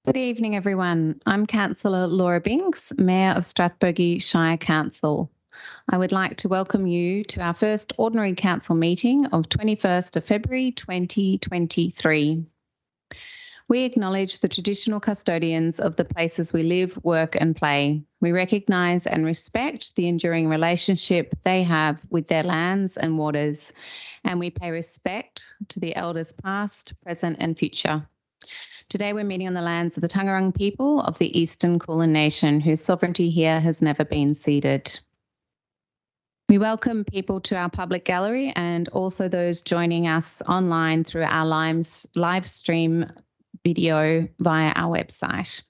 Good evening, everyone. I'm Councillor Laura Binks, Mayor of Strathbogie Shire Council. I would like to welcome you to our first Ordinary Council meeting of 21st of February 2023. We acknowledge the traditional custodians of the places we live, work and play. We recognise and respect the enduring relationship they have with their lands and waters, and we pay respect to the elders past, present and future. Today we're meeting on the lands of the Taungurung people of the Eastern Kulin Nation, whose sovereignty here has never been ceded. We welcome people to our public gallery and also those joining us online through our live stream video via our website.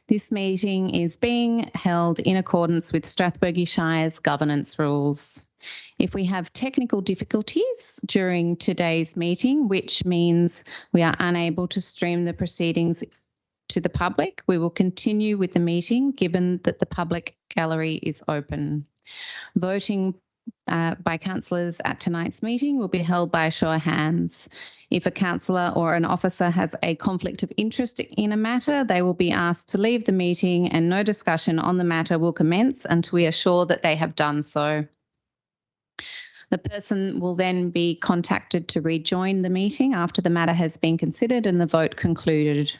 This meeting is being held in accordance with Strathbogie Shire's governance rules. If we have technical difficulties during today's meeting, which means we are unable to stream the proceedings to the public, we will continue with the meeting given that the public gallery is open. Voting by councillors at tonight's meeting will be held by a show of hands. If a councillor or an officer has a conflict of interest in a matter, they will be asked to leave the meeting and no discussion on the matter will commence until we are sure that they have done so. The person will then be contacted to rejoin the meeting after the matter has been considered and the vote concluded.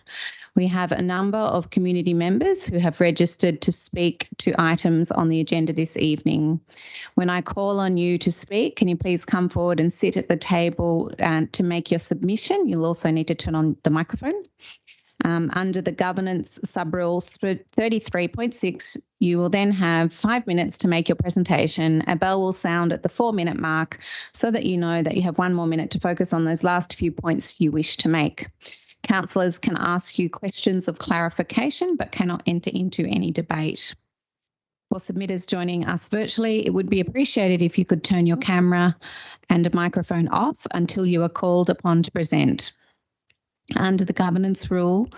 We have a number of community members who have registered to speak to items on the agenda this evening. When I call on you to speak, can you please come forward and sit at the table to make your submission? You'll also need to turn on the microphone. Under the governance sub-rule 33.6, you will then have 5 minutes to make your presentation. A bell will sound at the 4-minute mark so that you know that you have 1 more minute to focus on those last few points you wish to make. Councillors can ask you questions of clarification but cannot enter into any debate. For submitters joining us virtually, it would be appreciated if you could turn your camera and a microphone off until you are called upon to present. Under the governance sub-rule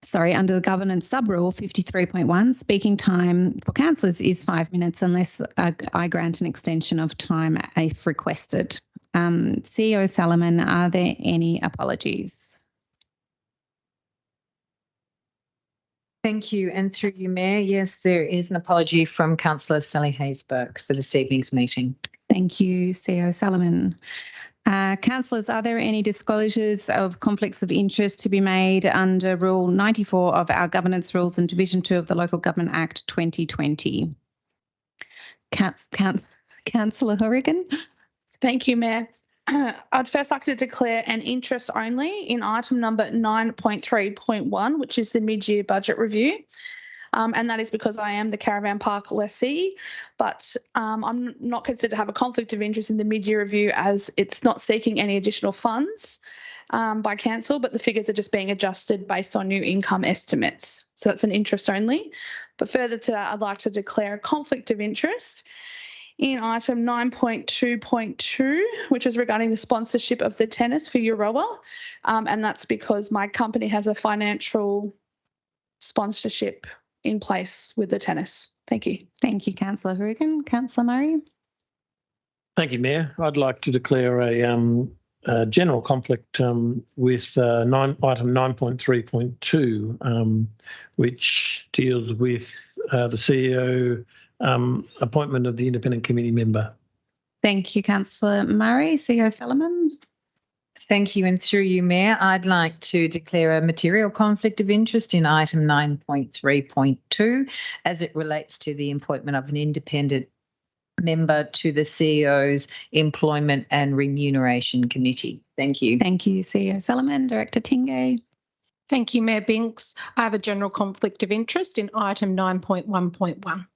53.1, speaking time for councillors is 5 minutes unless I grant an extension of time if requested. CEO Salomon, are there any apologies? Thank you. And through you, Mayor, yes, there is an apology from Councillor Sally Hayes-Burke for this evening's meeting. Thank you, CEO Salomon. Councillors, are there any disclosures of conflicts of interest to be made under Rule 94 of our Governance Rules and Division 2 of the Local Government Act 2020? Councillor Horrigan. Thank you, Mayor. I'd first like to declare an interest only in item number 9.3.1, which is the mid-year budget review. And that is because I am the caravan park lessee, but I'm not considered to have a conflict of interest in the mid-year review as it's not seeking any additional funds by council, but the figures are just being adjusted based on new income estimates. So that's an interest only. But further to that, I'd like to declare a conflict of interest in item 9.2.2, which is regarding the sponsorship of the tennis for Euroa. And that's because my company has a financial sponsorship in place with the tennis. Thank you. Thank you, Councillor Horrigan. Councillor Murray. Thank you, Mayor. I'd like to declare a general conflict with item 9.3.2, which deals with the CEO appointment of the independent committee member. Thank you, Councillor Murray. CEO Salomon. Thank you. And through you, Mayor, I'd like to declare a material conflict of interest in item 9.3.2 as it relates to the appointment of an independent member to the CEO's Employment and Remuneration Committee. Thank you. Thank you, CEO Salomon. Director Tingay. Thank you, Mayor Binks. I have a general conflict of interest in item 9.1.1.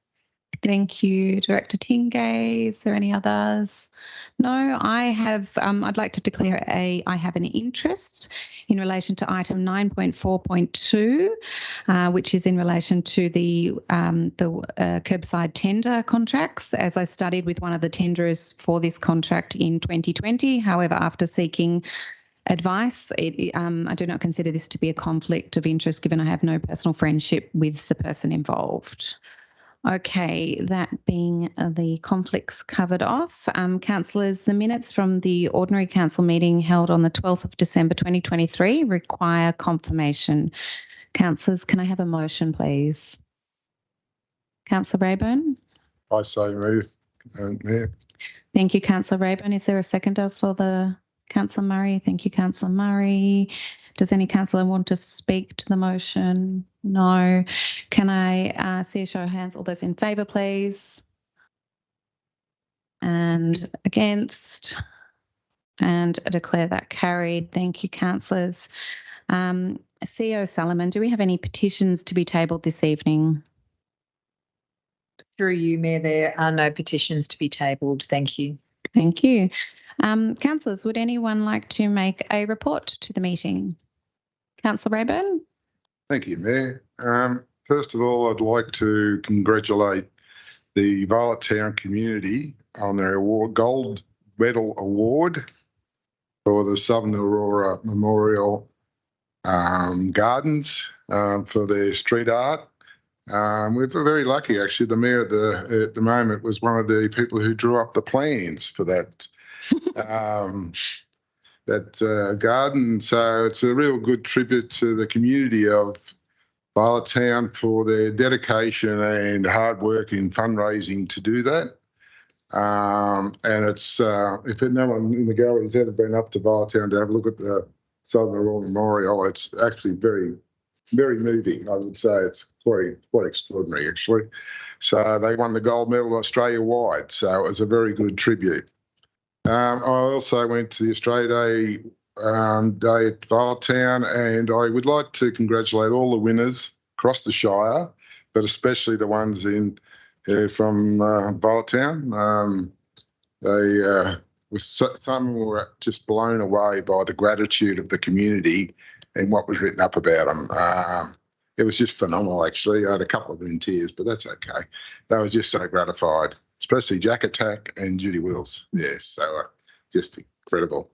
Thank you, Director Tingay. Is there any others? No, I have. I'd like to declare I have an interest in relation to item 9.4.2, which is in relation to the curbside tender contracts. As I studied with one of the tenderers for this contract in 2020, however, after seeking advice, I do not consider this to be a conflict of interest, given I have no personal friendship with the person involved. Okay, that being the conflicts covered off, councillors, the minutes from the ordinary council meeting held on the 12th of December 2023 require confirmation. Councillors, can I have a motion, please? Councillor Rayburn? I so move, Mayor. Thank you, Councillor Rayburn. Is there a seconder for the Councillor Murray? Thank you, Councillor Murray. Does any councillor want to speak to the motion? No. Can I see a show of hands? All those in favour, please. And against? And I declare that carried. Thank you, councillors. CEO Salomon, do we have any petitions to be tabled this evening? Through you, Mayor, there are no petitions to be tabled. Thank you. Thank you. Councillors, would anyone like to make a report to the meeting? Councillor Rayburn? Thank you, Mayor. First of all, I'd like to congratulate the Violet Town community on their gold medal award for the Southern Aurora Memorial Gardens for their street art. We're very lucky, actually. The mayor at the moment was one of the people who drew up the plans for that garden. So it's a real good tribute to the community of Violet Town for their dedication and hard work in fundraising to do that. And it's if no one in the gallery has ever been up to Violet Town to have a look at the Southern Aurora Memorial, it's actually very, very moving. I would say it's quite extraordinary, actually. So they won the gold medal Australia-wide, so it was a very good tribute. I also went to the Australia Day day at Violet Town, and I would like to congratulate all the winners across the Shire, but especially the ones from Violet Town. Some were just blown away by the gratitude of the community and what was written up about them. It was just phenomenal, actually. I had a couple of them in tears, but that's okay. They was just so gratified, especially Jack Attack and Judy Wills. Yes, so just incredible.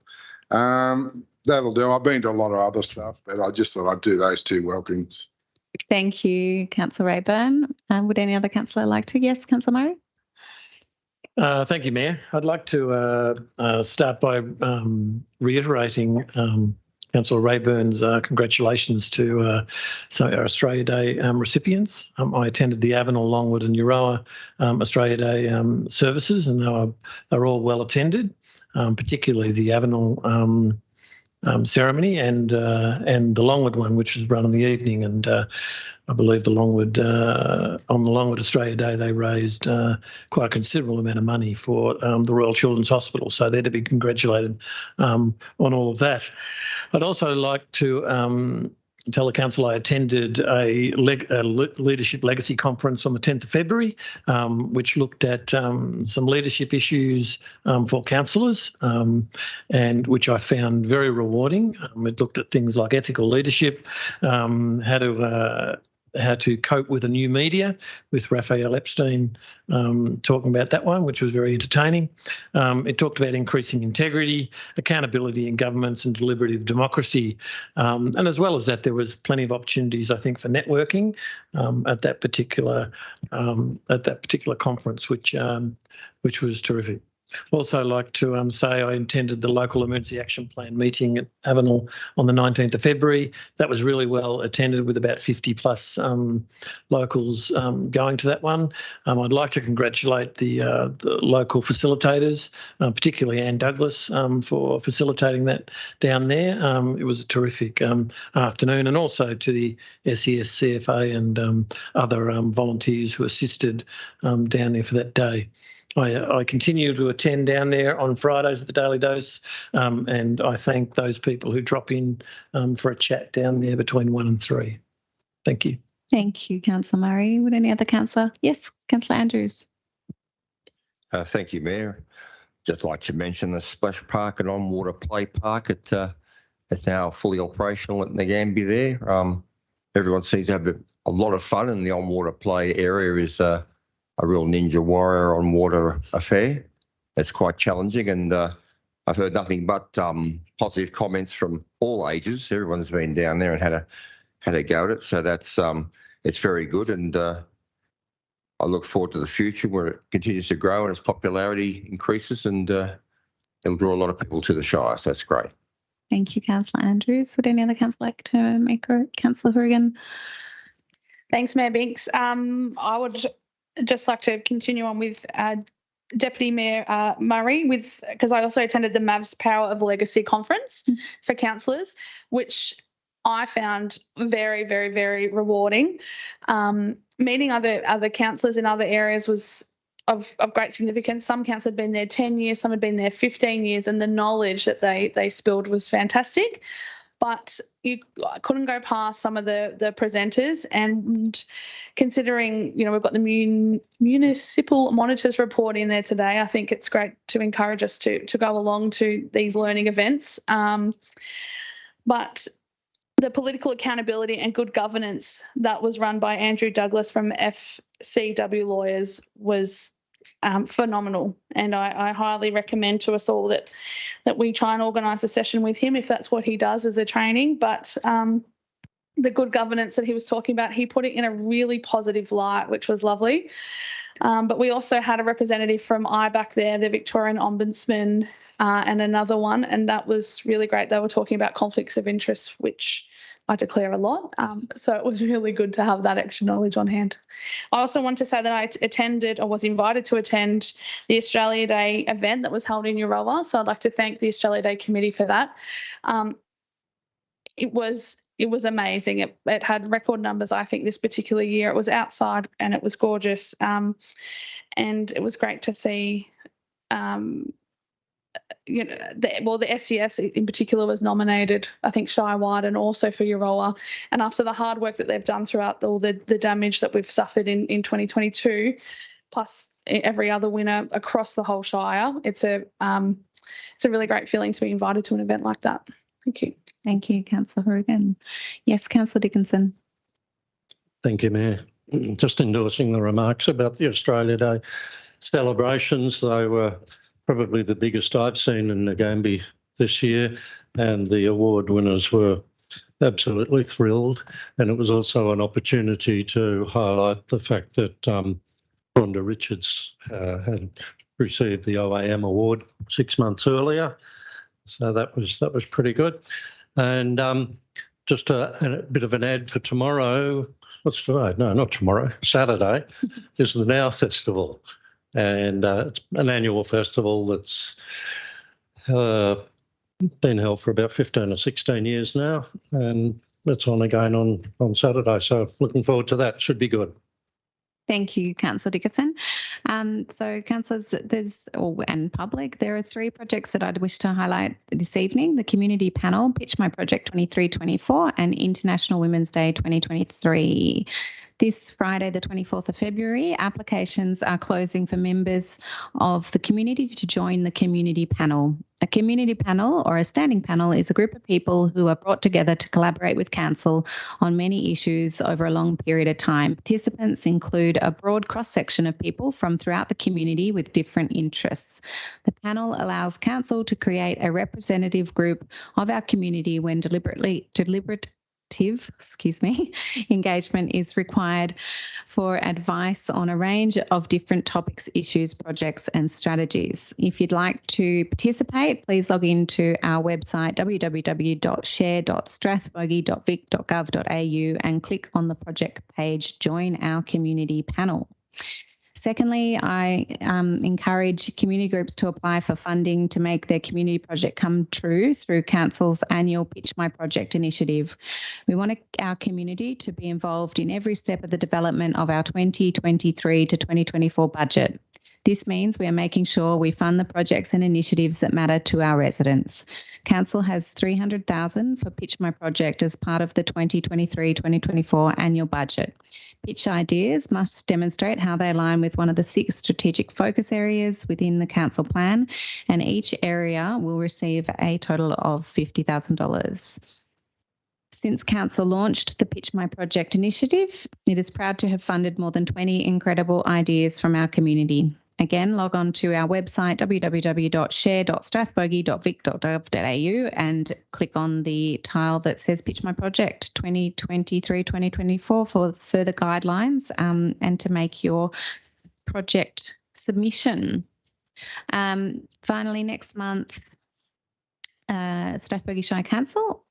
That'll do. I've been to a lot of other stuff, but I just thought I'd do those two welcomes. Thank you, Councillor Rayburn. Would any other councillor like to? Yes, Councillor Murray. Thank you, Mayor. I'd like to start by reiterating Councillor Rayburn's congratulations to some of our Australia Day recipients. I attended the Avenel, Longwood and Euroa Australia Day services, and they're all well attended, particularly the Avenel ceremony and the Longwood one, which was run in the evening. And I believe the Longwood on the Longwood Australia Day, they raised quite a considerable amount of money for the Royal Children's Hospital. So they're to be congratulated on all of that. I'd also like to tell the council I attended a leadership legacy conference on the 10th of February, which looked at some leadership issues for councillors, and which I found very rewarding. It looked at things like ethical leadership, how to cope with the new media, with Raphael Epstein talking about that one, which was very entertaining. It talked about increasing integrity, accountability in governments and deliberative democracy. And as well as that, there was plenty of opportunities, I think, for networking at that particular conference, which was terrific. Also like to say I attended the local emergency action plan meeting at Avenel on the 19th of February. That was really well attended with about 50 plus locals going to that one. I'd like to congratulate the local facilitators, particularly Anne Douglas, for facilitating that down there. It was a terrific afternoon, and also to the SES CFA and other volunteers who assisted down there for that day. I continue to attend down there on Fridays at the Daily Dose, and I thank those people who drop in for a chat down there between 1 and 3. Thank you. Thank you, Councillor Murray. Would any other councillor? Yes, Councillor Andrews. Thank you, Mayor. Just like to mention the splash park and on-water play park. It's now fully operational at Ngambie there. Everyone seems to have a lot of fun, and the on-water play area is a real ninja warrior on water affair. It's quite challenging, and I've heard nothing but positive comments from all ages. Everyone's been down there and had a go at it, so that's it's very good. And I look forward to the future where it continues to grow and its popularity increases, and it'll draw a lot of people to the Shire. So that's great. Thank you, Councillor Andrews. Would any other councillor like to make a Councillor Horgan? Thanks, Mayor Binks. I would just like to continue on with Deputy Mayor Murray, because I also attended the MAV's Power of Legacy conference for councillors, which I found very, very, very rewarding. Meeting other councillors in other areas was of great significance. Some councillors had been there 10 years, some had been there 15 years, and the knowledge that they spilled was fantastic. But I couldn't go past some of the presenters, and considering, we've got the municipal monitors report in there today, I think it's great to encourage us to go along to these learning events. But the political accountability and good governance that was run by Andrew Douglas from FCW Lawyers was phenomenal, and I highly recommend to us all that we try and organise a session with him if that's what he does as a training. But the good governance that he was talking about, he put it in a really positive light, which was lovely. But we also had a representative from IBAC there, the Victorian Ombudsman, and another one, and that was really great. They were talking about conflicts of interest, which I declare a lot. So it was really good to have that extra knowledge on hand. I also want to say that I attended, or was invited to attend, the Australia Day event that was held in Euroa. So I'd like to thank the Australia Day committee for that. It was amazing. It had record numbers, I think, this particular year. It was outside and it was gorgeous. And it was great to see the SES in particular was nominated, I think, Shire-wide and also for Euroa. And after the hard work that they've done throughout all the damage that we've suffered in 2022, plus every other winner across the whole Shire, it's a really great feeling to be invited to an event like that. Thank you. Thank you, Councillor Horgan. Yes, Councillor Dickinson. Thank you, Mayor. Just endorsing the remarks about the Australia Day celebrations. They were probably the biggest I've seen in Nagambie this year, and the award winners were absolutely thrilled. And it was also an opportunity to highlight the fact that Rhonda Richards had received the OAM award 6 months earlier. So that was pretty good. And just a bit of an ad for tomorrow. What's today? No, not tomorrow. Saturday is the Now Festival. And it's an annual festival that's been held for about 15 or 16 years now, and it's on again on Saturday. So looking forward to that. Should be good. Thank you, Councillor Dickinson. So, councillors, and public, there are 3 projects that I'd wish to highlight this evening: the Community Panel, Pitch My Project 2324, and International Women's Day 2023. This Friday, the 24th of February, applications are closing for members of the community to join the Community Panel. A community panel, or a standing panel, is a group of people who are brought together to collaborate with council on many issues over a long period of time. Participants include a broad cross-section of people from throughout the community with different interests. The panel allows council to create a representative group of our community when deliberate engagement is required for advice on a range of different topics, issues, projects and strategies. If you'd like to participate, please log into our website www.share.strathbogie.vic.gov.au and click on the project page, Join Our Community Panel. Secondly, I encourage community groups to apply for funding to make their community project come true through Council's annual Pitch My Project initiative. We want our community to be involved in every step of the development of our 2023 to 2024 budget. This means we are making sure we fund the projects and initiatives that matter to our residents. Council has $300,000 for Pitch My Project as part of the 2023-2024 annual budget. Pitch ideas must demonstrate how they align with one of the 6 strategic focus areas within the council plan, and each area will receive a total of $50,000. Since Council launched the Pitch My Project initiative, it is proud to have funded more than 20 incredible ideas from our community. Again, log on to our website, www.share.strathbogie.vic.gov.au, and click on the tile that says Pitch My Project 2023-2024 for further guidelines and to make your project submission. Finally, next month, Strathbogie Shire Council.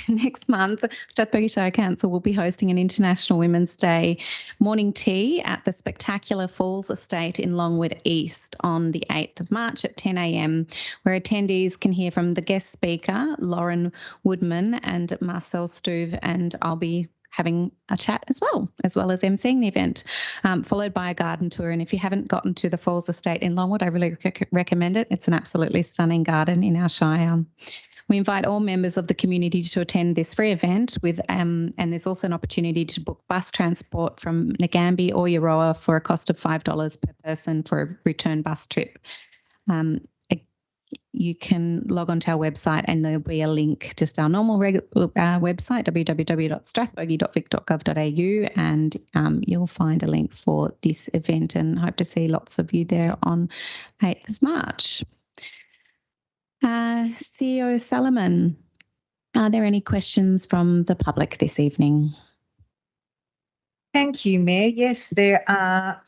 Next month, Strathbogie Shire Council will be hosting an International Women's Day morning tea at the spectacular Falls Estate in Longwood East on the 8th of March at 10 a.m, where attendees can hear from the guest speaker, Lauren Woodman and Marcel Stuve, and I'll be having a chat as well as emceeing the event, followed by a garden tour. And if you haven't gotten to the Falls Estate in Longwood, I really recommend it. It's an absolutely stunning garden in our Shire. We invite all members of the community to attend this free event and there's also an opportunity to book bus transport from Ngambie or Euroa for a cost of $5 per person for a return bus trip. You can log onto our website and there'll be a link, just our normal website, www.strathbogie.vic.gov.au, and you'll find a link for this event, and hope to see lots of you there on 8th of March. CEO Salomon, are there any questions from the public this evening? Thank you, Mayor. Yes, there are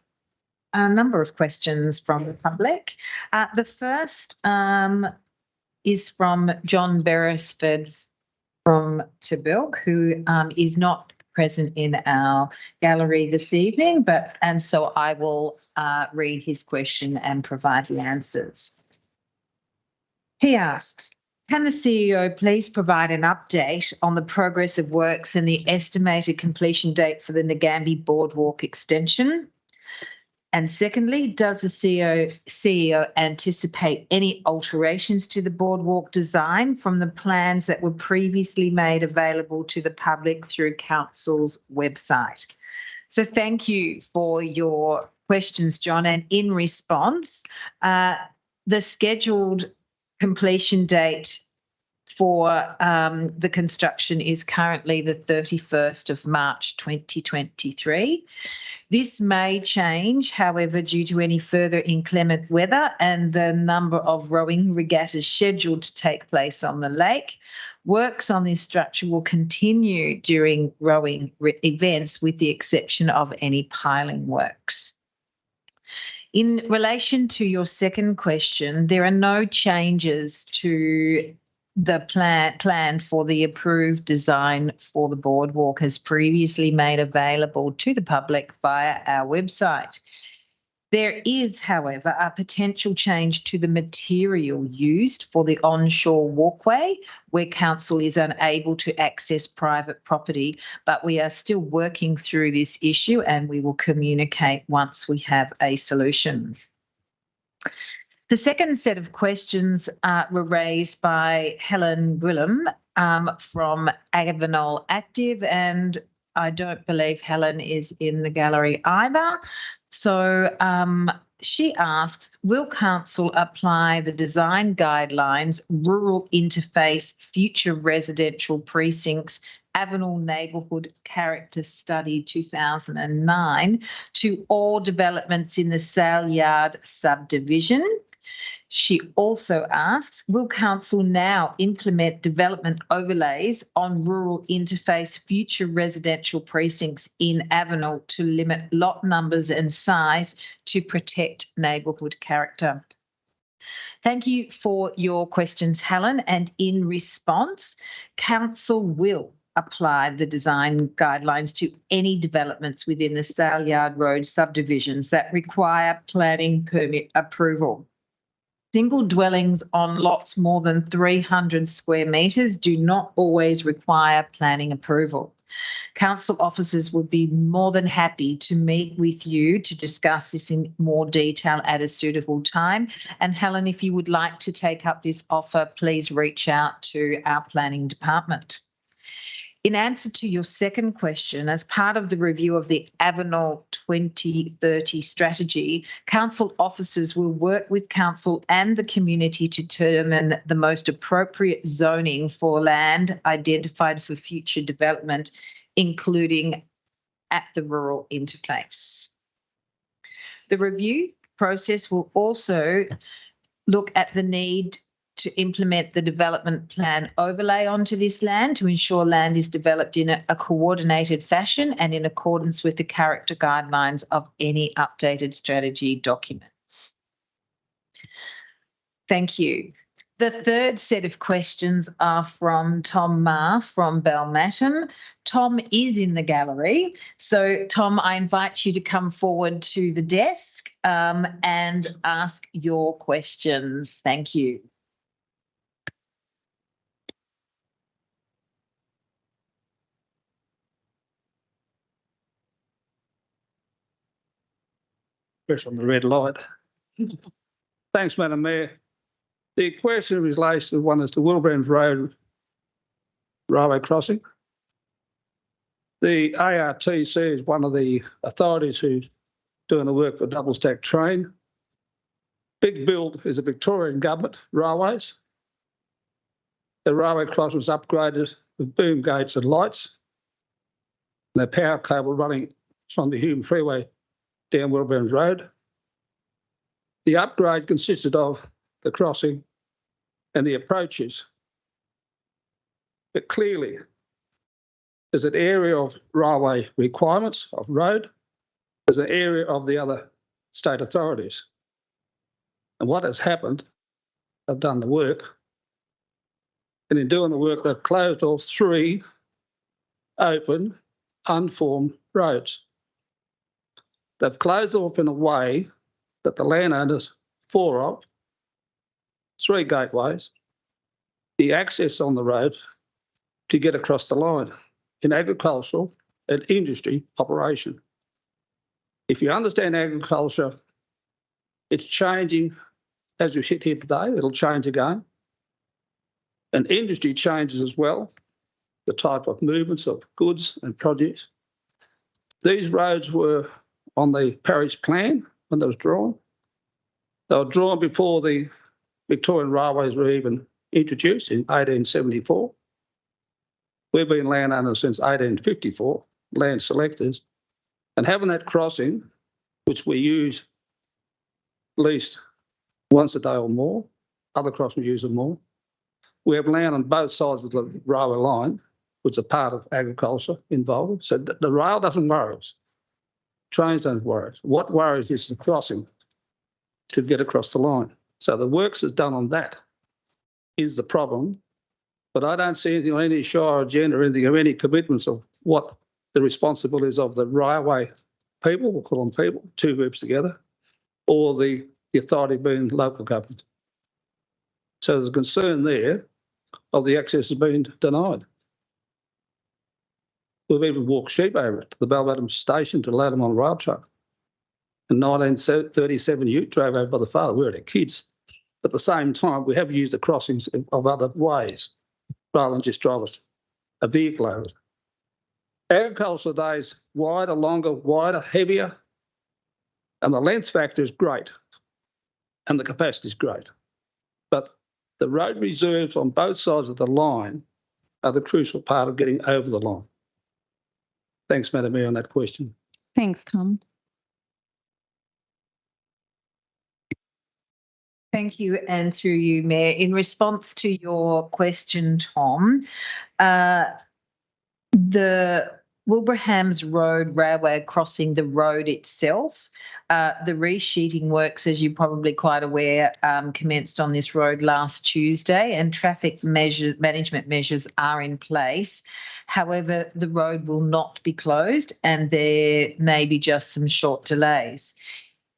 a number of questions from the public. The first is from John Beresford from Tabilk, who is not present in our gallery this evening, and so I will read his question and provide the answers. He asks, can the CEO please provide an update on the progress of works and the estimated completion date for the Ngambie Boardwalk extension? And secondly, does the CEO anticipate any alterations to the boardwalk design from the plans that were previously made available to the public through Council's website? So thank you for your questions, John. And in response, the scheduled completion date for the construction is currently the 31st of March 2023. This may change, however, due to any further inclement weather and the number of rowing regattas scheduled to take place on the lake. Works on this structure will continue during rowing events with the exception of any piling works. In relation to your second question, there are no changes to the plan for the approved design for the boardwalk as previously made available to the public via our website. There is, however, a potential change to the material used for the onshore walkway where Council is unable to access private property, but we are still working through this issue and we will communicate once we have a solution. The second set of questions were raised by Helen Gwillim from Avenol Active, and I don't believe Helen is in the gallery either. So she asks, will Council apply the design guidelines, rural interface, future residential precincts, Avenel Neighbourhood Character Study 2009 to all developments in the Sale Yard subdivision? She also asks, will Council now implement development overlays on rural interface future residential precincts in Avenel to limit lot numbers and size to protect neighbourhood character? Thank you for your questions, Helen. And in response, Council will apply the design guidelines to any developments within the Sale Yard Road subdivisions that require planning permit approval. Single dwellings on lots more than 300 square metres do not always require planning approval. Council officers would be more than happy to meet with you to discuss this in more detail at a suitable time. And Helen, if you would like to take up this offer, please reach out to our planning department. In answer to your second question, as part of the review of the Avenel 2030 strategy, Council officers will work with Council and the community to determine the most appropriate zoning for land identified for future development, including at the rural interface. The review process will also look at the need to implement the development plan overlay onto this land to ensure land is developed in a coordinated fashion and in accordance with the character guidelines of any updated strategy documents. Thank you. The third set of questions are from Tom Ma from Balmatin. Tom is in the gallery. So, Tom, I invite you to come forward to the desk and ask your questions. Thank you. Press on the red light. Thanks, Madam Mayor. The question relates to one is the Wilbrams Road railway crossing. The ARTC is one of the authorities who's doing the work for double stack train. Big Build is a Victorian government railways. The railway crossing was upgraded with boom gates and lights. And the power cable running from the Hume Freeway down Wilbrams Road. The upgrade consisted of the crossing and the approaches. But clearly, there's an area of railway requirements of road. There's an area of the other state authorities. And what has happened, they've done the work. And in doing the work, they've closed off 3 open, unformed roads. They've closed off in a way that the landowners, 4 of, 3 gateways, the access on the road to get across the line in agricultural and industry operation. If you understand agriculture, it's changing as we sit here today. It'll change again. And industry changes as well, the type of movements of goods and produce. These roads were on the parish plan when they was drawn. They were drawn before the Victorian Railways were even introduced in 1874. We've been landowners since 1854, land selectors, and having that crossing, which we use at least once a day or more, other crossings use it more. We have land on both sides of the railway line, which is part of agriculture involved. So the rail doesn't worry us. Trains don't worry us. What worries is the crossing to get across the line. So the works that's done on that is the problem. But I don't see anything on any Shire agenda or anything, or any commitments of what the responsibilities of the railway people, we'll call them people, 2 groups together, or the authority being local government. So there's a concern there of the access has been denied. We've even walked sheep over it to the Balmatin station to load them on a rail truck. In 1937, you drove over by the father. We were kids. At the same time, we have used the crossings of other ways rather than just drive a vehicle over it. Agriculture today is wider, longer, wider, heavier, and the length factor is great, and the capacity is great. But the road reserves on both sides of the line are the crucial part of getting over the line. Thanks, Madam Mayor, on that question. Thanks, Tom. Thank you, and through you, Mayor. In response to your question, Tom, the Wilbrahams Road railway crossing, the road itself, the resheeting works, as you're probably quite aware, commenced on this road last Tuesday, and traffic management measures are in place. However, the road will not be closed, and there may be just some short delays.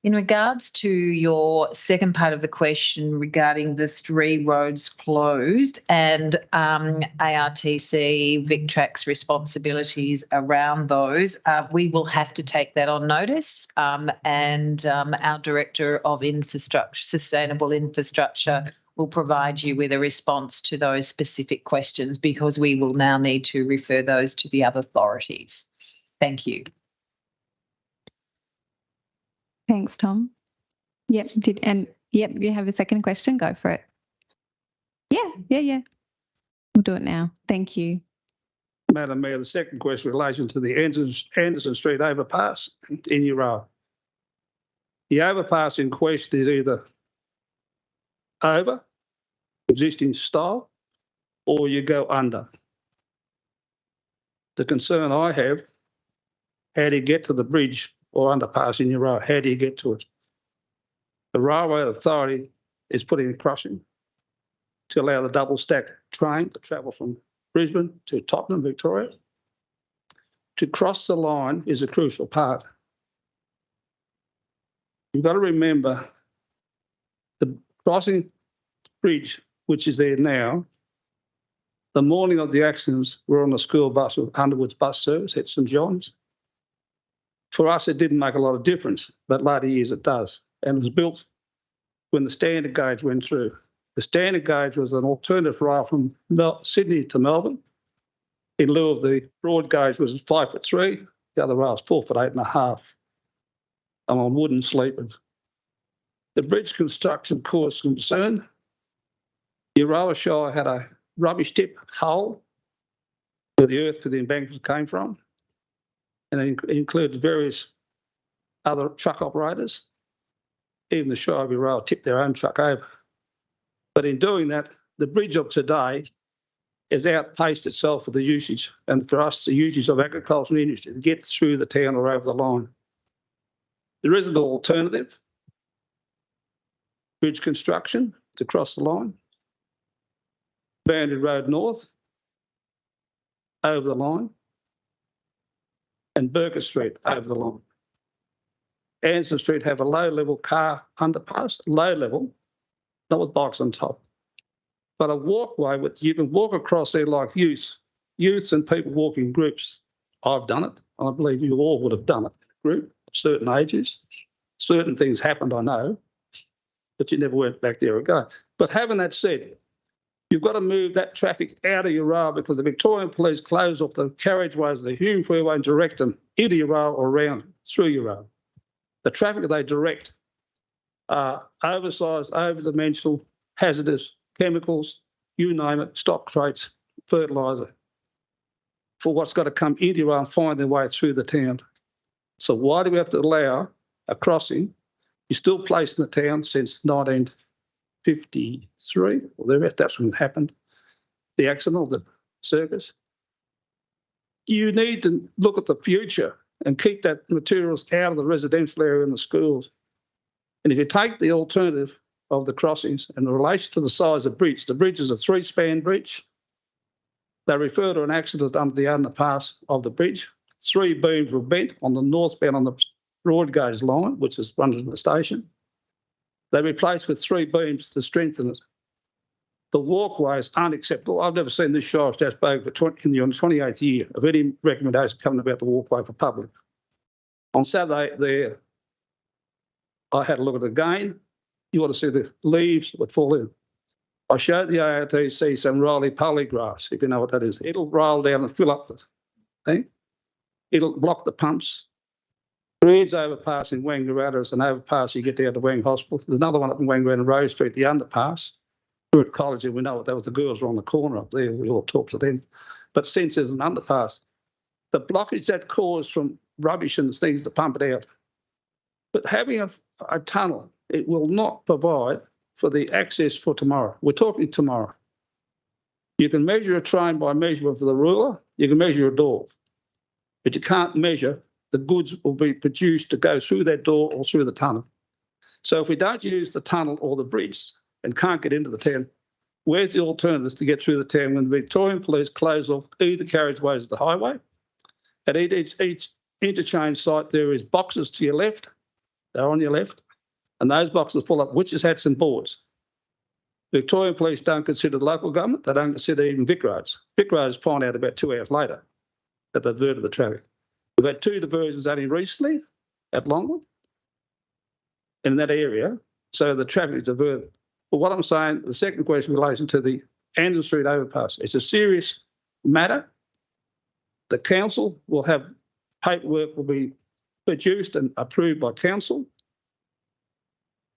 In regards to your second part of the question regarding the 3 roads closed and ARTC, VicTrack's responsibilities around those, we will have to take that on notice, and our Director of Infrastructure, Sustainable Infrastructure, will provide you with a response to those specific questions, because we will now need to refer those to the other authorities. Thank you. Thanks, Tom. Yep, you have a second question? Go for it. Yeah. We'll do it now. Thank you. Madam Mayor, the second question in relation to the Anderson Street overpass in your row. The overpass in question is either over existing style or you go under. The concern I have, how do you get to the bridge or underpass in your road? How do you get to it? The Railway Authority is putting a crossing to allow the double stack train to travel from Brisbane to Tottenham, Victoria. To cross the line is a crucial part. You've got to remember the crossing bridge, which is there now, the morning of the accidents, we're on a school bus with Underwood's bus service at St John's. For us, it didn't make a lot of difference, but later years it does. And it was built when the standard gauge went through. The standard gauge was an alternative rail from Sydney to Melbourne. In lieu of the broad gauge was 5'3", the other rail was 4'8.5", and on wooden sleepers. The bridge construction caused concern. Euroa Shire had a rubbish tip hole where the earth for the embankment came from, and it included various other truck operators. Even the Shire of Euroa tipped their own truck over. But in doing that, the bridge of today has outpaced itself for the usage, and for us, the usage of agricultural industry to get through the town or over the line. There is an alternative bridge construction to cross the line. Boundary Road North, over the line, and Burger Street over the line. Anderson Street have a low-level car underpass, low level, not with bikes on top, but a walkway with you can walk across there like youths and people walk in groups. I've done it, and I believe you all would have done it. Group of certain ages, certain things happened, I know, but you never went back there again. But having that said, you've got to move that traffic out of your rail because the Victorian Police close off the carriageways of the Hume Freeway and direct them into your rail or around through your rail. The traffic they direct are oversized, over-dimensional, hazardous chemicals, you name it, stock traits, fertiliser, for what's got to come into your rail and find their way through the town. So why do we have to allow a crossing? You're still placed in the town since 1953, or that's when it happened, the accident of the circus. You need to look at the future and keep that materials out of the residential area and the schools. And if you take the alternative of the crossings in relation to the size of the bridge is a 3-span bridge. They refer to an accident under the underpass of the bridge. 3 beams were bent on the northbound on the broad gauge line, which is run to the station. They replaced with 3 beams to strengthen it. The walkway is unacceptable. I've never seen this Shire of Strathbogie in the 28th year of any recommendation coming about the walkway for public. On Saturday there, I had a look at it again. You want to see the leaves would fall in. I showed the ARTC some roly-poly grass, if you know what that is. It'll roll down and fill up the thing. It'll block the pumps. Reed's overpass in Wangaratta is an overpass you get down to Wang Hospital. There's another one up in Wangaratta Rose Street, the underpass. We're at college and we know what that was. The girls were on the corner up there. We all talked to them. But since there's an underpass, the blockage that caused from rubbish and things to pump it out. But having a tunnel, it will not provide for the access for tomorrow. We're talking tomorrow. You can measure a train by measurement for the ruler. You can measure a door. But you can't measure the goods will be produced to go through that door or through the tunnel. So if we don't use the tunnel or the bridge and can't get into the town, where's the alternatives to get through the town when the Victorian Police close off either carriageways of the highway? At each interchange site, there is boxes to your left. They're on your left. And those boxes full of witches' hats and boards. Victorian Police don't consider the local government. They don't consider even Vic Roads. Vic Roads find out about 2 hours later that they've diverted the traffic. We've had 2 diversions only recently at Longwood in that area, so the traffic is diverted. But what I'm saying, the second question relates to the Anderson Street overpass. It's a serious matter. The council will have paperwork will be produced and approved by council.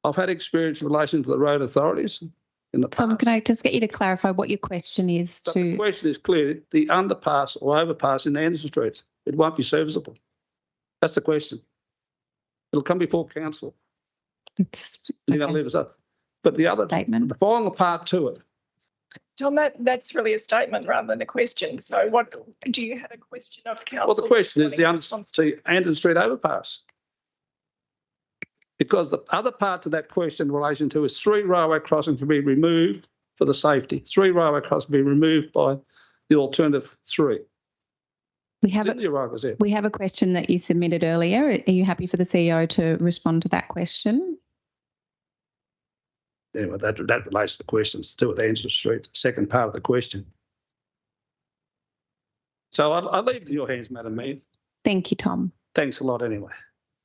I've had experience in relation to the road authorities in the past. Tom, can I just get you to clarify what your question is? The question is clear. The underpass or overpass in Anderson Street, it won't be serviceable. That's the question. It'll come before council. It's You're going to leave us up. But the other statement. the final part to it. John, that's really a statement rather than a question. So what do you have a question of council? Well, the question is the Anderson Street overpass. Because the other part to that question in relation to is 3 railway crossings to be removed for the safety. 3 railway crossings to be removed by the alternative 3. We have a question that you submitted earlier. Are you happy for the CEO to respond to that question? Yeah, well, that relates to the questions to with Anderson Street, second part of the question. So I'll leave it in your hands, Madam Mayor. Thank you, Tom. Thanks a lot anyway.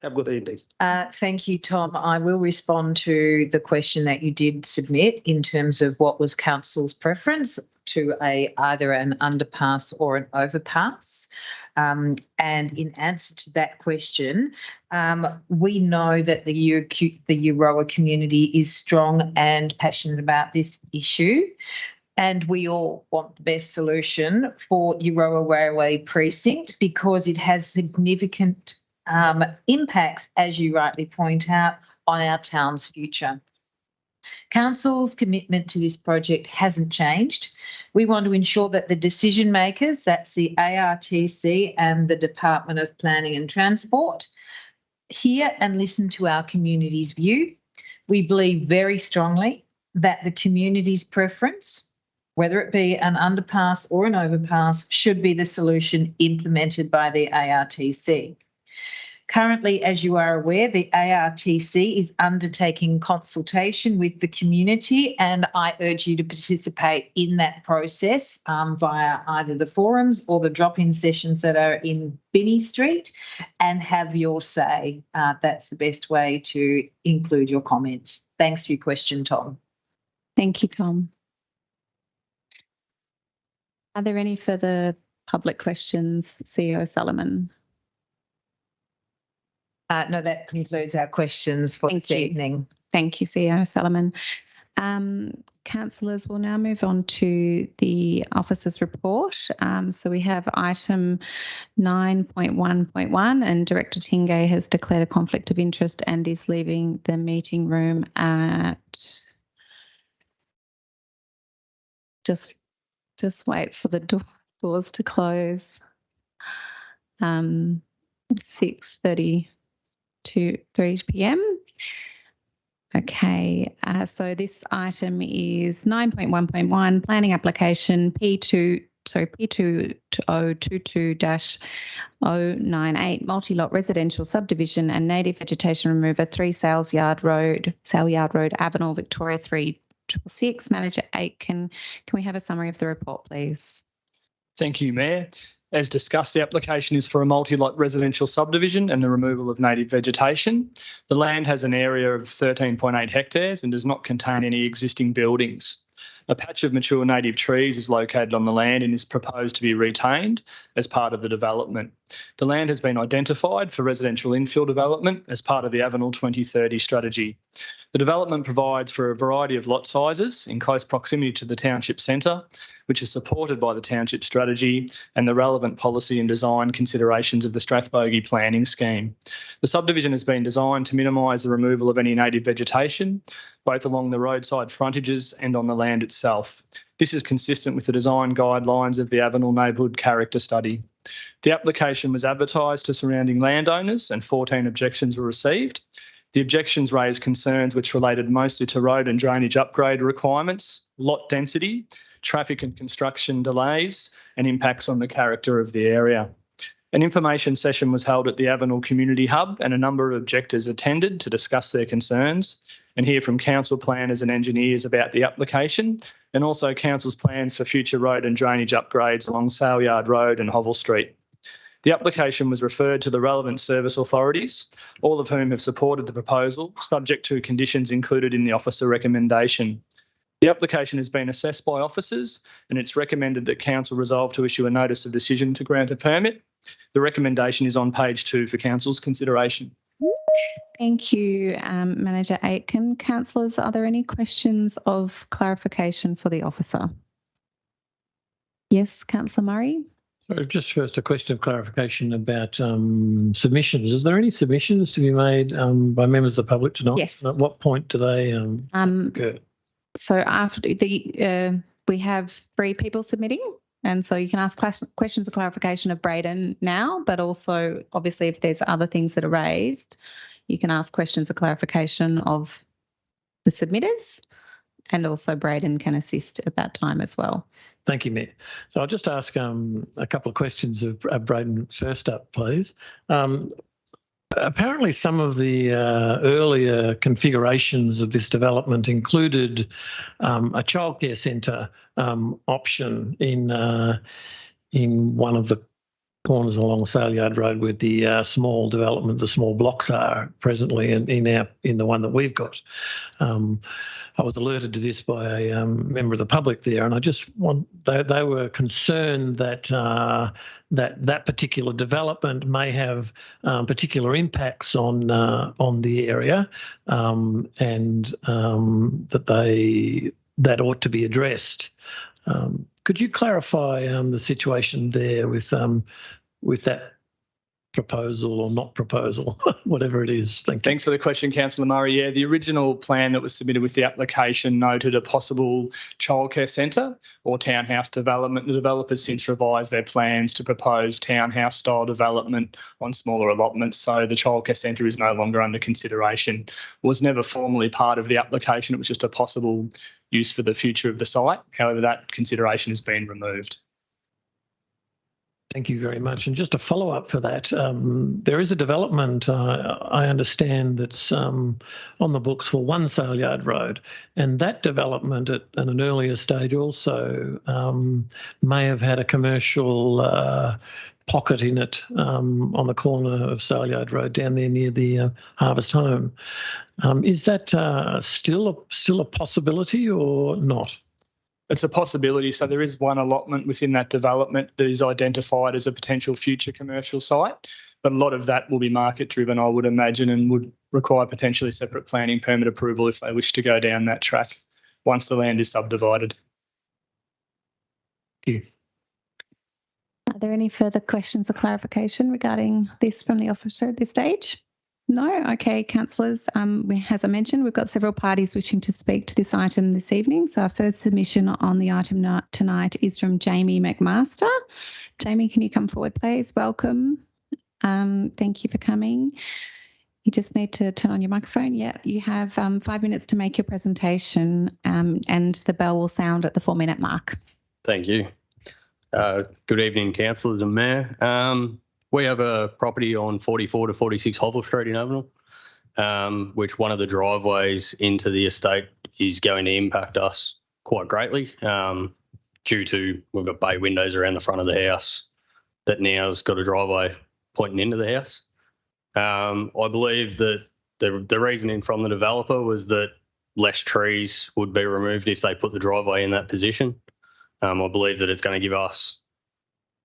Have a good evening. Thank you, Tom. I will respond to the question that you did submit in terms of what was council's preference to either an underpass or an overpass. And in answer to that question, we know that the Euroa community is strong and passionate about this issue. And we all want the best solution for Euroa Railway Precinct because it has significant impacts, as you rightly point out, on our town's future. Council's commitment to this project hasn't changed. We want to ensure that the decision makers, that's the ARTC and the Department of Planning and Transport, hear and listen to our community's view. We believe very strongly that the community's preference, whether it be an underpass or an overpass, should be the solution implemented by the ARTC. Currently, as you are aware, the ARTC is undertaking consultation with the community, and I urge you to participate in that process via either the forums or the drop-in sessions that are in Binney Street and have your say. That's the best way to include your comments. Thanks for your question, Tom. Thank you, Tom. Are there any further public questions, CEO Solomon? No, that concludes our questions for this evening. Thank you, CEO Solomon. Councillors, we'll now move on to the officer's report. So we have item 9.1.1 and Director Tingay has declared a conflict of interest and is leaving the meeting room at just wait for the doors to close. 6:30 to 3 p.m. Okay, so this item is 9.1.1 planning application P2022-098 multi-lot residential subdivision and native vegetation remover 3 Sale Yard Road, Avenel, Victoria 366. Manager Aitken, can we have a summary of the report, please? Thank you, Mayor. As discussed, the application is for a multi-lot residential subdivision and the removal of native vegetation. The land has an area of 13.8 hectares and does not contain any existing buildings. A patch of mature native trees is located on the land and is proposed to be retained as part of the development. The land has been identified for residential infill development as part of the Avenel 2030 strategy. The development provides for a variety of lot sizes in close proximity to the township centre, which is supported by the township strategy and the relevant policy and design considerations of the Strathbogie planning scheme. The subdivision has been designed to minimise the removal of any native vegetation, both along the roadside frontages and on the land itself. This is consistent with the design guidelines of the Avenel Neighbourhood Character Study. The application was advertised to surrounding landowners and 14 objections were received. The objections raised concerns which related mostly to road and drainage upgrade requirements, lot density, traffic and construction delays, and impacts on the character of the area. An information session was held at the Avenel Community Hub and a number of objectors attended to discuss their concerns and hear from council planners and engineers about the application and also council's plans for future road and drainage upgrades along Sale Yard Road and Hovel Street. The application was referred to the relevant service authorities, all of whom have supported the proposal, subject to conditions included in the officer recommendation. The application has been assessed by officers and it's recommended that council resolve to issue a notice of decision to grant a permit. The recommendation is on page 2 for council's consideration. Thank you, Manager Aitken. Councillors, are there any questions of clarification for the officer? Yes, Councillor Murray. Just first, a question of clarification about submissions. Is there any submissions to be made by members of the public tonight? Yes. At what point do they occur? So after we have 3 people submitting, and so you can ask questions of clarification of Braden now, but also obviously if there's other things that are raised, you can ask questions of clarification of the submitters, and also Braden can assist at that time as well. Thank you, Mayor. So I'll just ask a couple of questions of Braden first up, please. Apparently some of the earlier configurations of this development included a childcare centre option in one of the corners along Saleyard Road with the small development, the small blocks are presently in the one that we've got. I was alerted to this by a member of the public there, and I just they were concerned that that particular development may have particular impacts on the area, and that ought to be addressed. Could you clarify the situation there with that proposal or not proposal, whatever it is? Thanks for the question, Councillor Murray. Yeah, the original plan that was submitted with the application noted a possible childcare centre or townhouse development. The developers since revised their plans to propose townhouse style development on smaller allotments, so the childcare centre is no longer under consideration. It was never formally part of the application, it was just a possible use for the future of the site. However, that consideration has been removed. Thank you very much. And just a follow-up for that, there is a development, I understand, that's on the books for 1 Saleyard Road, and that development at an earlier stage also may have had a commercial pocket in it on the corner of Saleyard Road down there near the Harvest Home. Is that still a possibility or not? It's a possibility. So there is one allotment within that development that is identified as a potential future commercial site, but a lot of that will be market driven, I would imagine, and would require potentially separate planning permit approval if they wish to go down that track once the land is subdivided. Thank you. Are there any further questions or clarification regarding this from the officer at this stage? No? Okay, councillors. As I mentioned, we've got several parties wishing to speak to this item this evening. So our first submission on the item tonight is from Jamie McMaster. Jamie, can you come forward, please? Welcome. Thank you for coming. You just need to turn on your microphone. Yeah, you have 5 minutes to make your presentation, and the bell will sound at the 4-minute mark. Thank you. Good evening, councillors and mayor. We have a property on 44 to 46 Hovell Street in Avenel, which one of the driveways into the estate is going to impact us quite greatly due to we've got bay windows around the front of the house that now has got a driveway pointing into the house. I believe that the reasoning from the developer was that less trees would be removed if they put the driveway in that position. I believe that it's going to give us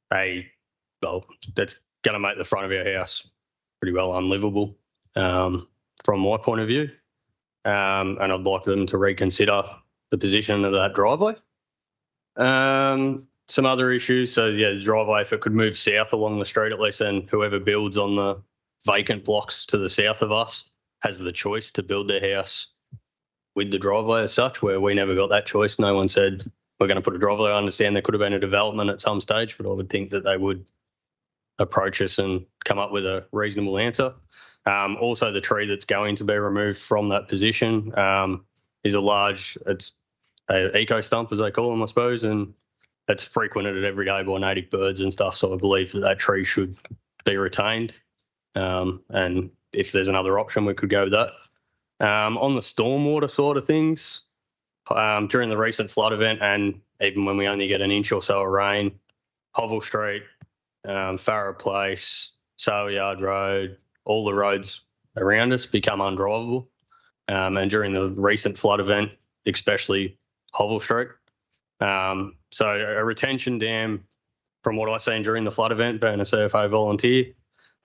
that's going to make the front of our house pretty well unlivable from my point of view. And I'd like them to reconsider the position of that driveway. Some other issues. So, yeah, the driveway, if it could move south along the street, at least then whoever builds on the vacant blocks to the south of us has the choice to build their house with the driveway as such, where we never got that choice. No one said, we're going to put a driveway. I understand there could have been a development at some stage, but I would think that they would approach us and come up with a reasonable answer. Also, the tree that's going to be removed from that position is it's an eco stump, as they call them, I suppose, and it's frequented every day by native birds and stuff. So I believe that tree should be retained. And if there's another option, we could go with that. On the stormwater side of things, during the recent flood event, and even when we only get an inch or so of rain, Hovell Street, Farrer Place, Saleyard Road, all the roads around us become undrivable. And during the recent flood event, especially Hovell Street. So a retention dam, from what I've seen during the flood event, being a CFA volunteer,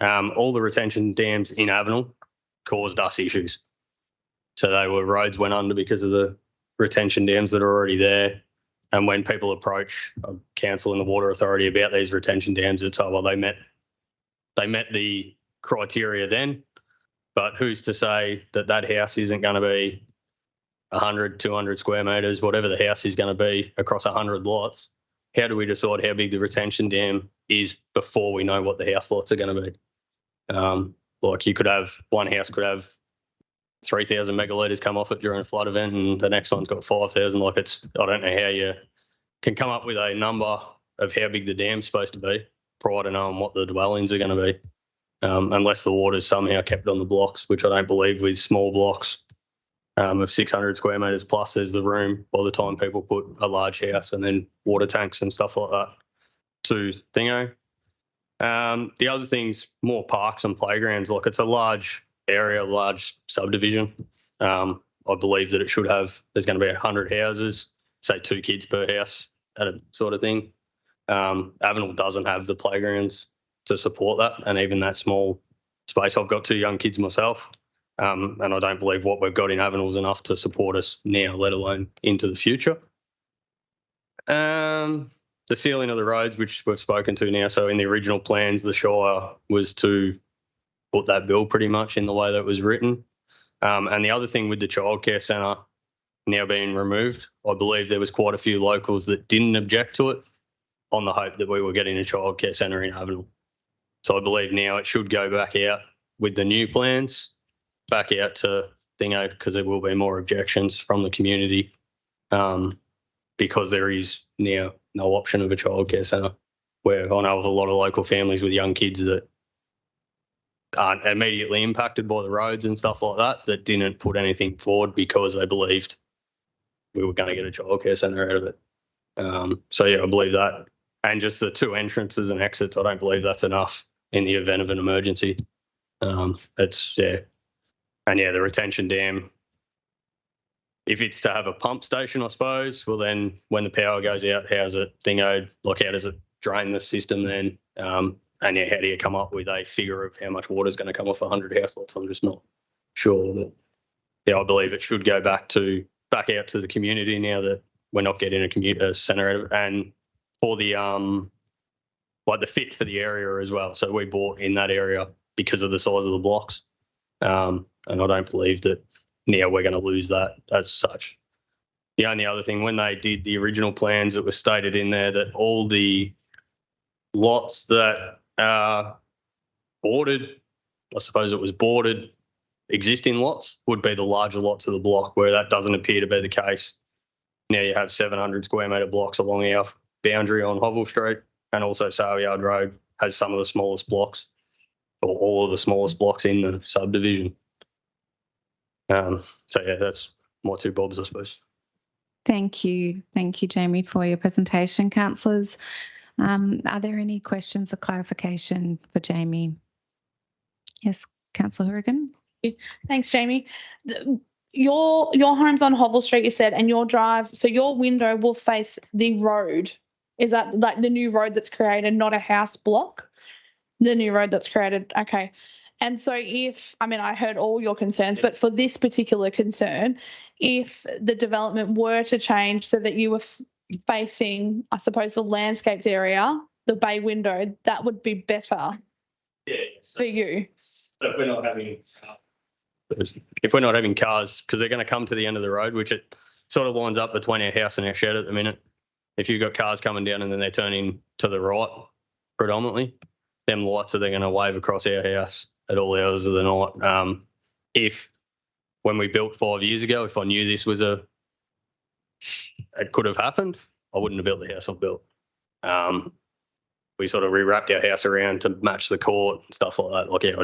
all the retention dams in Avenel caused us issues. So roads went under because of the retention dams that are already there. And when people approach council and the water authority about these retention dams, it's well, they met the criteria then, but who's to say that that house isn't going to be 100, 200 square metres, whatever the house is going to be across 100 lots? How do we decide how big the retention dam is before we know what the house lots are going to be? Like you could have, one house could have 3,000 megalitres come off it during a flood event and the next one's got 5,000. Like I don't know how you can come up with a number of how big the dam's supposed to be prior to knowing what the dwellings are going to be, unless the water's somehow kept on the blocks, which I don't believe with small blocks of 600 square metres plus there's the room by the time people put a large house and then water tanks and stuff like that to thingo. The other thing's more parks and playgrounds. Like it's a large area, large subdivision. I believe that it should have, there's going to be 100 houses, say 2 kids per house at a sort of thing. Avenel doesn't have the playgrounds to support that, and even that small space. I've got 2 young kids myself, and I don't believe what we've got in Avenel is enough to support us now, let alone into the future. The sealing of the roads, which we've spoken to now. So in the original plans, the Shire was to put that bill pretty much in the way that it was written. And the other thing with the childcare centre now being removed, I believe there was quite a few locals that didn't object to it on the hope that we were getting a childcare centre in Avenel. So I believe now it should go back out with the new plans, back out to thingo, because there will be more objections from the community, because there is now no option of a childcare centre, where I know of a lot of local families with young kids that aren't immediately impacted by the roads and stuff like that, that didn't put anything forward because they believed we were going to get a childcare centre out of it. So yeah, I believe that. And just the 2 entrances and exits, I don't believe that's enough in the event of an emergency. It's, yeah. And yeah, the retention dam, if it's to have a pump station, I suppose, well then when the power goes out, how's it thingoed? Like how does it drain the system then? And yeah, how do you come up with a figure of how much water is going to come off 100 house lots? I'm just not sure. But yeah, I believe it should go back out to the community now that we're not getting a commuter centre out of it. And for the like the fit for the area as well. So we bought in that area because of the size of the blocks. And I don't believe that now we're going to lose that as such. The only other thing, when they did the original plans, it was stated in there that all the lots that are bordered, I suppose it was bordered existing lots, would be the larger lots of the block, where that doesn't appear to be the case. Now you have 700 square metre blocks along our boundary on Hovell Street, and also Saleyard Road has some of the smallest blocks, or all of the smallest blocks in the subdivision. So yeah, that's my 2 bobs, I suppose. Thank you, Jamie, for your presentation, councillors. Are there any questions or clarification for Jamie? Yes, Councillor Horrigan. Thanks, Jamie. Your home's on Hovell Street, you said, and your drive, so your window will face the road. Is that like the new road that's created, not a house block? The new road that's created, okay. And so I heard all your concerns, but for this particular concern, if the development were to change so that you were facing, I suppose, the landscaped area, the bay window, that would be better for you. So if we're not having cars, because they're going to come to the end of the road, which it sort of lines up between our house and our shed at the minute. If you've got cars coming down and then they're turning to the right predominantly, them lights are then going to wave across our house at all hours of the night. When we built 5 years ago, if I knew this was it could have happened, I wouldn't have built the house I've built. We sort of rewrapped our house around to match the court and stuff like that. Like, yeah,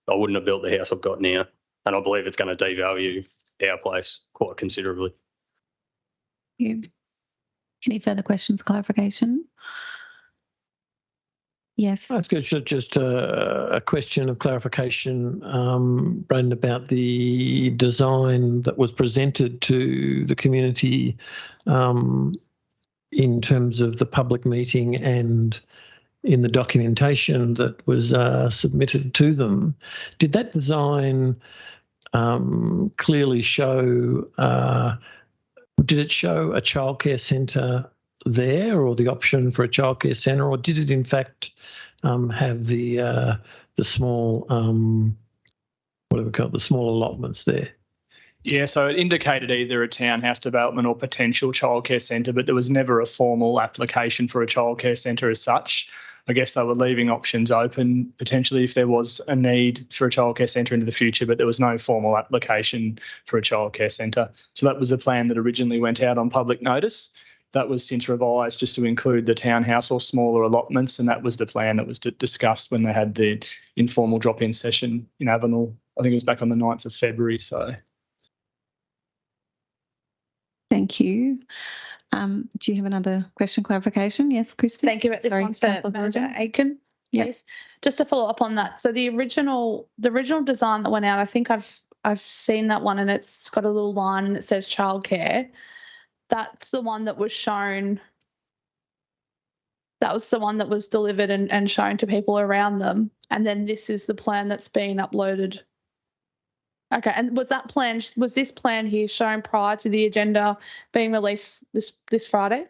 I wouldn't have built the house I've got now. And I believe it's going to devalue our place quite considerably. Yeah. Any further questions, clarification? Yes. That's good. Just a question of clarification, Braden, about the design that was presented to the community in terms of the public meeting and in the documentation that was submitted to them. Did that design clearly show did it show a childcare centre there, or the option for a childcare centre, or did it in fact have the small what do we call it, the small allotments there? Yeah, so it indicated either a townhouse development or potential childcare centre, but there was never a formal application for a childcare centre as such. I guess they were leaving options open potentially if there was a need for a childcare centre into the future, but there was no formal application for a childcare centre. So that was the plan that originally went out on public notice. That was since revised just to include the townhouse or smaller allotments, and that was the plan that was discussed when they had the informal drop-in session in Avenel. I think it was back on the 9th of February. So. Thank you. Do you have another question, clarification? Yes, Christy? Thank you. This one's for Manager Aiken. Yes. Just to follow up on that. So the original design that went out, I think I've seen that one, and it's got a little line and it says childcare. That's the one that was shown. That was the one that was delivered and shown to people around them. And then this is the plan that's been uploaded. Okay, and was this plan here shown prior to the agenda being released this Friday?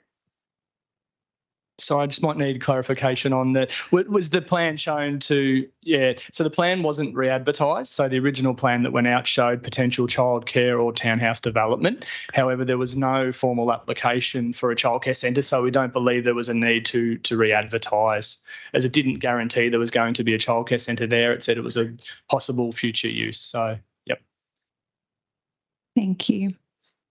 So I just might need clarification on that. Was the plan shown to, yeah, so the plan wasn't re-advertised. So the original plan that went out showed potential childcare or townhouse development. However, there was no formal application for a childcare centre, so we don't believe there was a need to re-advertise, as it didn't guarantee there was going to be a childcare centre there. It said it was a possible future use. So, yep. Thank you.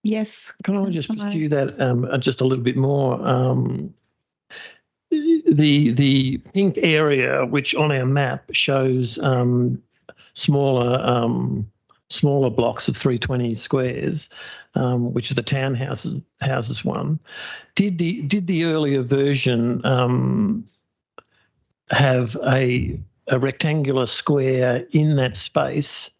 Yes. Can I just pursue that just a little bit more? The pink area, which on our map shows smaller blocks of 320 squares, which are the townhouses one. Did the earlier version have a rectangular square in that space,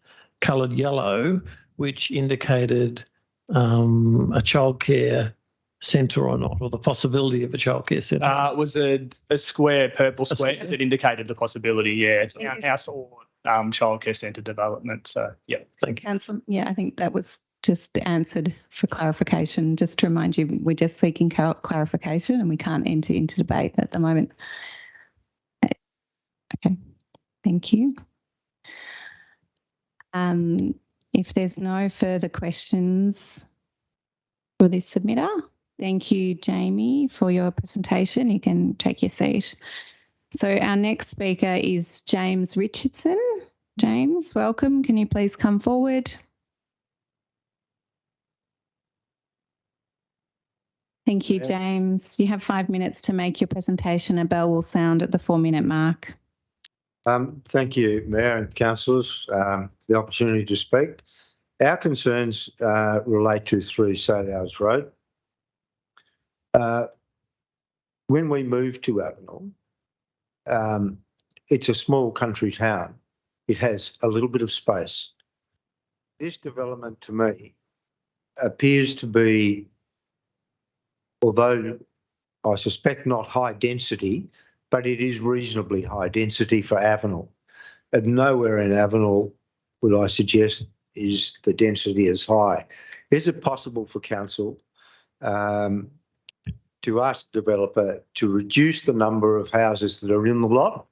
coloured yellow, which indicated a childcare centre or not, or the possibility of a childcare centre? It was a square, purple square that indicated the possibility, yeah, townhouse or childcare centre development. So, yeah, thank you. Councillor, yeah, I think that was just answered for clarification. Just to remind you, we're just seeking clarification and we can't enter into debate at the moment. Okay, thank you. If there's no further questions for this submitter, thank you, Jamie, for your presentation. You can take your seat. So our next speaker is James Richardson. James, welcome. Can you please come forward? Thank you, James. You have 5 minutes to make your presentation. A bell will sound at the 4-minute mark. Thank you, Mayor and councillors, for the opportunity to speak. Our concerns relate to 3 Salehouse Road. When we moved to Avenel, it's a small country town. It has a little bit of space. This development to me appears to be, although I suspect not high density, but it is reasonably high density for Avenel. And nowhere in Avenel would I suggest is the density as high. Is it possible for council to ask the developer to reduce the number of houses that are in the lot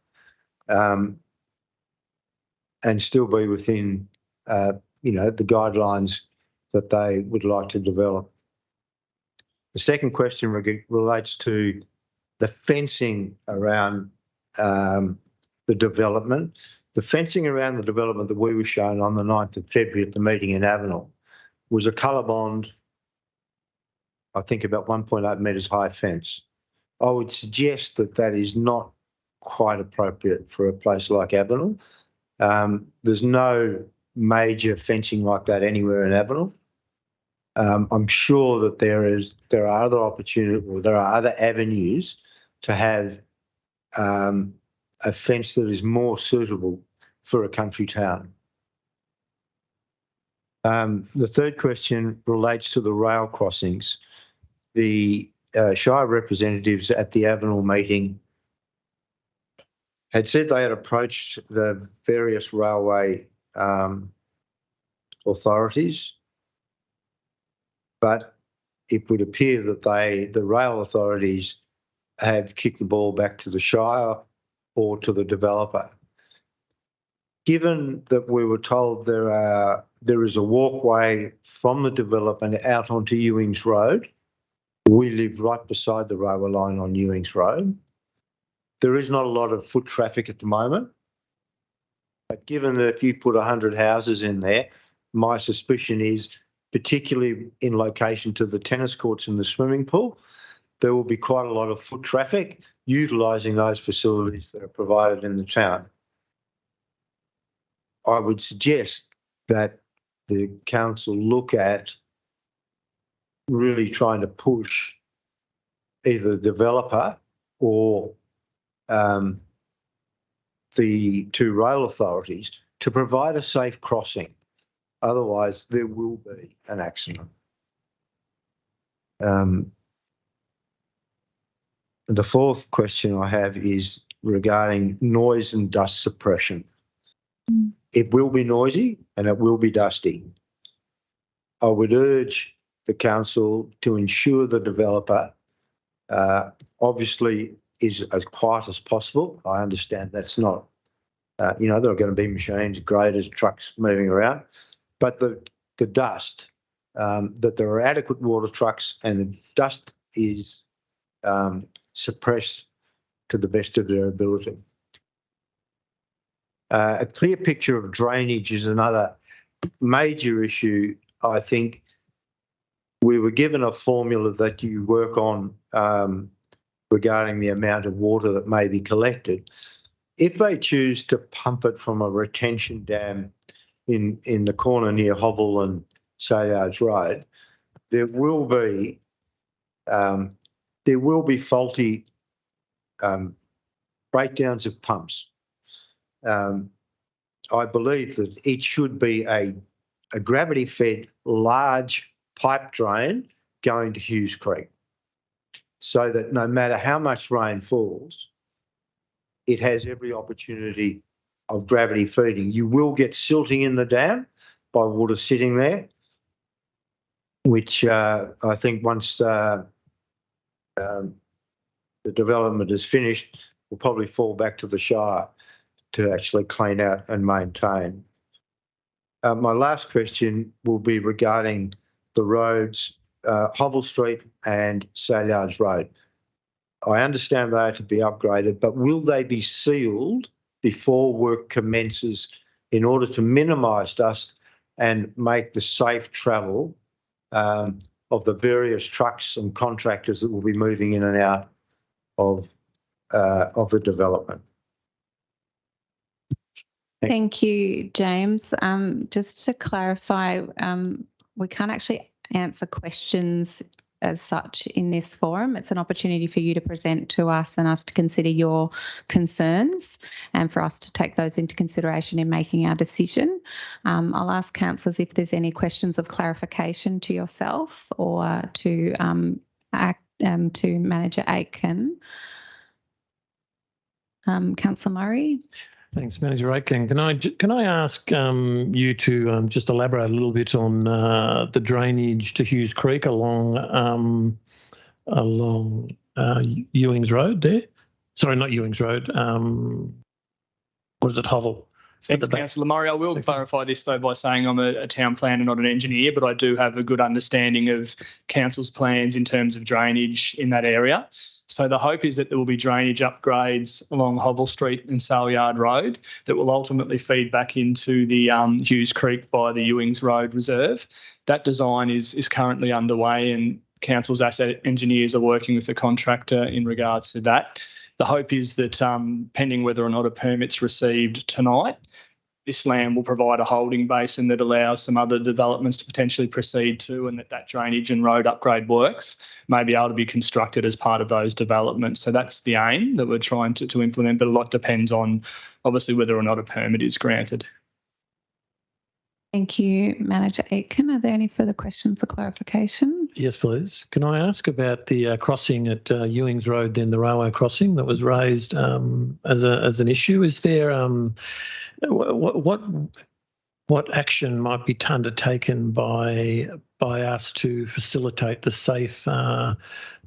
and still be within, the guidelines that they would like to develop? The second question relates to the fencing around the development. The fencing around the development that we were shown on the 9th of February at the meeting in Avenel was a colour bond, I think about 1.8 metres high fence. I would suggest that that is not quite appropriate for a place like Avenel. There's no major fencing like that anywhere in Avenel. I'm sure that there are other opportunities, or there are other avenues to have a fence that is more suitable for a country town. The third question relates to the rail crossings. The Shire representatives at the Avenel meeting had said they had approached the various railway authorities, but it would appear that the rail authorities have kicked the ball back to the Shire or to the developer. Given that we were told there is a walkway from the development out onto Ewings Road, we live right beside the railway line on Ewings Road. There is not a lot of foot traffic at the moment, but given that if you put 100 houses in there, my suspicion is, particularly in location to the tennis courts and the swimming pool, there will be quite a lot of foot traffic utilising those facilities that are provided in the town. I would suggest that the council look at really trying to push either the developer or the two rail authorities to provide a safe crossing. Otherwise, there will be an accident. The fourth question I have is regarding noise and dust suppression. It will be noisy and it will be dusty. I would urge the council to ensure the developer obviously is as quiet as possible. I understand that's not, there are going to be machines, graders, trucks moving around, but the dust, that there are adequate water trucks and the dust is suppressed to the best of their ability. A clear picture of drainage is another major issue. I think we were given a formula that you work on regarding the amount of water that may be collected. If they choose to pump it from a retention dam in the corner near Hovell and Salyards Road, there will be faulty breakdowns of pumps. I believe that it should be a gravity-fed large pipe drain going to Hughes Creek, so that no matter how much rain falls, it has every opportunity of gravity feeding. You will get silting in the dam by water sitting there, which I think once the development is finished will probably fall back to the Shire to actually clean out and maintain. My last question will be regarding the roads, Hovell Street and Salyards Road. I understand they are to be upgraded, but will they be sealed before work commences in order to minimise dust and make the safe travel of the various trucks and contractors that will be moving in and out of the development? Thank you, James. Just to clarify, we can't actually answer questions as such in this forum. It's an opportunity for you to present to us and us to consider your concerns and for us to take those into consideration in making our decision. I'll ask councillors if there's any questions of clarification to yourself or to Manager Aitken. Councillor Murray. Thanks, Manager Aitken. Can I ask you to just elaborate a little bit on the drainage to Hughes Creek along Ewings Road there? Sorry, not Ewings Road. What is it, Hovell? Thanks, Councillor Murray. I will clarify this, though, by saying I'm a town planner, not an engineer, but I do have a good understanding of council's plans in terms of drainage in that area. So the hope is that there will be drainage upgrades along Hovell Street and Salyard Road that will ultimately feed back into the Hughes Creek by the Ewings Road Reserve. That design is currently underway and council's asset engineers are working with the contractor in regards to that. The hope is that pending whether or not a permit's received tonight, this land will provide a holding basin that allows some other developments to potentially proceed to, and that drainage and road upgrade works may be able to be constructed as part of those developments. So that's the aim that we're trying to implement, but a lot depends on obviously whether or not a permit is granted. Thank you, Manager Aitken. Are there any further questions or clarification? Yes, please. Can I ask about the crossing at Ewings Road, then the railway crossing that was raised as an issue? Is there what action might be undertaken by by us to facilitate the safe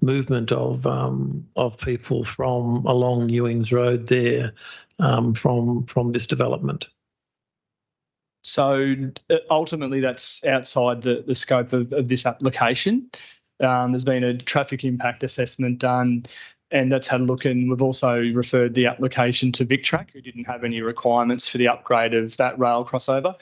movement of people from along Ewings Road there from this development. So ultimately, that's outside the scope of this application. There's been a traffic impact assessment done, and that's had a look, and we've also referred the application to VicTrack, who didn't have any requirements for the upgrade of that rail crossover.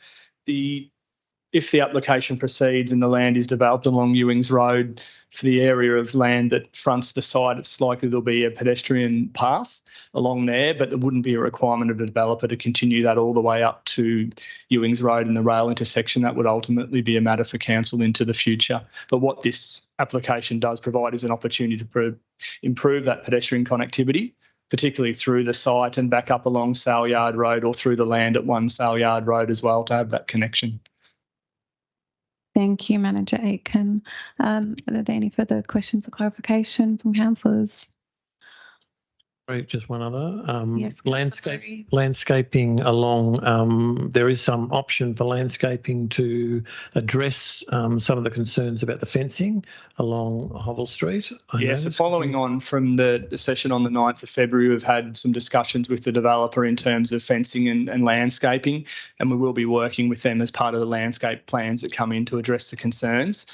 If the application proceeds and the land is developed along Ewings Road for the area of land that fronts the site, it's likely there'll be a pedestrian path along there, but there wouldn't be a requirement of the developer to continue that all the way up to Ewings Road and the rail intersection. That would ultimately be a matter for council into the future. But what this application does provide is an opportunity to improve that pedestrian connectivity, particularly through the site and back up along Saleyard Road or through the land at 1 Saleyard Road as well, to have that connection. Thank you, Manager Aitken. Are there any further questions or clarification from councillors? Sorry, just one other. Yes, landscaping along, there is some option for landscaping to address some of the concerns about the fencing along Hovell Street. So following on from the session on the 9th of February, we've had some discussions with the developer in terms of fencing and landscaping, and we will be working with them as part of the landscape plans that come in to address the concerns.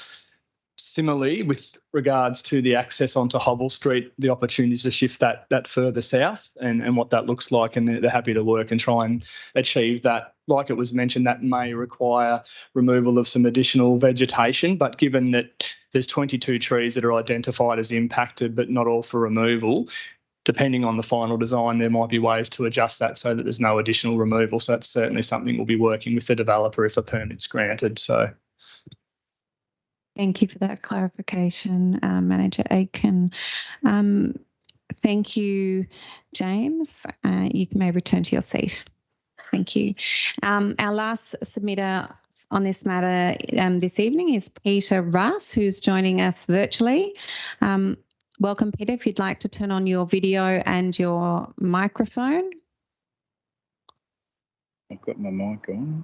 Similarly, with regards to the access onto Hovell Street, the opportunities to shift that further south and what that looks like, and they're happy to work and try and achieve that. Like it was mentioned, that may require removal of some additional vegetation, but given that there's 22 trees that are identified as impacted but not all for removal, depending on the final design, there might be ways to adjust that so that there's no additional removal. So that's certainly something we'll be working with the developer if a permit's granted. So. Thank you for that clarification, Manager Aitken. Thank you, James. You may return to your seat. Thank you. Our last submitter on this matter this evening is Peter Russ, who's joining us virtually. Welcome, Peter, if you'd like to turn on your video and your microphone. I've got my mic on.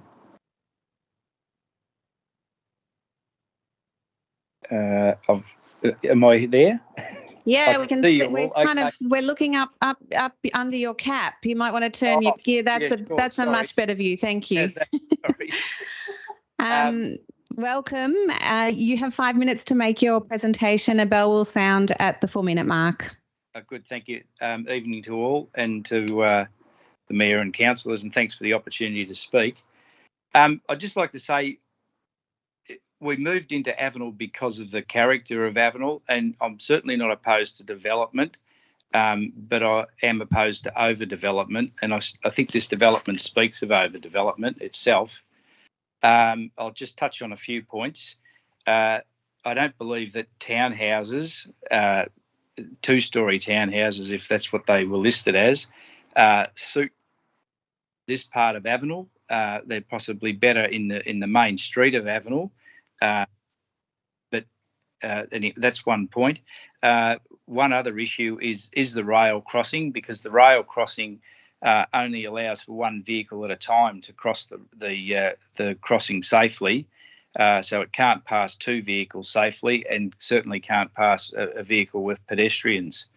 Am I there? Yeah, we can see. We're looking up under your cap. You might want to turn your gear. That's a much better view. Thank you. Welcome. You have 5 minutes to make your presentation. A bell will sound at the 4-minute mark. Good, thank you. Evening to all, and to the Mayor and councillors, and thanks for the opportunity to speak. I'd just like to say, we moved into Avenel because of the character of Avenel, and I'm certainly not opposed to development, but I am opposed to overdevelopment, and I think this development speaks of overdevelopment itself. I'll just touch on a few points. I don't believe that townhouses, 2-storey townhouses, if that's what they were listed as, suit this part of Avenel. They're possibly better in the main street of Avenel. But that's one point. One other issue is the rail crossing, because the rail crossing only allows for one vehicle at a time to cross the crossing safely. So it can't pass 2 vehicles safely, and certainly can't pass a vehicle with pedestrians.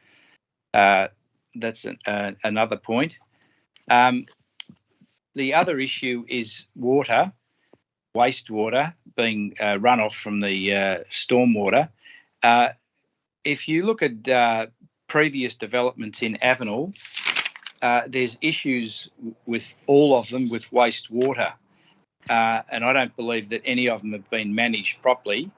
That's another point. The other issue is wastewater being runoff from the stormwater. If you look at previous developments in Avenel, there's issues with all of them with wastewater, and I don't believe that any of them have been managed properly,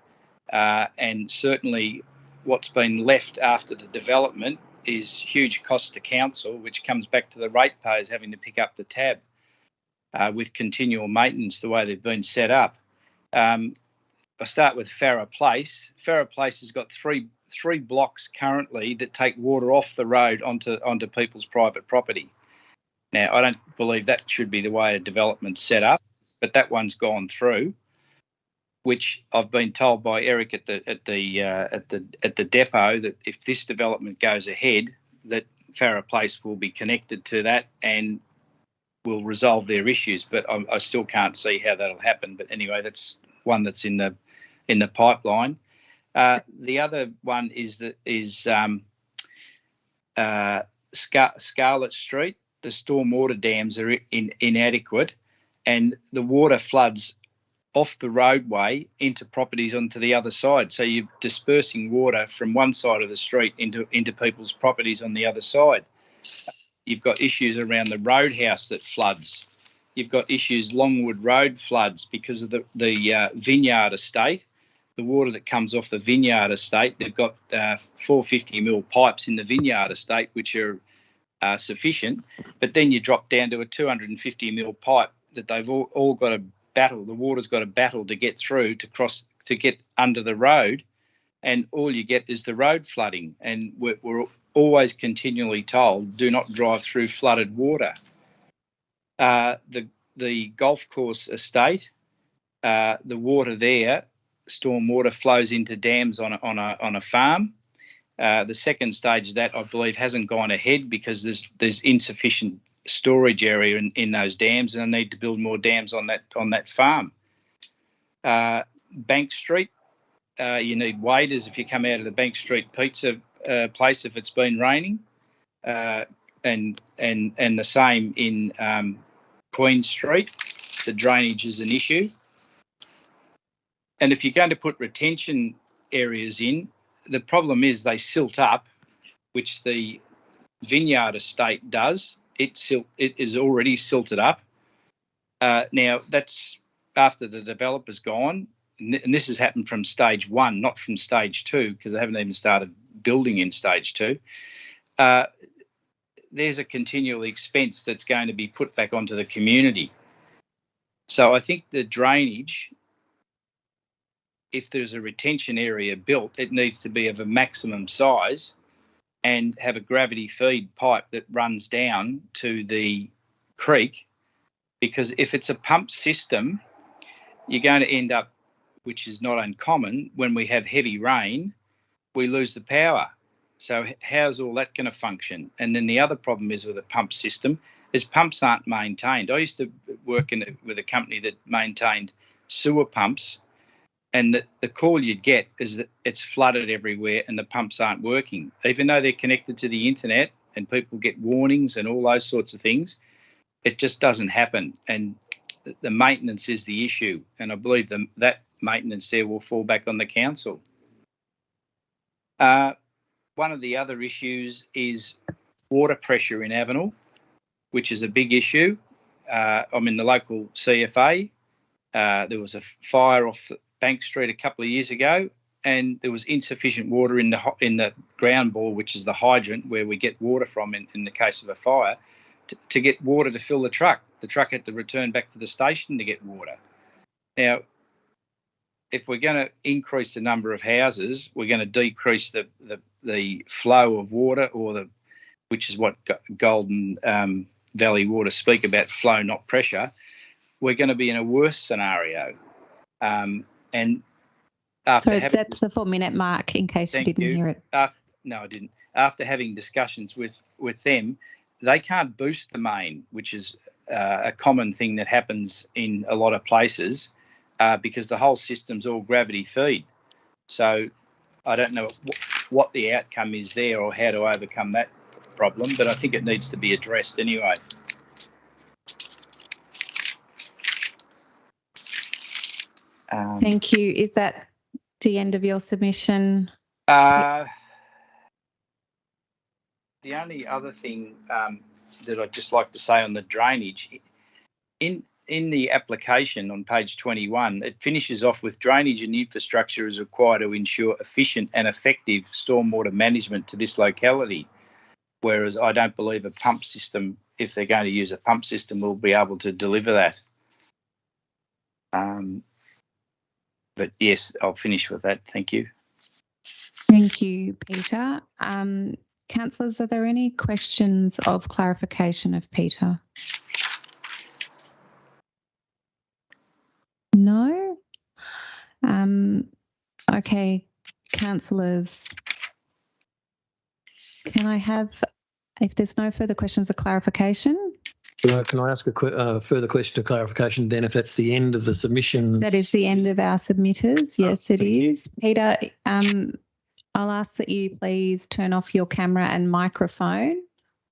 and certainly what's been left after the development is huge cost to council, which comes back to the ratepayers having to pick up the tab. With continual maintenance, the way they've been set up. I start with Farrer Place. Farrer Place has got three blocks currently that take water off the road onto people's private property. Now, I don't believe that should be the way a development's set up, but that one's gone through, which I've been told by Eric at the depot that if this development goes ahead, that Farrer Place will be connected to that and will resolve their issues, but I still can't see how that'll happen. But anyway, that's one that's in the the pipeline. The other one is Scarlett Street. The stormwater dams are inadequate, and the water floods off the roadway into properties onto the other side. So you're dispersing water from one side of the street into people's properties on the other side. You've got issues around the roadhouse that floods. You've got issues Longwood Road floods because of the vineyard estate. The water that comes off the vineyard estate, they've got 450 pipes in the vineyard estate, which are sufficient. But then you drop down to a 250 pipe that they've all got to battle. The water's got to battle to get through, to get under the road, and all you get is the road flooding. And we're always continually told, do not drive through flooded water. The golf course estate, the water there, storm water flows into dams on a farm. The second stage of that, I believe, hasn't gone ahead because there's insufficient storage area in those dams, and they need to build more dams on that farm. Bank Street, you need waders if you come out of the Bank Street pizza place if it's been raining, and the same in Queen Street. The drainage is an issue, and if you're going to put retention areas in, the problem is they silt up, which the vineyard estate does. It is already silted up. Now, that's after the developer's gone, and this has happened from stage 1, not from stage 2, because they haven't even started building in stage 2. There's a continual expense that's going to be put back onto the community. So I think the drainage, if there's a retention area built, it needs to be of a maximum size and have a gravity feed pipe that runs down to the creek, because if it's a pump system, you're going to end up, which is not uncommon, when we have heavy rain, we lose the power. So how's all that going to function? And then the other problem is with a pump system is pumps aren't maintained. I used to work with a company that maintained sewer pumps, and the call you'd get is that it's flooded everywhere and the pumps aren't working. Even though they're connected to the internet and people get warnings and all those sorts of things, it just doesn't happen. And the maintenance is the issue. And I believe that maintenance there will fall back on the council. One of the other issues is water pressure in Avenel, which is a big issue. I'm in the local CFA. There was a fire off Bank Street a couple of years ago, and there was insufficient water in the ground bore, which is the hydrant where we get water from in the case of a fire, to get water to fill the truck. The truck had to return back to the station to get water. Now, if we're going to increase the number of houses, we're going to decrease the flow of water, which is what Golden Valley Water speak about, flow, not pressure. We're going to be in a worse scenario. And after that's the 4-minute mark, in case you didn't hear it. No, I didn't. After having discussions with them, they can't boost the main, which is a common thing that happens in a lot of places, because the whole system's all gravity feed. So I don't know what the outcome is there or how to overcome that problem, but I think it needs to be addressed anyway. Thank you. Is that the end of your submission? The only other thing that I'd just like to say on the drainage, in the application on page 21, it finishes off with drainage and infrastructure is required to ensure efficient and effective stormwater management to this locality, whereas I don't believe a pump system, if they're going to use a pump system, will be able to deliver that. But yes, I'll finish with that. Thank you. Thank you, Peter. Councillors, are there any questions of clarification of Peter? No? Okay, councillors, can I have, if there's no further questions of clarification, Can I ask a further question of clarification then, if that's the end of the submission? That is the end of our submitters. Yes, it is. Peter, I'll ask that you please turn off your camera and microphone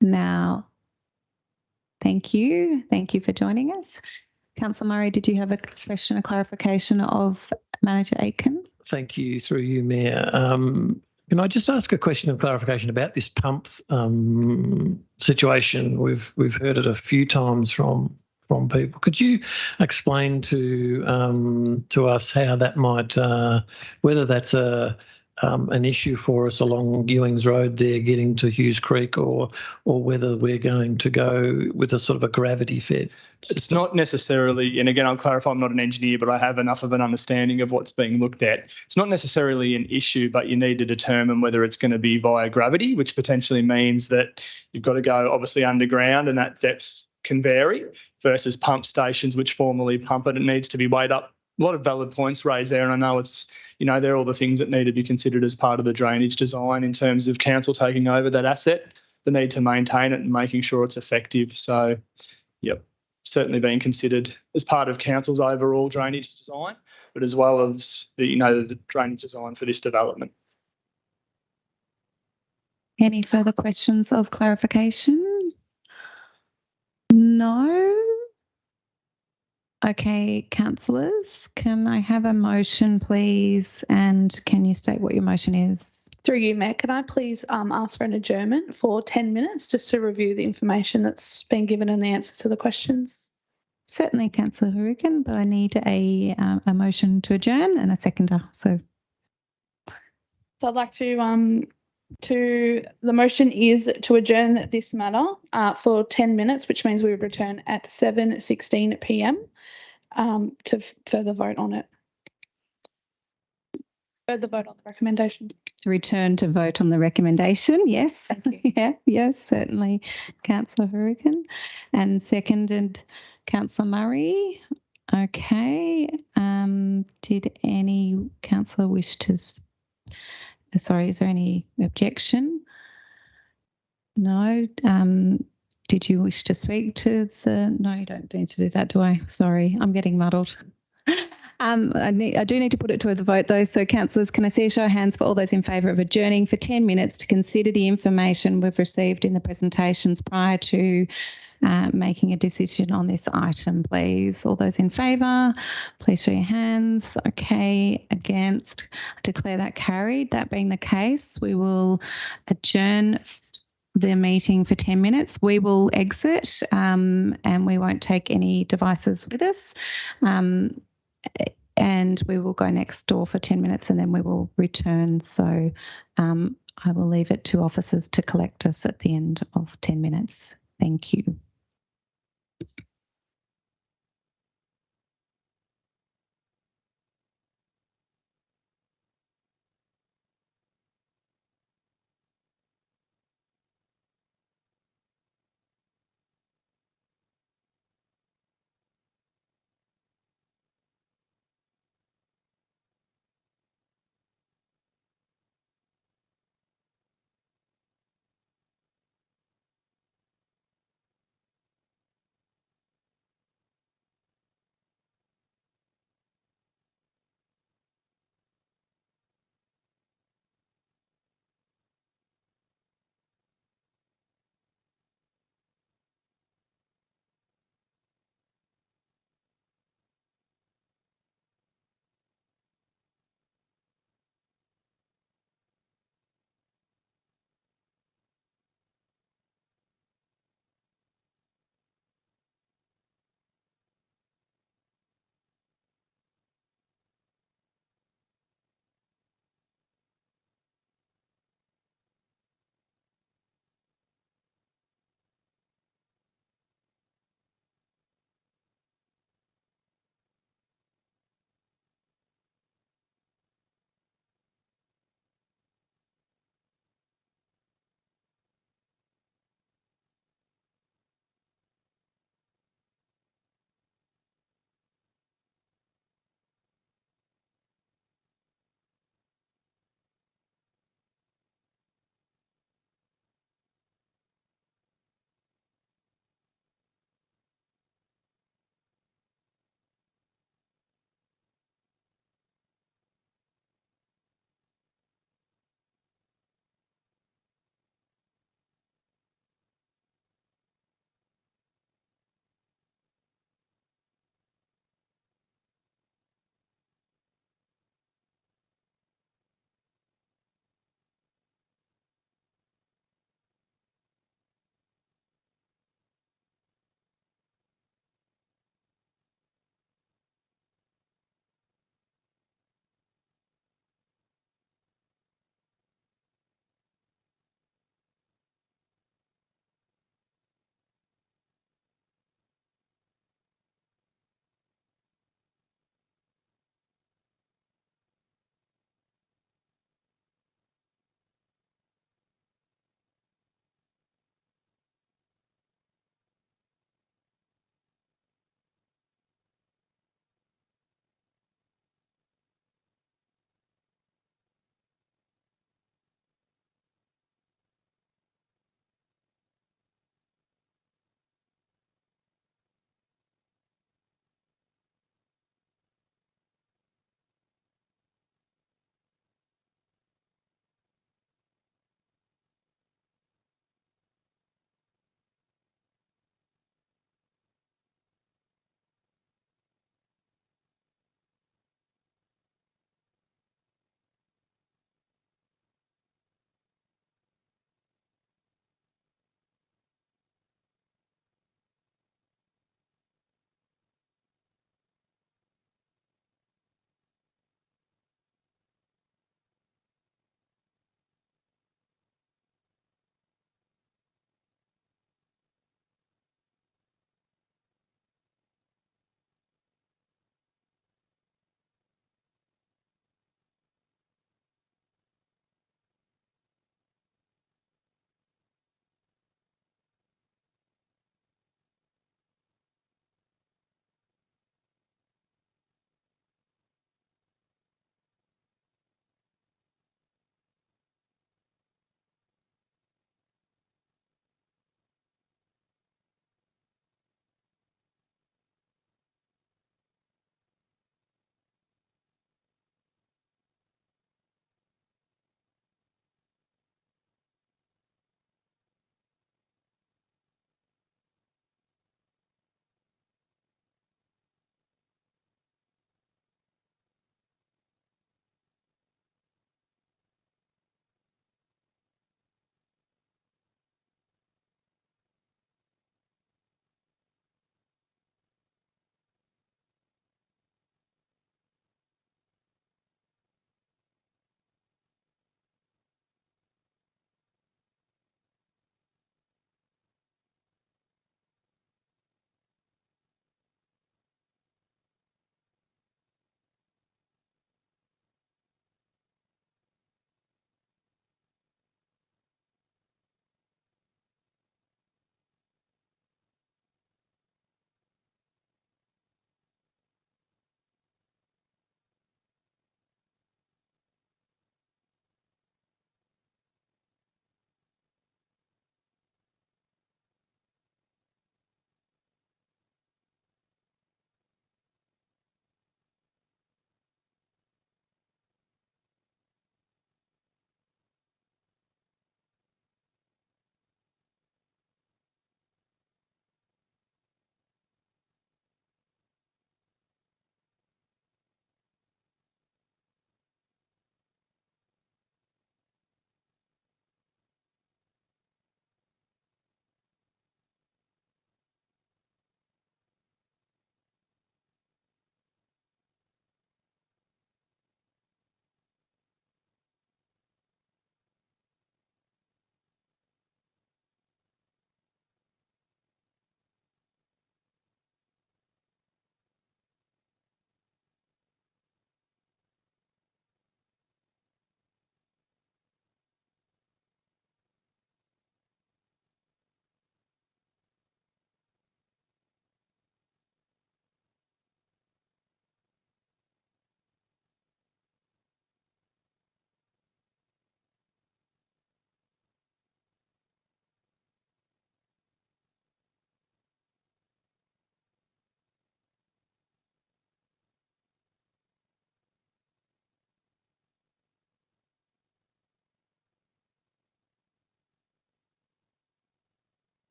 now. Thank you. Thank you for joining us. Councillor Murray, did you have a question or clarification of Manager Aitken? Thank you, through you, Mayor. Can I just ask a question of clarification about this pump situation? We've heard it a few times from people. Could you explain to us how that might, whether that's an issue for us along Ewings Road there getting to Hughes Creek, or whether we're going to go with a sort of a gravity fed system? It's not necessarily, and again, I'll clarify, I'm not an engineer, but I have enough of an understanding of what's being looked at. It's not necessarily an issue, but you need to determine whether it's going to be via gravity, which potentially means that you've got to go obviously underground, and that depth can vary, versus pump stations which formally pump it. It needs to be weighed up. A lot of valid points raised there, and I know it's, they're all the things that need to be considered as part of the drainage design in terms of council taking over that asset, the need to maintain it and making sure it's effective. So, yep, certainly being considered as part of council's overall drainage design, but as well as the drainage design for this development. Any further questions of clarification? No. Okay, councillors, can I have a motion, please? And can you state what your motion is? Through you, Mayor, can I please ask for an adjournment for 10 minutes just to review the information that's been given and the answers to the questions? Certainly, Councillor Hurricane, but I need a motion to adjourn and a seconder. So I'd like to the motion is to adjourn this matter for 10 minutes, which means we would return at 7:16 p.m. To further vote on it. Further vote on the recommendation. To return to vote on the recommendation, yes. Thank you. Yeah, yes, certainly, Councillor Hurricane. And seconded, Councillor Murray. Okay. Did any councillor wish to... Sorry, is there any objection? No. Did you wish to speak to the... No, you don't need to do that, do I? Sorry, I'm getting muddled. I do need to put it to the vote though. So councillors, can I see a show of hands for all those in favour of adjourning for 10 minutes to consider the information we've received in the presentations prior to making a decision on this item, please? All those in favour, please show your hands. Okay, against, I declare that carried. That being the case, we will adjourn the meeting for 10 minutes. We will exit and we won't take any devices with us. And we will go next door for 10 minutes and then we will return. So I will leave it to officers to collect us at the end of 10 minutes. Thank you.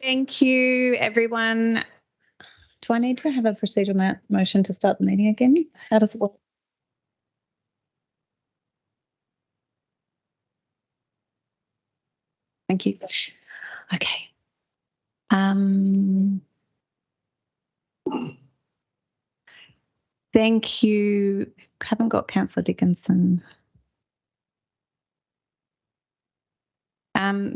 Thank you, everyone. Do I need to have a procedural motion to start the meeting again? How does it work? Thank you. Okay. Thank you. Haven't got Councillor Dickinson.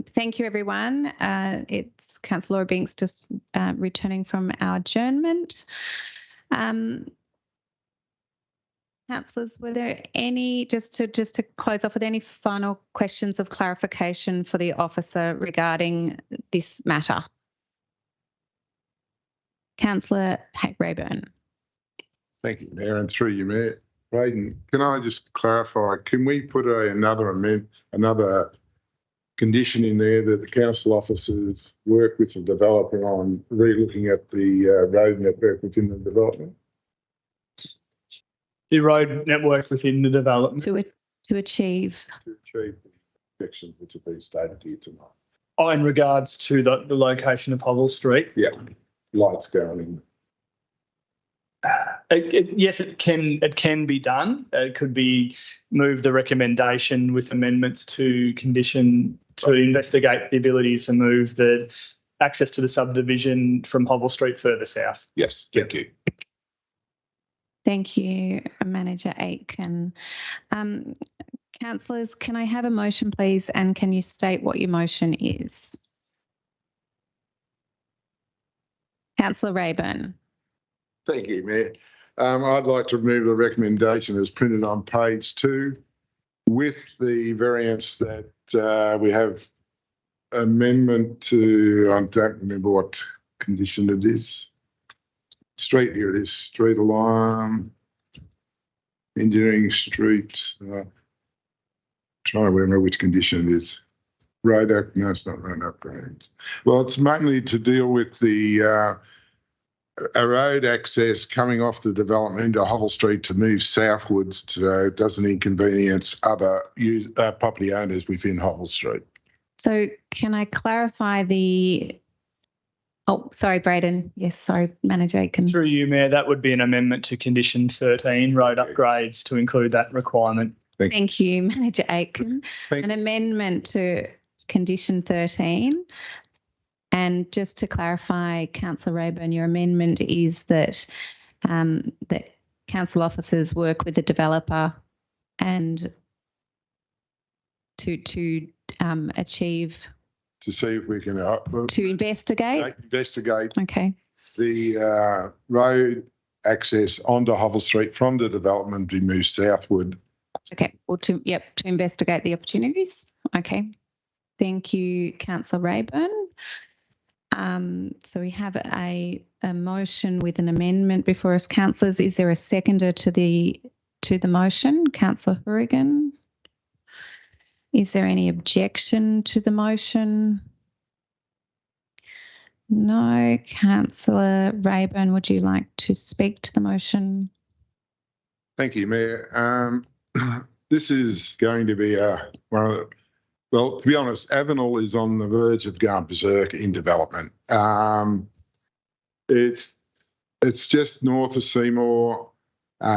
Thank you, everyone. It's Councillor Laura Binks just returning from our adjournment. Councillors, were there any, just to close off, with any final questions of clarification for the officer regarding this matter? Councillor Rayburn. Thank you, Mayor, and through you, Mayor. Braden, can I just clarify, can we put another condition in there that the council officers work with the developer on re-looking at the road network within the development? The road network within the development. To achieve the objections which have been stated here tonight. Oh, in regards to the location of Hovell Street? Yeah, lights going in. Yes, it can be done. It could be move the recommendation with amendments to condition to investigate the ability to move the access to the subdivision from Hovell Street further south. Yes, thank you. Thank you, Manager Aitken. Councillors, can I have a motion, please, and can you state what your motion is? Councillor Rayburn. Thank you, Mayor. I'd like to remove the recommendation as printed on page 2 with the variance that we have amendment to, I don't remember what condition it is. Street, here it is, street alarm, engineering street, trying to remember which condition it is. Road, no, it's not road upgrades. Well, it's mainly to deal with the a road access coming off the development into Hovell Street to move southwards, so it doesn't inconvenience other property owners within Hovell Street. So can I clarify the... Oh, sorry, Braden. Yes, sorry, Manager Aitken. Through you, Mayor, that would be an amendment to condition 13, road upgrades, to include that requirement. Thank you, Manager Aitken. An amendment to condition 13. And just to clarify, Councillor Rayburn, your amendment is that that council officers work with the developer and to achieve... To see if we can... to investigate? Investigate okay. The road access onto Hovell Street from the development be moved southward. Okay, well, to investigate the opportunities. Okay. Thank you, Councillor Rayburn. So we have a motion with an amendment before us, councillors. Is there a seconder to the motion? Councillor Hourigan. Is there any objection to the motion? No. Councillor Rayburn, would you like to speak to the motion? Thank you, Mayor. This is going to be one of the... Well, to be honest, Avenel is on the verge of going berserk in development. It's just north of Seymour.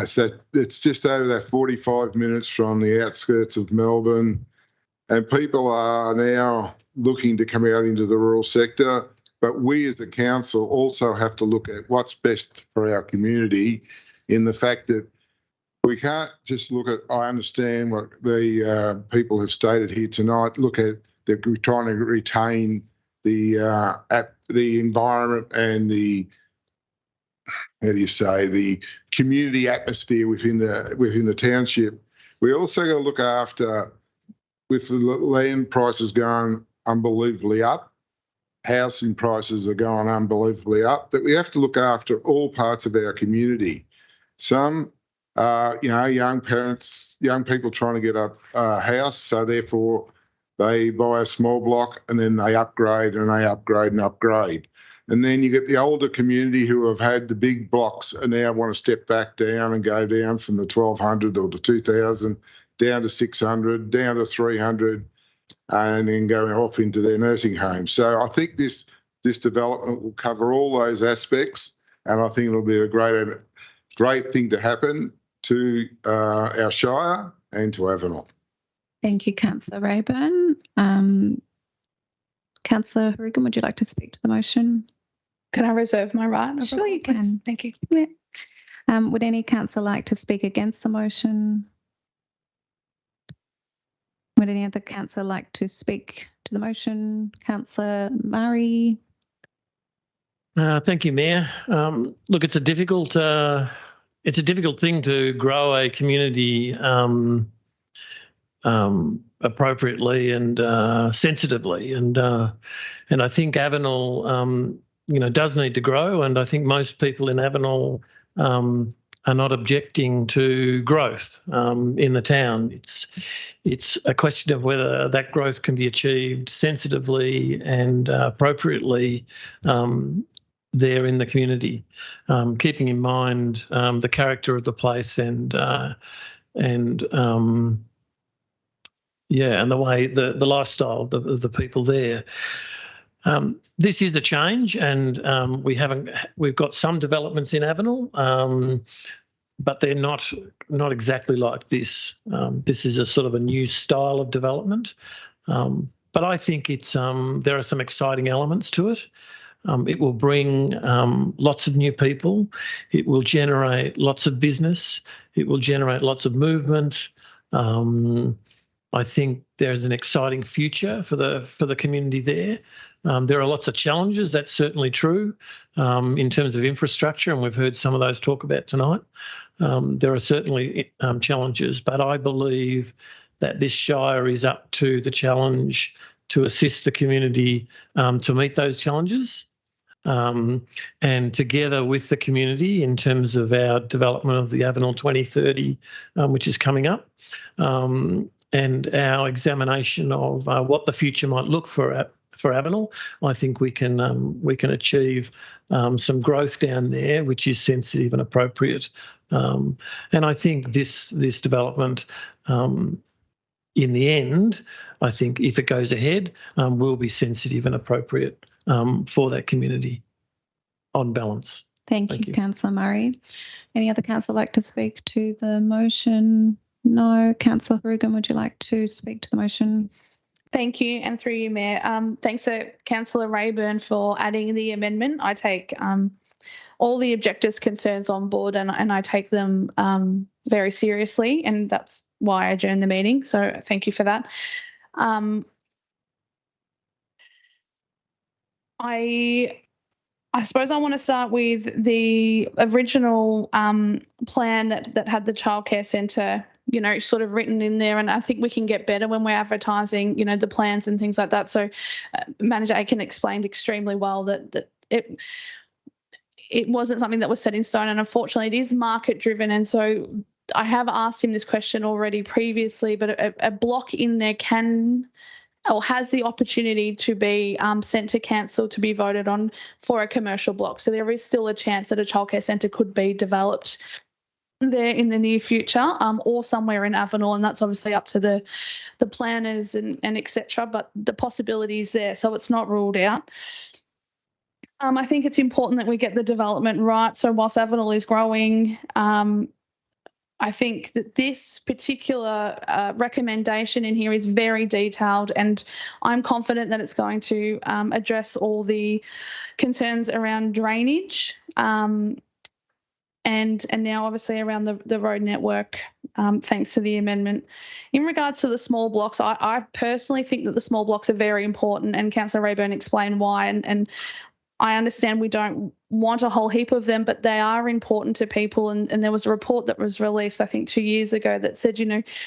So it's just over that 45 minutes from the outskirts of Melbourne. And people are now looking to come out into the rural sector. But we as a council also have to look at what's best for our community, in the fact that we can't just look at, I understand what the people have stated here tonight, look at that we're trying to retain the environment and the, how do you say, the community atmosphere within the township. We also got to look after, with the land prices going unbelievably up, housing prices are going unbelievably up, that we have to look after all parts of our community. Some young parents, young people trying to get a house, so therefore they buy a small block and then they upgrade and they upgrade and upgrade. And then you get the older community who have had the big blocks and now want to step back down and go down from the 1,200 or the 2,000 down to 600, down to 300. and then going off into their nursing homes. So I think this development will cover all those aspects, and I think it'll be a great thing to happen to our Shire and to Avenel. Thank you, Councillor Rayburn. Councillor Hourigan, would you like to speak to the motion? Can I reserve my right? Sure, you can. Thank you. Yeah. Would any councillor like to speak against the motion? Would any other councillor like to speak to the motion? Councillor Murray. Thank you, Mayor. Look, it's a difficult thing to grow a community appropriately and sensitively, and I think Avenel, does need to grow, and I think most people in Avenel are not objecting to growth in the town. It's a question of whether that growth can be achieved sensitively and appropriately there in the community, keeping in mind the character of the place and the way the lifestyle of the people there. This is the change, and we've got some developments in Avenel, but they're not exactly like this. This is a sort of a new style of development, but I think there are some exciting elements to it. It will bring lots of new people. It will generate lots of business. It will generate lots of movement. I think there's an exciting future for the community there. There are lots of challenges, that's certainly true, in terms of infrastructure, and we've heard some of those talk about tonight. There are certainly challenges, but I believe that this Shire is up to the challenge to assist the community to meet those challenges. And together with the community in terms of our development of the Avenel 2030, which is coming up, and our examination of what the future might look for Avenel, I think we can achieve some growth down there, which is sensitive and appropriate. And I think this development, in the end, I think if it goes ahead, will be sensitive and appropriate for that community on balance. Thank you, Councillor Murray. Any other councillor like to speak to the motion? No. Councillor Hourigan, would you like to speak to the motion? Thank you, and through you, Mayor. Thanks to Councillor Rayburn for adding the amendment. I take all the objectors' concerns on board, and I take them very seriously, and that's why I adjourned the meeting. So thank you for that. I suppose I want to start with the original plan that had the childcare centre, sort of written in there, and I think we can get better when we're advertising, the plans and things like that. So Manager Aiken explained extremely well that it wasn't something that was set in stone, and unfortunately it is market driven. And so I have asked him this question already previously, but a block in there can or has the opportunity to be sent to council to be voted on for a commercial block. So there is still a chance that a childcare centre could be developed there in the near future, or somewhere in Avenel, and that's obviously up to the planners and etc. But the possibility is there, so it's not ruled out. I think it's important that we get the development right. So whilst Avenel is growing, I think that this particular recommendation in here is very detailed, and I'm confident that it's going to address all the concerns around drainage and now obviously around the road network, thanks to the amendment. In regards to the small blocks, I personally think that the small blocks are very important, and Councillor Rayburn explained why, and I understand we don't want a whole heap of them, but they are important to people. And there was a report that was released, I think, 2 years ago that said,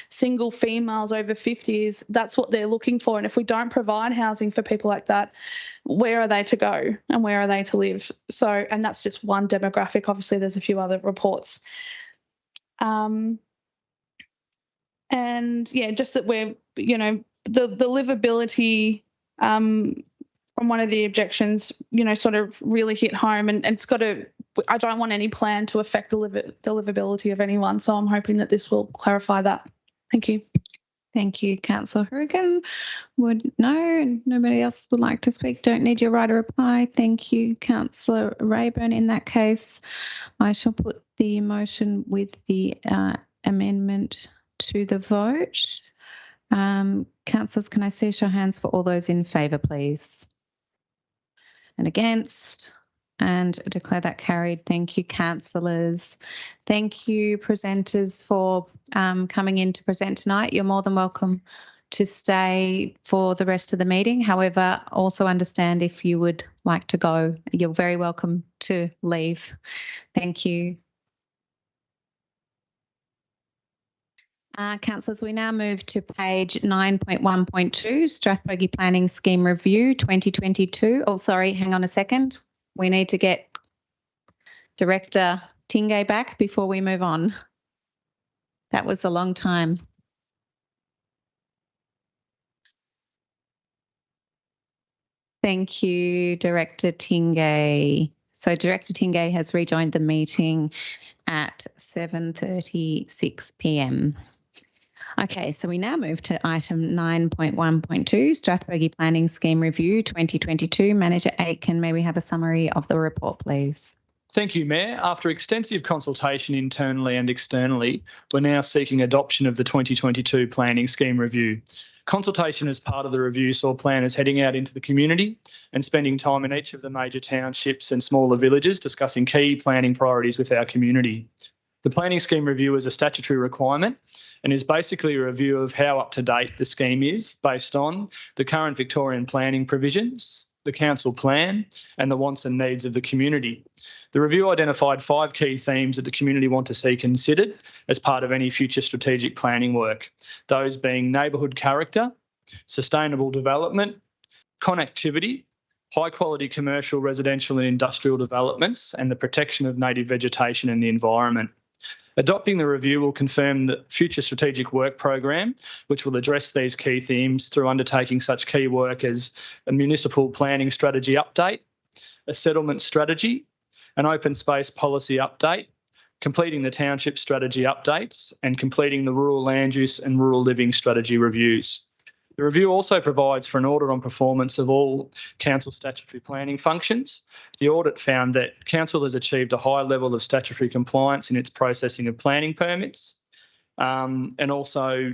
single females over 50 that's what they're looking for. And if we don't provide housing for people like that, where are they to go and where are they to live? So, and that's just one demographic. Obviously, there's a few other reports. And yeah, just that we're, the livability, from one of the objections, sort of really hit home, and it's got to, I don't want any plan to affect the livability of anyone. So I'm hoping that this will clarify that. Thank you. Thank you, Councillor Hourigan. Nobody else would like to speak? Don't need your right to reply. Thank you, Councillor Rayburn. In that case, I shall put the motion with the amendment to the vote. Councillors, can I see show of hands for all those in favour, please? And against? And declare that carried. Thank you, councillors. Thank you, presenters, for coming in to present tonight. You're more than welcome to stay for the rest of the meeting. However, also understand if you would like to go, you're very welcome to leave. Thank you. Councillors, we now move to page 9.1.2, Strathbogie Planning Scheme Review 2022. Oh, sorry, hang on a second. We need to get Director Tingay back before we move on. That was a long time. Thank you, Director Tingay. So Director Tingay has rejoined the meeting at 7:36 p.m. Okay, so we now move to item 9.1.2, Strathbogie Planning Scheme Review 2022. Manager Aitken, may we have a summary of the report, please? Thank you, Mayor. After extensive consultation internally and externally, we're now seeking adoption of the 2022 Planning Scheme Review. Consultation as part of the review saw planners heading out into the community and spending time in each of the major townships and smaller villages discussing key planning priorities with our community. The Planning Scheme Review is a statutory requirement and is basically a review of how up to date the scheme is based on the current Victorian planning provisions, the council plan and the wants and needs of the community. The review identified 5 key themes that the community want to see considered as part of any future strategic planning work, those being neighbourhood character, sustainable development, connectivity, high quality commercial, residential and industrial developments and the protection of native vegetation and the environment. Adopting the review will confirm the future strategic work program, which will address these key themes through undertaking such key work as a municipal planning strategy update, a settlement strategy, an open space policy update, completing the township strategy updates, and completing the rural land use and rural living strategy reviews. The review also provides for an audit on performance of all council statutory planning functions. The audit found that council has achieved a high level of statutory compliance in its processing of planning permits and also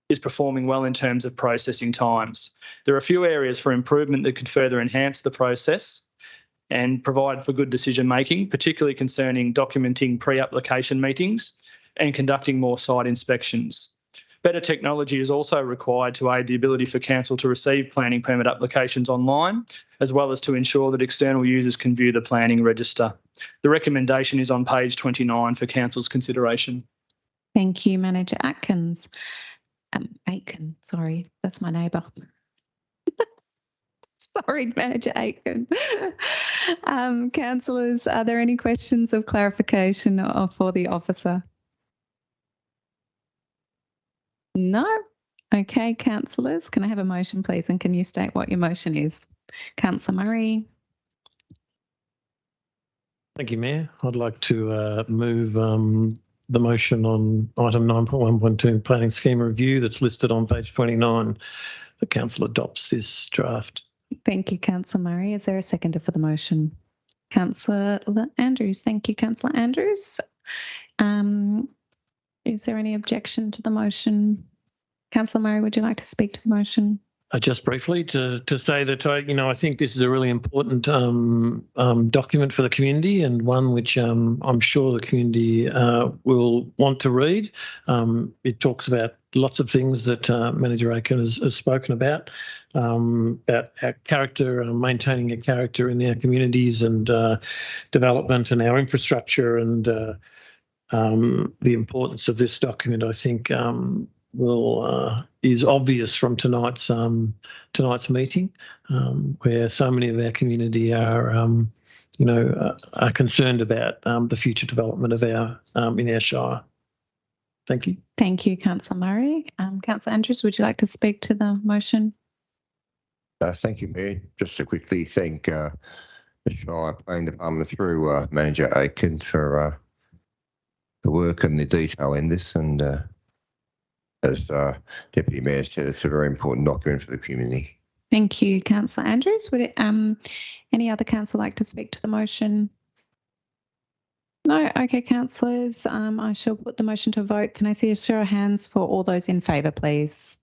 is performing well in terms of processing times. There are a few areas for improvement that could further enhance the process and provide for good decision making, particularly concerning documenting pre-application meetings and conducting more site inspections. Better technology is also required to aid the ability for council to receive planning permit applications online, as well as to ensure that external users can view the planning register. The recommendation is on page 29 for council's consideration. Thank you, Manager Atkins. Aitken, sorry, that's my neighbour. Sorry, Manager Aitken. Councillors, are there any questions of clarification or for the officer? No? Okay, councillors, can I have a motion, please? And can you state what your motion is? Councillor Murray. Thank you, Mayor. I'd like to move the motion on item 9.1.2 Planning Scheme Review that's listed on page 29. The council adopts this draft. Thank you, Councillor Murray. Is there a seconder for the motion? Councillor Andrews. Thank you, Councillor Andrews. Is there any objection to the motion? Councillor Murray, would you like to speak to the motion? Just briefly to say that I think this is a really important document for the community and one which I'm sure the community will want to read. It talks about lots of things that Manager Aitken has spoken about our character, maintaining a character in our communities and development and our infrastructure and the importance of this document, I think, is obvious from tonight's meeting, where so many of our community are concerned about the future development of in our Shire. Thank you. Thank you, Councillor Murray. Councillor Andrews, would you like to speak to the motion? Thank you, Mayor. Just to quickly thank the Shire Planning Department through Manager Aitken for the work and the detail in this, and as Deputy Mayor said, it's a very important document for the community. Thank you, Councillor Andrews. Would any other councillor like to speak to the motion? No? Okay, councillors, I shall put the motion to vote. Can I see a show of hands for all those in favour, please?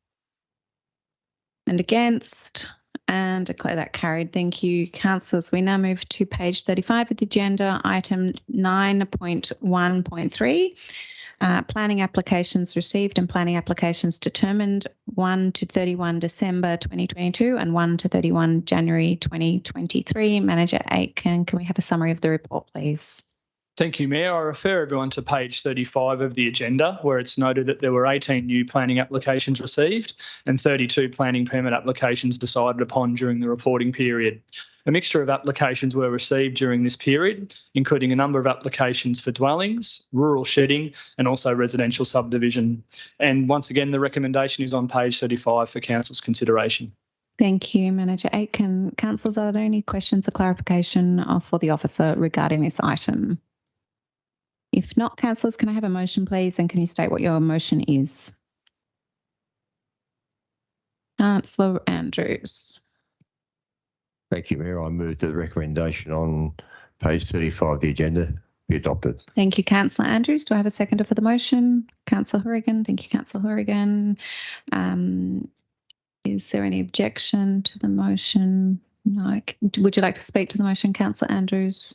And against? And declare that carried. Thank you, councillors. We now move to page 35 of the agenda, item 9.1.3. Planning applications received and planning applications determined 1 to 31 December 2022 and 1 to 31 January 2023. Manager Aitken, can we have a summary of the report, please? Thank you, Mayor. I refer everyone to page 35 of the agenda, where it's noted that there were 18 new planning applications received and 32 planning permit applications decided upon during the reporting period. A mixture of applications were received during this period, including a number of applications for dwellings, rural shedding, and also residential subdivision. And once again, the recommendation is on page 35 for Council's consideration. Thank you, Manager Aitken. Councillors, are there any questions or clarification for the officer regarding this item? If not, councillors, can I have a motion, please? And can you state what your motion is? Councillor Andrews. Thank you, Mayor. I move that the recommendation on page 35 of the agenda be adopted. Thank you, Councillor Andrews. Do I have a seconder for the motion? Councillor Horrigan. Thank you, Councillor Horrigan. Is there any objection to the motion? No. Would you like to speak to the motion, Councillor Andrews?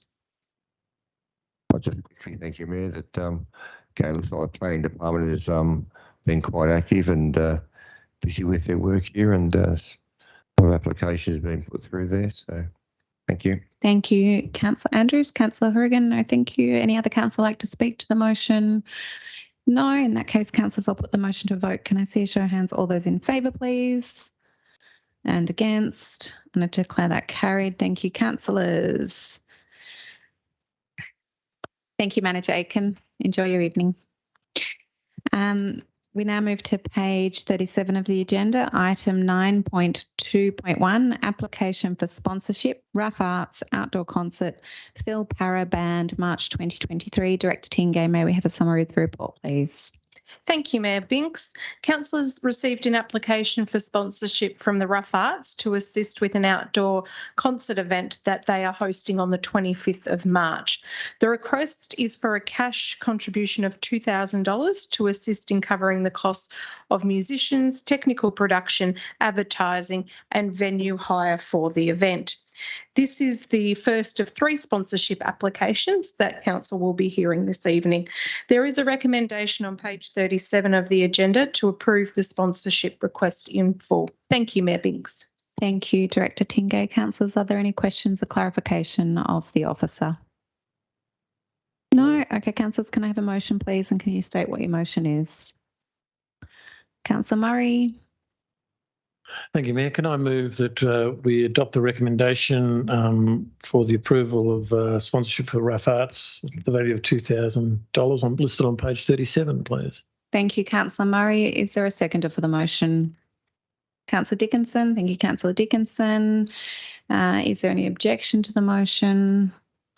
I'll just quickly thank you, Mayor, that looks like the planning department has been quite active and busy with their work here, and a lot of applications have been put through there. So thank you. Thank you, Councillor Andrews. Councillor Horrigan, no, thank you. Any other councillor like to speak to the motion? No. In that case, councillors, I'll put the motion to vote. Can I see a show of hands? All those in favour, please. And against? And I declare that carried. Thank you, councillors. Thank you, Manager Aitken. Enjoy your evening. We now move to page 37 of the agenda, item 9.2.1, application for sponsorship, Rough Arts Outdoor Concert, Phil Parra Band, March 2023. Director Tingay, may we have a summary of the report, please? Thank you, Mayor Binks. Councillors received an application for sponsorship from the Rough Arts to assist with an outdoor concert event that they are hosting on the 25th of March. The request is for a cash contribution of $2,000 to assist in covering the costs of musicians, technical production, advertising and venue hire for the event. This is the first of 3 sponsorship applications that Council will be hearing this evening. There is a recommendation on page 37 of the agenda to approve the sponsorship request in full. Thank you, Mayor Binks. Thank you, Director Tingay. Councillors, are there any questions or clarification of the officer? No? Okay, councillors, can I have a motion, please? And can you state what your motion is? Councillor Murray. Thank you, Mayor. Can I move that we adopt the recommendation for the approval of sponsorship for Rough Arts, the value of $2,000 listed on page 37, please? Thank you, Councillor Murray. Is there a seconder for the motion? Councillor Dickinson. Thank you, Councillor Dickinson. Is there any objection to the motion?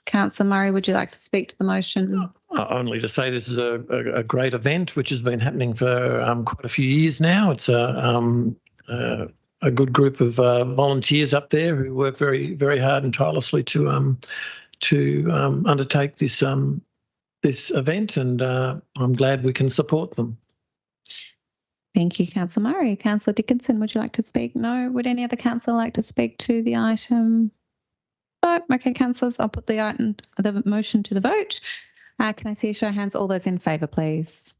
Councillor Murray, would you like to speak to the motion? Only to say this is a great event which has been happening for quite a few years now. It's a good group of volunteers up there who work very, very hard and tirelessly to undertake this event, and I'm glad we can support them. Thank you, Councillor Murray. Councillor Dickinson, would you like to speak? No. Would any other councillor like to speak to the item? No. Okay, councillors, I'll put the motion to the vote. Can I see a show of hands? All those in favour, please.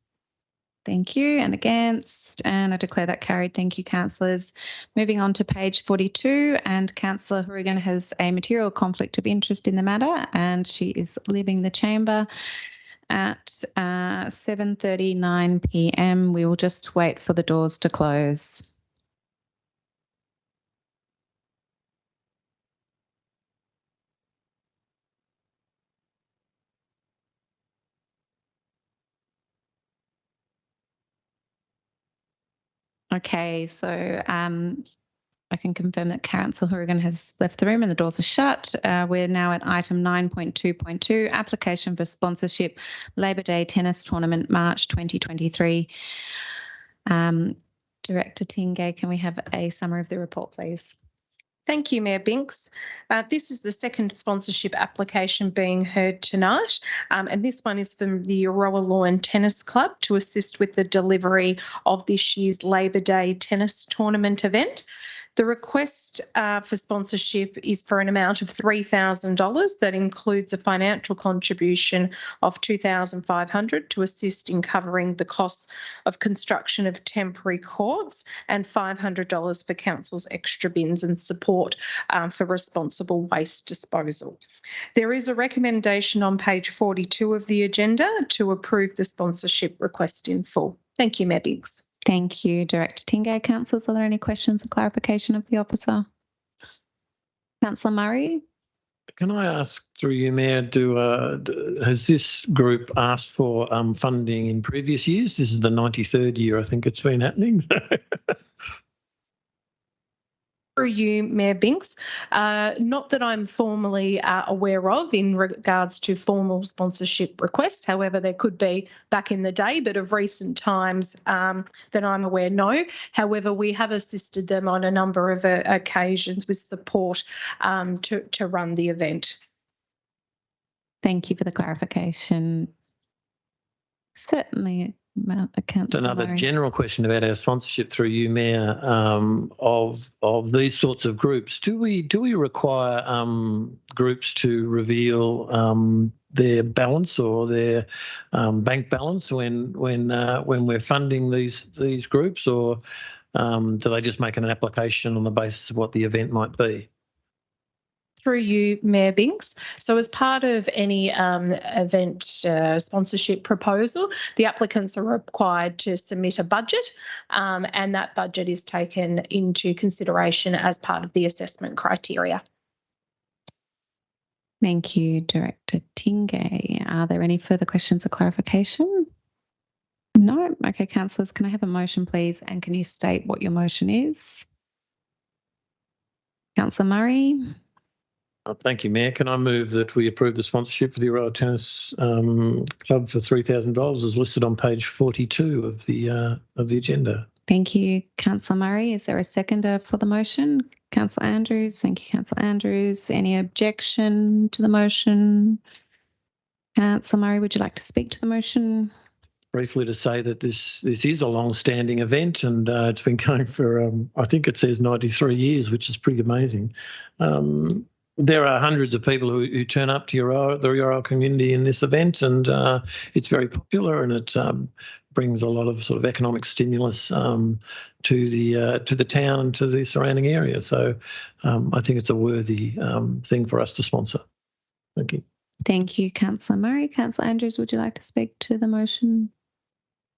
Thank you. And against? And I declare that carried. Thank you, councillors. Moving on to page 42, and Councillor Horrigan has a material conflict of interest in the matter, and she is leaving the chamber at 7:39 p.m. We will just wait for the doors to close. Okay, so I can confirm that Councillor Horrigan has left the room and the doors are shut. We're now at item 9.2.2, application for sponsorship, Labor Day Tennis Tournament, March 2023. Director Tingay, can we have a summary of the report, please? Thank you, Mayor Binks. This is the second sponsorship application being heard tonight, and this one is from the Euroa Lawn Tennis Club to assist with the delivery of this year's Labor Day tennis tournament event. The request for sponsorship is for an amount of $3,000 that includes a financial contribution of $2,500 to assist in covering the costs of construction of temporary courts and $500 for council's extra bins and support for responsible waste disposal. There is a recommendation on page 42 of the agenda to approve the sponsorship request in full. Thank you, Mayor Biggs. Thank you, Director Tingay. Councillors, are there any questions or clarification of the officer? Councillor Murray? Can I ask through you, Mayor, has this group asked for funding in previous years? This is the 93rd year I think it's been happening. Through you, Mayor Binks, not that I'm formally aware of in regards to formal sponsorship requests. However, there could be back in the day, but of recent times that I'm aware, no. However, we have assisted them on a number of occasions with support to run the event. Thank you for the clarification. Certainly. Another general question about our sponsorship through you, Mayor, of these sorts of groups. Do we require groups to reveal their balance or their bank balance when we're funding these groups, or do they just make an application on the basis of what the event might be? Through you, Mayor Binks. So as part of any event sponsorship proposal, the applicants are required to submit a budget, and that budget is taken into consideration as part of the assessment criteria. Thank you, Director Tingay. Are there any further questions or clarification? No? Okay, councillors, can I have a motion, please? And can you state what your motion is? Councillor Murray? Thank you, Mayor. Can I move that we approve the sponsorship for the Euroa Tennis Club for $3,000 as listed on page 42 of the agenda? Thank you, Councillor Murray. Is there a seconder for the motion? Councillor Andrews. Thank you, Councillor Andrews. Any objection to the motion? Councillor Murray, would you like to speak to the motion? Briefly to say that this is a long-standing event, and it's been going for, I think it says 93 years, which is pretty amazing. There are hundreds of people who turn up to the Euroa community in this event, and it's very popular, and it brings a lot of sort of economic stimulus to the town and to the surrounding area. So I think it's a worthy thing for us to sponsor. Thank you. Thank you, Councillor Murray. Councillor Andrews, would you like to speak to the motion?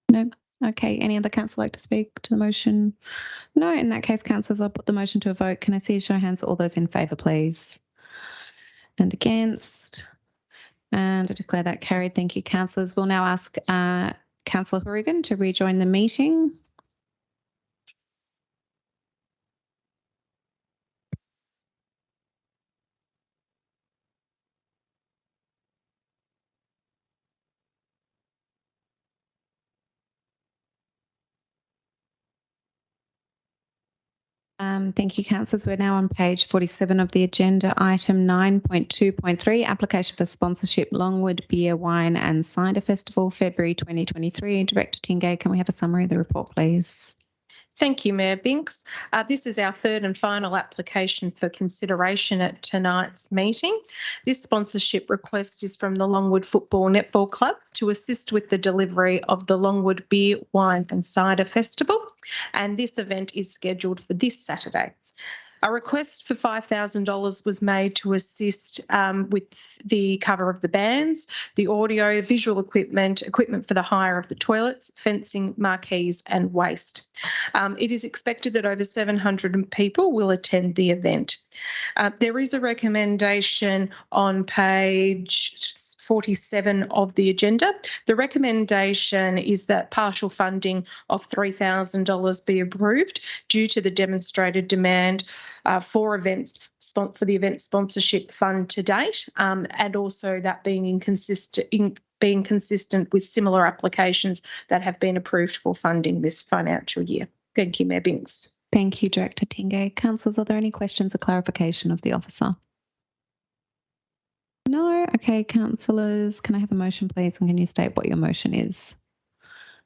No? Okay. Any other councillor like to speak to the motion? No. In that case, councillors, I'll put the motion to a vote. Can I see a show of hands? All those in favour, please. And against? And I declare that carried. Thank you, councillors. We'll now ask Councillor Hourigan to rejoin the meeting. Thank you, councillors. We're now on page 47 of the agenda, item 9.2.3, application for sponsorship Longwood Beer, Wine and Cider Festival, February 2023. Director Tingay, can we have a summary of the report, please? Thank you, Mayor Binks. This is our third and final application for consideration at tonight's meeting. This sponsorship request is from the Longwood Football Netball Club to assist with the delivery of the Longwood Beer, Wine and Cider Festival, and this event is scheduled for this Saturday. A request for $5,000 was made to assist with the cover of the bands, the audio, visual equipment for the hire of the toilets, fencing, marquees and waste. It is expected that over 700 people will attend the event. There is a recommendation on page 47 of the agenda. The recommendation is that partial funding of $3,000 be approved due to the demonstrated demand for the event sponsorship fund to date, and also that being being consistent with similar applications that have been approved for funding this financial year. Thank you, Mayor Binks. Thank you, Director Tingay. Councillors, are there any questions or clarification of the officer? No? Okay, councillors, can I have a motion, please? And can you state what your motion is?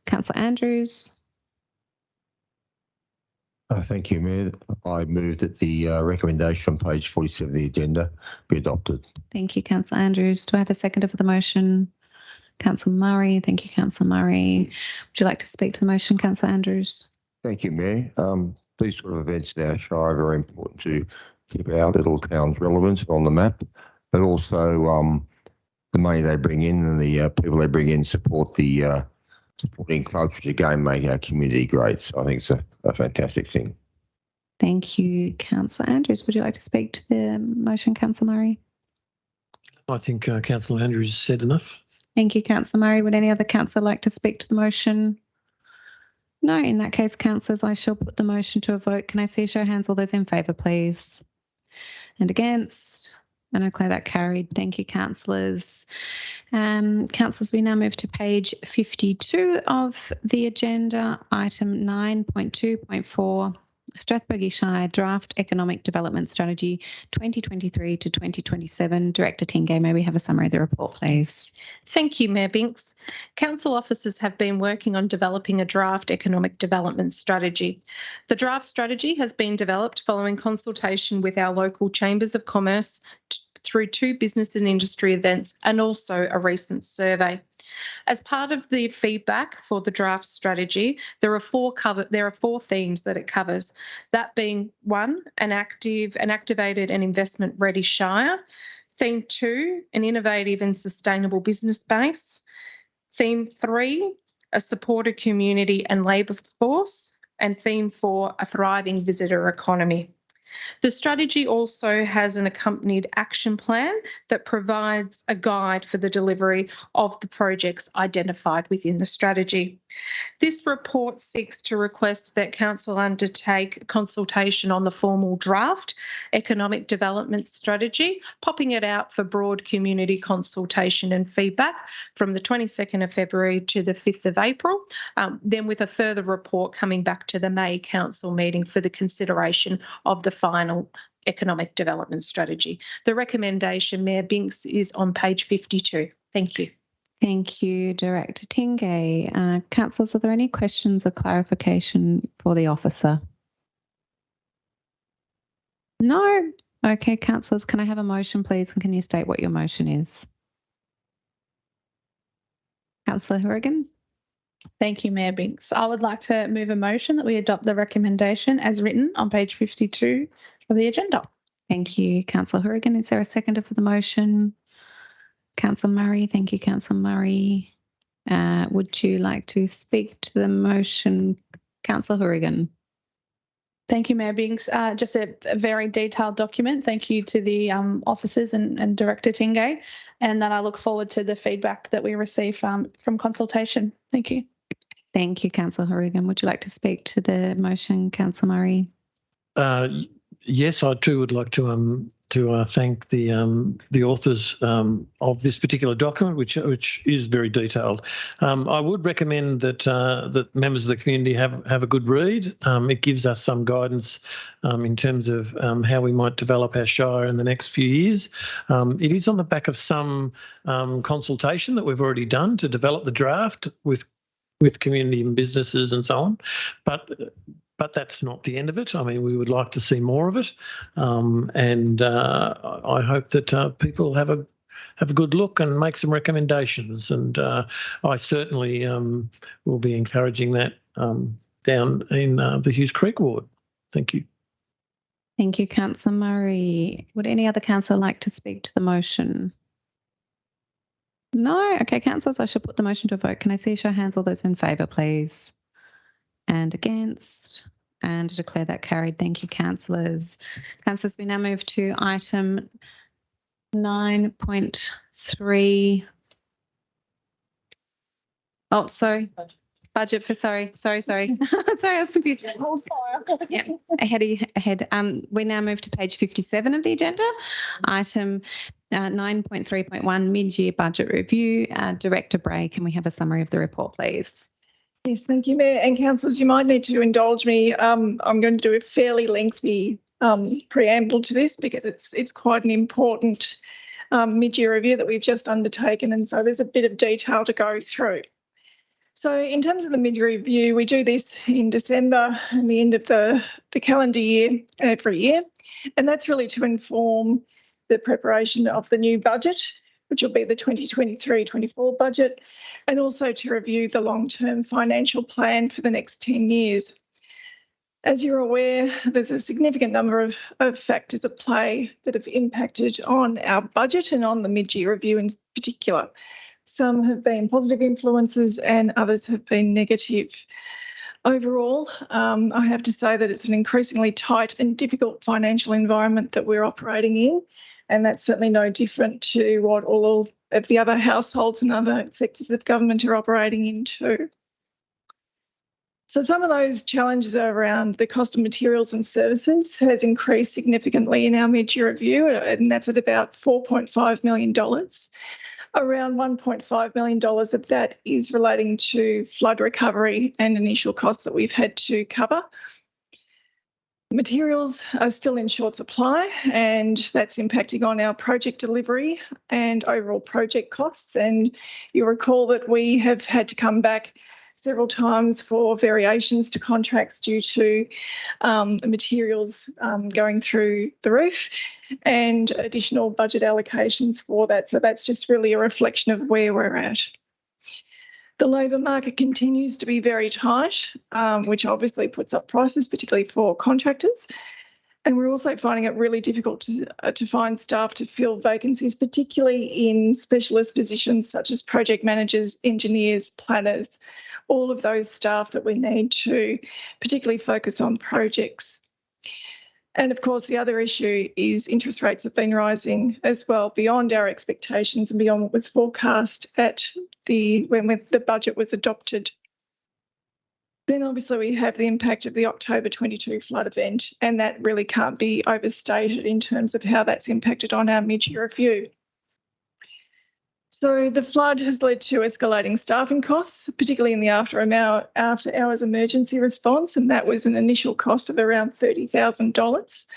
Councillor Andrews. Thank you, Mayor. I move that the recommendation on page 47 of the agenda be adopted. Thank you, Councillor Andrews. Do I have a seconder for the motion? Councillor Murray. Thank you, Councillor Murray. Would you like to speak to the motion, Councillor Andrews? Thank you, Mayor. These sort of events in our Shire are very important to keep our little towns relevant on the map, but also the money they bring in and the people they bring in support the supporting clubs, which again make our community great. So I think it's a fantastic thing. Thank you, Councillor Andrews. Would you like to speak to the motion, Councillor Murray? I think Councillor Andrews said enough. Thank you, Councillor Murray. Would any other councillor like to speak to the motion? No, in that case, councillors, I shall put the motion to a vote. Can I see a show of hands? All those in favour, please. And against? And I declare that carried. Thank you, councillors. Councillors, we now move to page 52 of the agenda, item 9.2.4, Strathbogie Shire Draft Economic Development Strategy 2023 to 2027. Director Tingay, may we have a summary of the report, please? Thank you, Mayor Binks. Council officers have been working on developing a draft economic development strategy. The draft strategy has been developed following consultation with our local chambers of commerce through 2 business and industry events and also a recent survey. As part of the feedback for the draft strategy, there are 4 themes that it covers. That being 1, an activated and investment-ready Shire. Theme 2, an innovative and sustainable business base. Theme 3, a supported community and labour force. And theme 4, a thriving visitor economy. The strategy also has an accompanied action plan that provides a guide for the delivery of the projects identified within the strategy. This report seeks to request that Council undertake consultation on the formal draft economic development strategy, popping it out for broad community consultation and feedback from the 22nd of February to the 5th of April, then with a further report coming back to the May Council meeting for the consideration of the final economic development strategy. The recommendation, Mayor Binks, is on page 52. Thank you. Thank you, Director Tingay. Councillors, are there any questions or clarification for the officer? No? Okay, councillors, can I have a motion, please? And can you state what your motion is? Councillor Horrigan. Thank you, Mayor Binks. I would like to move a motion that we adopt the recommendation as written on page 52 of the agenda. Thank you, Councillor Horrigan. Is there a seconder for the motion? Councillor Murray. Thank you, Councillor Murray. Would you like to speak to the motion, Councillor Horrigan? Thank you, Mayor Binks. Just a very detailed document. Thank you to the officers and Director Tingay, and that I look forward to the feedback that we receive from consultation. Thank you. Thank you, Councillor Horrigan. Would you like to speak to the motion, Councillor Murray? Yes, I too would like to thank the authors of this particular document, which is very detailed. I would recommend that that members of the community have a good read. It gives us some guidance in terms of how we might develop our Shire in the next few years. It is on the back of some consultation that we've already done to develop the draft with community and businesses and so on, but that's not the end of it. I mean, we would like to see more of it, and I hope that people have a good look and make some recommendations. And I certainly will be encouraging that down in the Hughes Creek ward. Thank you. Thank you, Councillor Murray. Would any other councillor like to speak to the motion? No? Okay, councillors, I shall put the motion to a vote. Can I see a show of hands? All those in favour, please. And against, and declare that carried. Thank you, councillors. Councillors, we now move to item 9.3. Oh, sorry. Budget for, sorry. Sorry, I was confused. Yeah, ahead. We now move to page 57 of the agenda. Item 9.3.1 mid-year budget review. Director Bray, can we have a summary of the report, please? Yes, thank you, Mayor and councillors. You might need to indulge me. I'm going to do a fairly lengthy preamble to this because it's quite an important mid-year review that we've just undertaken, and so there's a bit of detail to go through. So in terms of the mid-year review, we do this in December and the end of the calendar year every year, and that's really to inform the preparation of the new budget, which will be the 2023-24 budget, and also to review the long-term financial plan for the next 10 years. As you're aware, there's a significant number of factors at play that have impacted on our budget and on the mid-year review in particular. Some have been positive influences and others have been negative. Overall, I have to say that it's an increasingly tight and difficult financial environment that we're operating in, and that's certainly no different to what all of the other households and other sectors of government are operating in too. So some of those challenges are around the cost of materials and services has increased significantly in our mid-year review, and that's at about $4.5 million. Around $1.5 million of that is relating to flood recovery and initial costs that we've had to cover. Materials are still in short supply, and that's impacting on our project delivery and overall project costs. And you'll recall that we have had to come back several times for variations to contracts due to materials going through the roof and additional budget allocations for that. So that's just really a reflection of where we're at. The labour market continues to be very tight, which obviously puts up prices, particularly for contractors. And we're also finding it really difficult to find staff to fill vacancies, particularly in specialist positions such as project managers, engineers, planners, all of those staff that we need to particularly focus on projects. And of course, the other issue is interest rates have been rising as well beyond our expectations and beyond what was forecast when the budget was adopted. Then obviously we have the impact of the October 22 flood event, and that really can't be overstated in terms of how that's impacted on our mid-year review. So the flood has led to escalating staffing costs, particularly in the after hours emergency response, and that was an initial cost of around $30,000.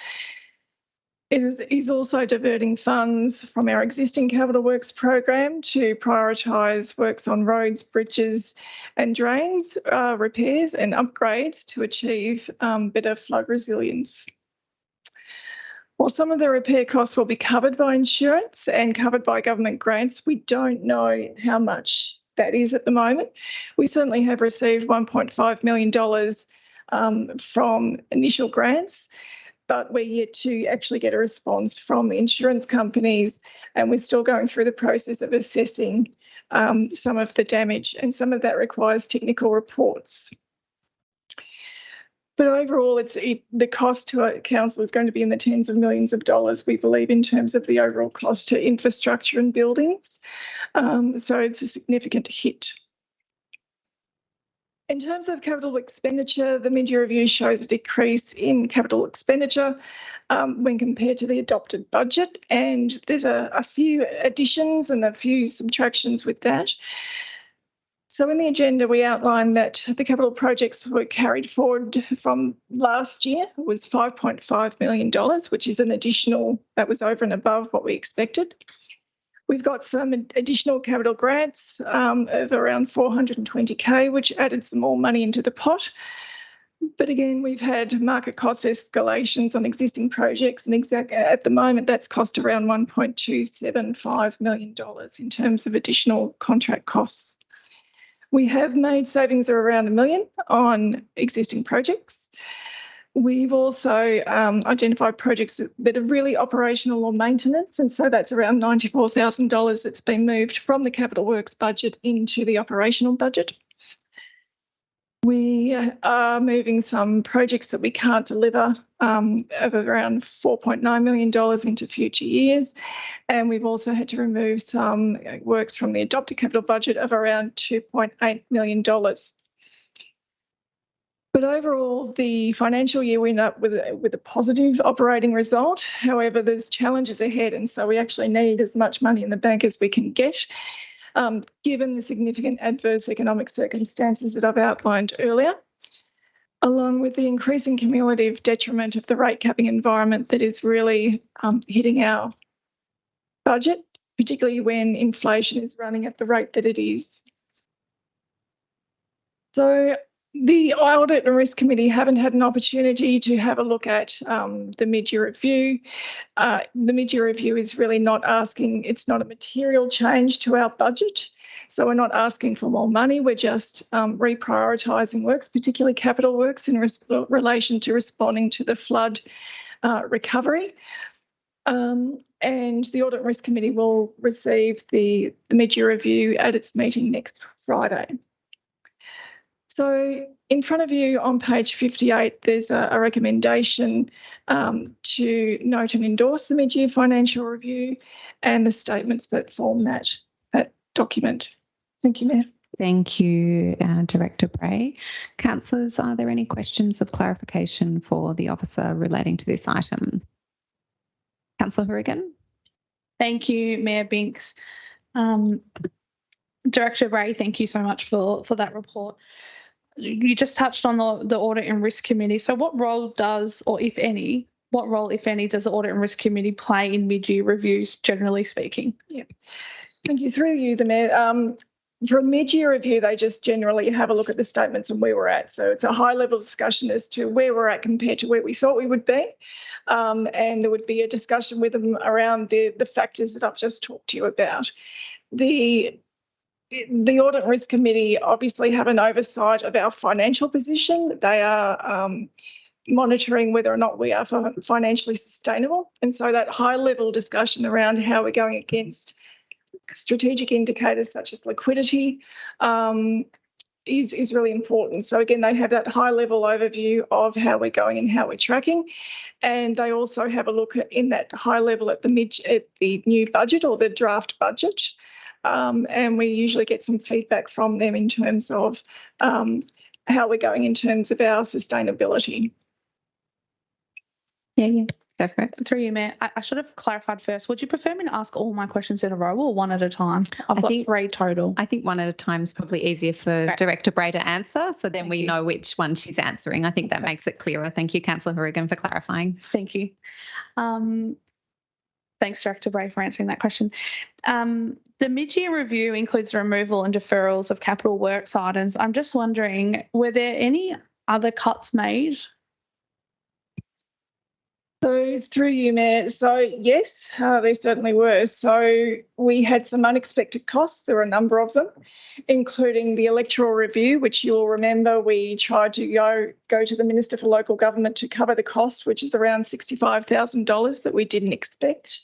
It is also diverting funds from our existing capital works program to prioritise works on roads, bridges and drains, repairs and upgrades to achieve better flood resilience. While some of the repair costs will be covered by insurance and covered by government grants, we don't know how much that is at the moment. We certainly have received $1.5 million from initial grants, but we're yet to actually get a response from the insurance companies, and we're still going through the process of assessing some of the damage, and some of that requires technical reports. But overall, the cost to a council is going to be in the tens of millions of dollars, we believe, in terms of the overall cost to infrastructure and buildings. So it's a significant hit. In terms of capital expenditure, the mid-year review shows a decrease in capital expenditure when compared to the adopted budget, and there's a few additions and a few subtractions with that. So in the agenda, we outlined that the capital projects were carried forward from last year. It was $5.5 million, which is an additional, that was over and above what we expected. We've got some additional capital grants of around $420K, which added some more money into the pot. But again, we've had market cost escalations on existing projects, and at the moment that's cost around $1.275 million in terms of additional contract costs. We have made savings of around $1 million on existing projects. We've also identified projects that are really operational or maintenance, and so that's around $94,000 that's been moved from the capital works budget into the operational budget. We are moving some projects that we can't deliver of around $4.9 million into future years, and we've also had to remove some works from the adopted capital budget of around $2.8 million. But overall, the financial year we end up with a positive operating result. However, there's challenges ahead, and so we actually need as much money in the bank as we can get, given the significant adverse economic circumstances that I've outlined earlier, along with the increasing cumulative detriment of the rate capping environment that is really hitting our budget, particularly when inflation is running at the rate that it is. So the Audit and Risk Committee haven't had an opportunity to have a look at the mid-year review. The mid-year review is really not asking, it's not a material change to our budget. So we're not asking for more money, we're just reprioritising works, particularly capital works in relation to responding to the flood recovery. And the Audit and Risk Committee will receive the mid-year review at its meeting next Friday. So in front of you on page 58, there's a recommendation to note and endorse the mid-year financial review and the statements that form that document. Thank you, Mayor. Thank you, Director Bray. Councillors, are there any questions of clarification for the officer relating to this item? Councillor Horrigan. Thank you, Mayor Binks. Director Bray, thank you so much for that report. You just touched on the Audit and Risk Committee. So what role does, or if any, does the Audit and Risk Committee play in mid-year reviews, generally speaking? Yeah. Thank you. Through you, the Mayor. For a mid-year review, they just generally have a look at the statements and where we're at. So it's a high-level discussion as to where we're at compared to where we thought we would be. And there would be a discussion with them around the factors that I've just talked to you about. The Audit and Risk Committee obviously have an oversight of our financial position. They are monitoring whether or not we are financially sustainable. And so that high-level discussion around how we're going against strategic indicators such as liquidity is really important. So again, they have that high-level overview of how we're going and how we're tracking. And they also have a look in that high level at the new budget or the draft budget. And we usually get some feedback from them in terms of how we're going in terms of our sustainability. Yeah. Go for it. Through you, Mayor. I should have clarified first. Would you prefer me to ask all my questions in a row or one at a time? I've got 3 total. I think one at a time is probably easier for Director Bray to answer, so then we know which one she's answering. I think that makes it clearer. Thank you, Councillor Horrigan, for clarifying. Thank you. Thanks, Director Bray, for answering that question. The mid-year review includes the removal and deferrals of capital works items. I'm just wondering, were there any other cuts made? So through you, Mayor. So yes, there certainly were. So we had some unexpected costs. There were a number of them, including the electoral review, which you'll remember we tried to go to the Minister for Local Government to cover the cost, which is around $65,000 that we didn't expect.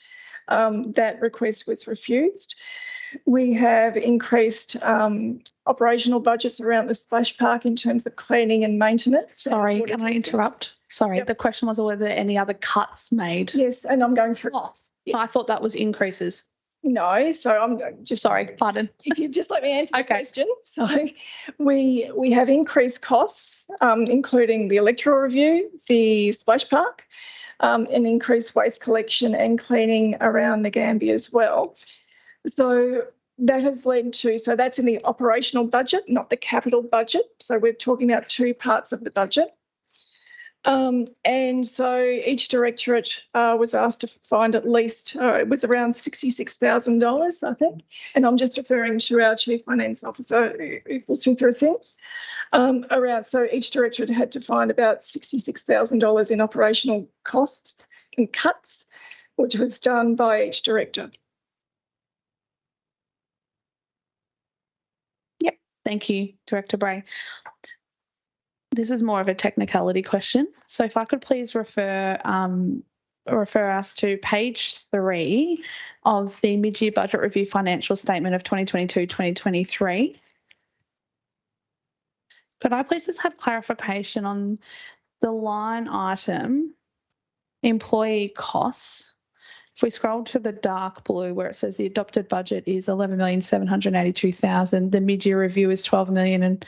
That request was refused. We have increased operational budgets around the splash park in terms of cleaning and maintenance. Sorry, can I interrupt? Sorry, the question was, were there any other cuts made? Yes, and I'm going through. Yes. I thought that was increases. No, so I'm just... Sorry, pardon. If you just let me answer the question. So we have increased costs, including the electoral review, the splash park, and increased waste collection and cleaning around Ngambia as well. So that has led to, so that's in the operational budget, not the capital budget. So we're talking about 2 parts of the budget. And so each directorate was asked to find at least, it was around $66,000, I think. And I'm just referring to our Chief Finance Officer, Suthra Singh. So each directorate had to find about $66,000 in operational costs and cuts, which was done by each director. Yep, thank you, Director Bray. This is more of a technicality question. So if I could please refer us to page 3 of the mid-year budget review financial statement of 2022-2023. Could I please just have clarification on the line item employee costs? If we scroll to the dark blue where it says the adopted budget is $11,782,000, the mid-year review is $12,000,000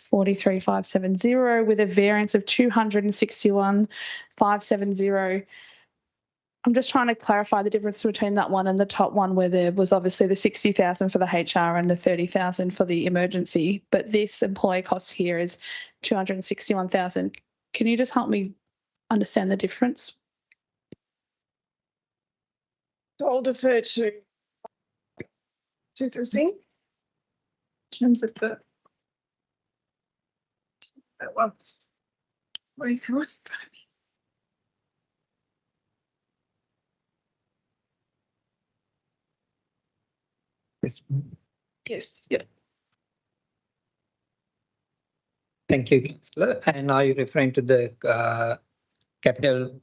43,570 with a variance of 261,570. I'm just trying to clarify the difference between that one and the top one, where there was obviously the 60,000 for the HR and the 30,000 for the emergency, but this employee cost here is 261,000. Can you just help me understand the difference? So I'll defer to the thing in terms of that one. Wait, who was that? Yes, yeah. Thank you, Councillor. And are you referring to the capital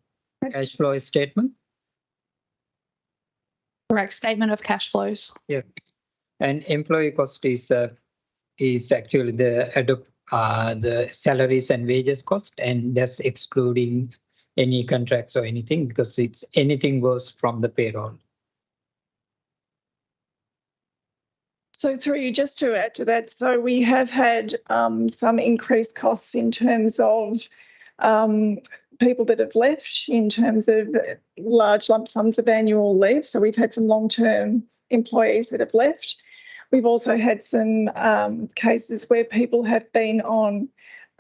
cash flow statement? Correct, statement of cash flows. Yeah. And employee cost is actually the salaries and wages cost, and that's excluding any contracts or anything, because it's anything goes from the payroll. So through you, just to add to that, so we have had some increased costs in terms of people that have left, in terms of large lump sums of annual leave. So we've had some long-term employees that have left. We've also had some cases where people have been on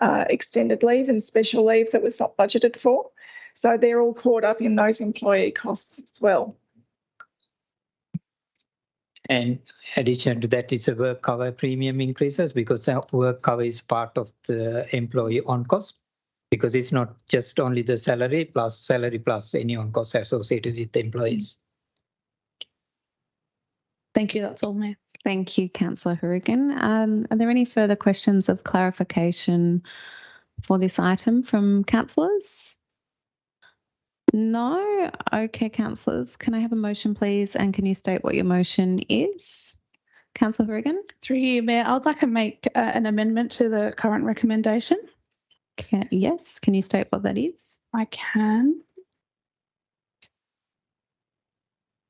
extended leave and special leave that was not budgeted for. So they're all caught up in those employee costs as well. And addition to that is a work cover premium increases, because our work cover is part of the employee on cost, because it's not just only the salary plus any on cost associated with the employees. Thank you, that's all, Mayor. Thank you, Councillor Hourigan. Are there any further questions of clarification for this item from councillors? No? Okay, councillors, can I have a motion, please? And can you state what your motion is? Councillor Hourigan? Through you, Mayor, I would like to make an amendment to the current recommendation. Yes, can you state what that is? I can.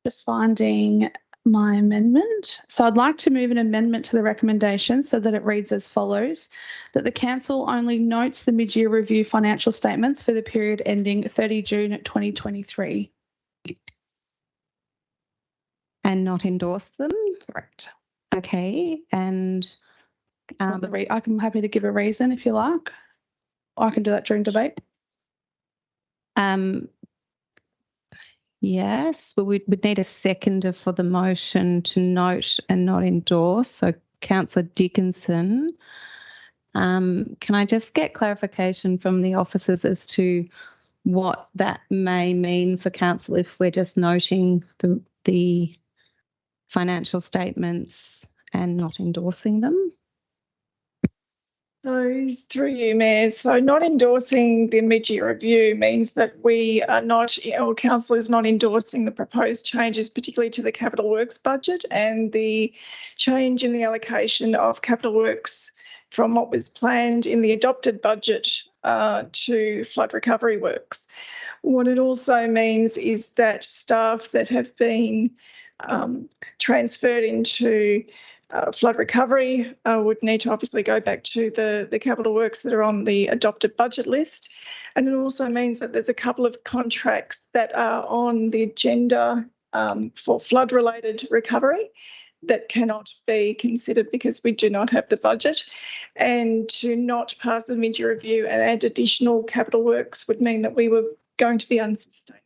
Just finding my amendment. So I'd like to move an amendment to the recommendation so that it reads as follows: that the council only notes the mid-year review financial statements for the period ending 30 June 2023. And not endorse them? Correct. Okay, and I'm happy to give a reason if you like. Or I can do that during debate. Yes, but we would need a seconder for the motion to note and not endorse. So Councillor Dickinson, can I just get clarification from the officers as to what that may mean for council if we're just noting the financial statements and not endorsing them? So through you, Mayor, so not endorsing the mid-year review means that we are not, or council is not endorsing the proposed changes, particularly to the capital works budget and the change in the allocation of capital works from what was planned in the adopted budget to flood recovery works. What it also means is that staff that have been transferred into flood recovery would need to obviously go back to the capital works that are on the adopted budget list. And it also means that there's a couple of contracts that are on the agenda for flood related recovery that cannot be considered because we do not have the budget. And to not pass the mid-year review and add additional capital works would mean that we were going to be unsustainable.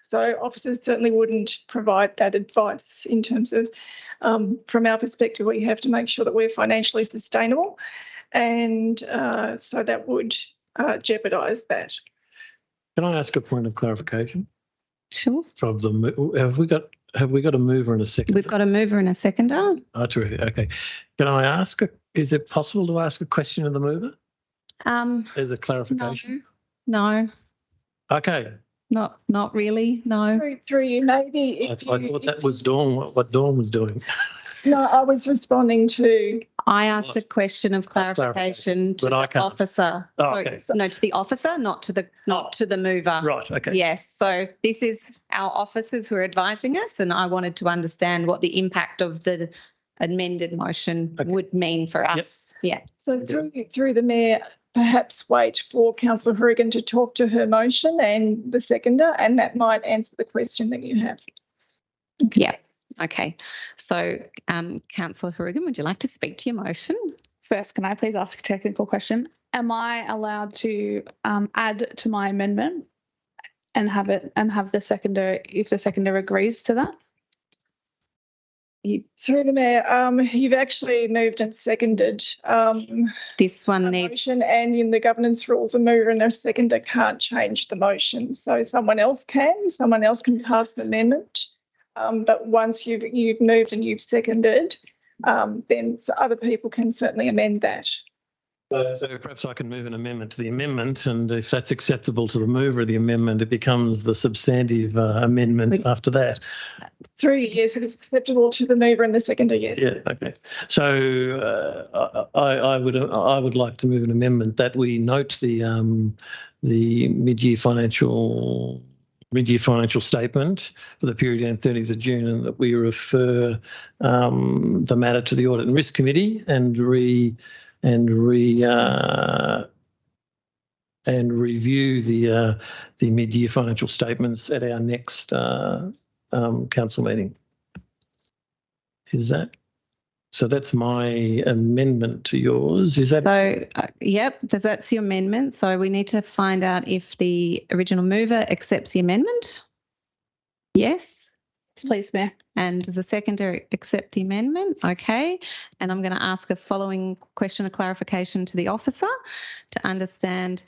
So officers certainly wouldn't provide that advice in terms of, from our perspective, we have to make sure that we're financially sustainable, and so that would jeopardise that. Can I ask a point of clarification? Sure. From the have we got a mover and a seconder? We've got a mover and a seconder. Oh, terrific. Okay. Can I ask? Is it possible to ask a question of the mover? As a clarification. No. Okay. Not really, no. Through you, maybe. I thought that was Dawn, what Dawn was doing. No, I was responding to. I asked a question of clarification to the officer. Oh, okay. No, to the officer, not to the mover. Right. Okay. Yes. So this is our officers who are advising us, and I wanted to understand what the impact of the amended motion would mean for us. Yeah. So through the Mayor, perhaps wait for Councillor Horrigan to talk to her motion and the seconder, and that might answer the question that you have. Yeah. Okay. So, Councillor Horrigan, would you like to speak to your motion? First, can I please ask a technical question? Am I allowed to add to my amendment and have the seconder, if the seconder agrees to that? Through the Mayor, you've actually moved and seconded this one motion, and in the governance rules, a mover and a seconder can't change the motion. So someone else can pass an amendment. But once you've moved and you've seconded, then other people can certainly amend that. So perhaps I can move an amendment to the amendment, and if that's acceptable to the mover of the amendment, it becomes the substantive amendment after that. Through yes, it is acceptable to the mover and the seconder, yes. Yeah, okay. So I would like to move an amendment that we note the mid-year financial statement for the period ending 30th of June, and that we refer the matter to the Audit and Risk Committee and review the mid-year financial statements at our next council meeting. Is that? So that's my amendment to yours. Is that? So, yep, that's your amendment. So we need to find out if the original mover accepts the amendment. Yes. Please, Mayor. And does the seconder accept the amendment? Okay. And I'm going to ask a following question of clarification to the officer to understand,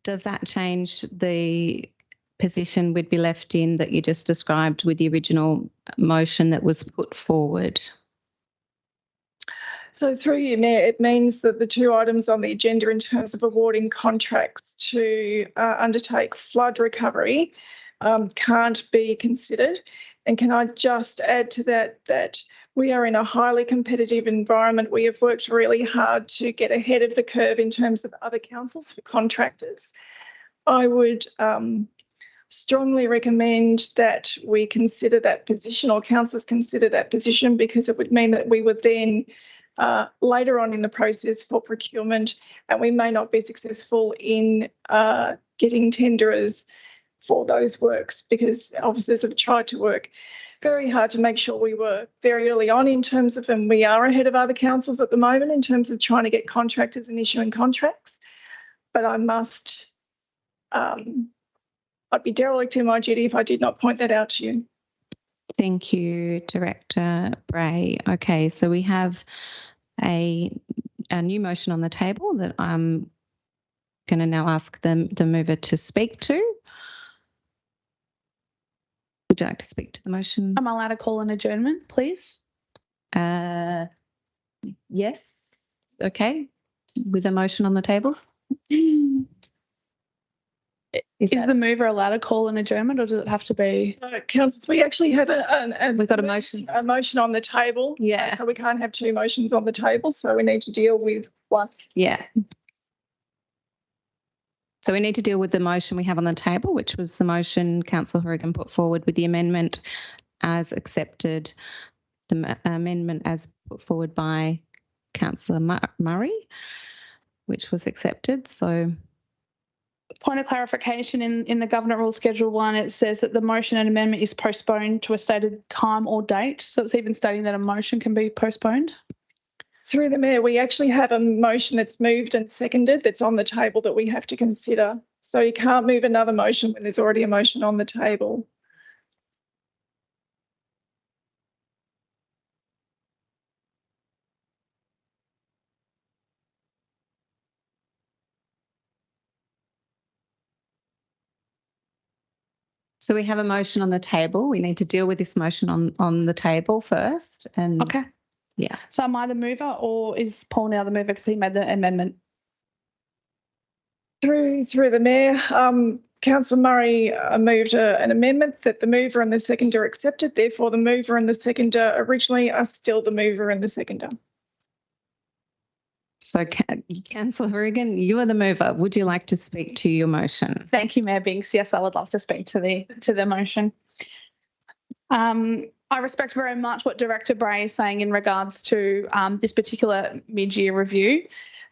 does that change the position we'd be left in that you just described with the original motion that was put forward? So through you, Mayor, it means that the two items on the agenda in terms of awarding contracts to undertake flood recovery can't be considered. And can I just add to that we are in a highly competitive environment. We have worked really hard to get ahead of the curve in terms of other councils for contractors. I would strongly recommend that we consider that position, or councillors consider that position, because it would mean that we would then later on in the process for procurement, and we may not be successful in getting tenderers for those works, because officers have tried to work very hard to make sure we were very early on in terms of, and we are ahead of other councils at the moment in terms of trying to get contractors and issuing contracts. But I must, I'd be derelict in my duty if I did not point that out to you. Thank you, Director Bray. Okay, so we have a new motion on the table that I'm going to now ask the mover to speak to. Would you like to speak to the motion? Am I allowed to call an adjournment, please? Yes. Okay. With a motion on the table. Is the mover allowed to call an adjournment, or does it have to be? Councillors, we actually have we've got a motion on the table. Yeah. So we can't have two motions on the table, so we need to deal with one. Yeah. So we need to deal with the motion we have on the table, which was the motion Councillor Horrigan put forward with the amendment as accepted, the amendment as put forward by Councillor Murray, which was accepted. So, point of clarification, in the Government Rules Schedule 1, it says that the motion and amendment is postponed to a stated time or date. So it's even stating that a motion can be postponed. Through the Mayor, we actually have a motion that's moved and seconded that's on the table that we have to consider. So you can't move another motion when there's already a motion on the table. So we have a motion on the table. We need to deal with this motion on the table first. And okay. Yeah. So am I the mover, or is Paul now the mover because he made the amendment? Through the Mayor, Councillor Murray moved an amendment that the mover and the seconder accepted. Therefore, the mover and the seconder originally are still the mover and the seconder. So, Councillor Horrigan, you are the mover. Would you like to speak to your motion? Thank you, Mayor Binks. Yes, I would love to speak to the motion. I respect very much what Director Bray is saying in regards to this particular mid-year review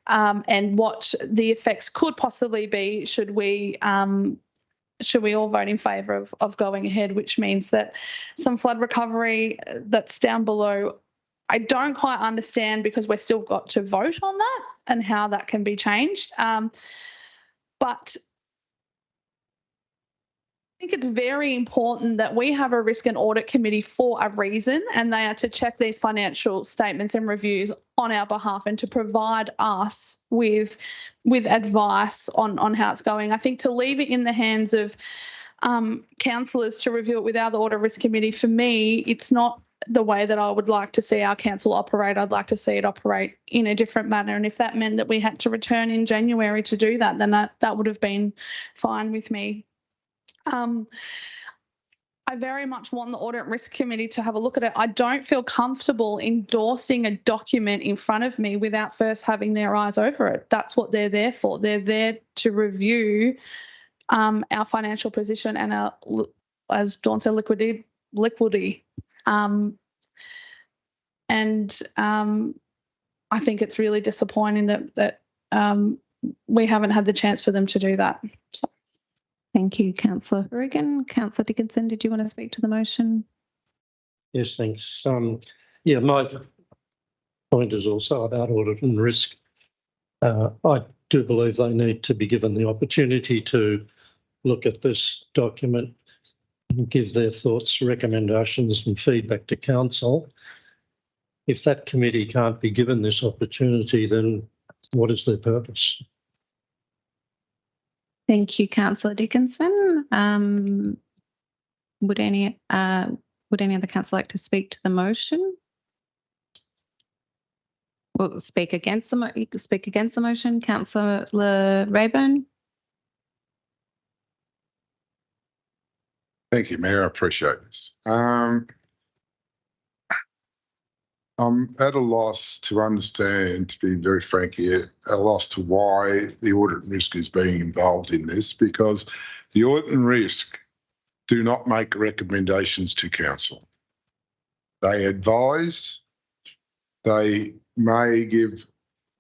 and what the effects could possibly be should we all vote in favour of going ahead, which means that some flood recovery that's down below, I don't quite understand because we've still got to vote on that and how that can be changed. But I think it's very important that we have a risk and audit committee for a reason, and they are to check these financial statements and reviews on our behalf and to provide us with advice on how it's going. I think to leave it in the hands of councillors to review it without the audit risk committee, for me, it's not the way that I would like to see our council operate. I'd like to see it operate in a different manner. And if that meant that we had to return in January to do that, then that would have been fine with me. I very much want the Audit and Risk Committee to have a look at it. I don't feel comfortable endorsing a document in front of me without first having their eyes over it. That's what they're there for. They're there to review our financial position and our, as Dawn said, liquidity. I think it's really disappointing that we haven't had the chance for them to do that. So. Thank you, Councillor Regan. Councillor Dickinson, did you want to speak to the motion? Yes, thanks. Yeah, my point is also about audit and risk. I do believe they need to be given the opportunity to look at this document and give their thoughts, recommendations and feedback to council. If that committee can't be given this opportunity, then what is their purpose? Thank you, Councillor Dickinson. Would any other councillor like to speak to the motion? Well, speak against the motion, Councillor Rayburn. Thank you, Mayor. I appreciate this. I'm at a loss to understand, to be very frank here, a loss to why the audit and risk is being involved in this, because the audit and risk do not make recommendations to council. They advise, they may give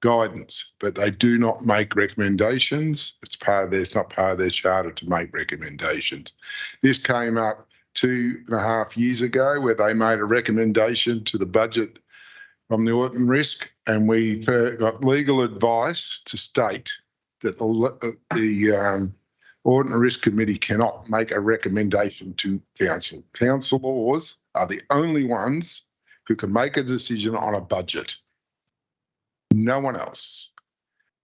guidance, but they do not make recommendations. It's not part of their charter to make recommendations. This came up 2.5 years ago where they made a recommendation to the budget from the audit and risk, and we got legal advice to state that the audit and risk committee cannot make a recommendation to council. Councillors are the only ones who can make a decision on a budget. No one else.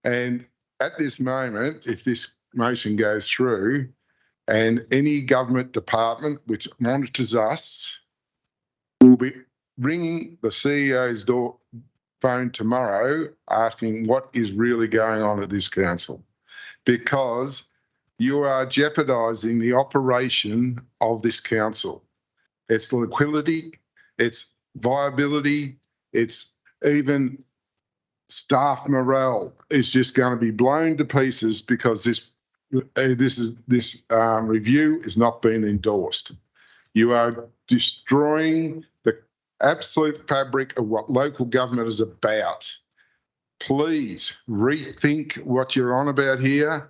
And at this moment, if this motion goes through and any government department which monitors us will be ringing the CEO's phone tomorrow asking what is really going on at this council, because you are jeopardising the operation of this council. Its liquidity, its viability, its even staff morale is just going to be blown to pieces because this review is not being endorsed. You are destroying the absolute fabric of what local government is about. Please rethink what you're on about here.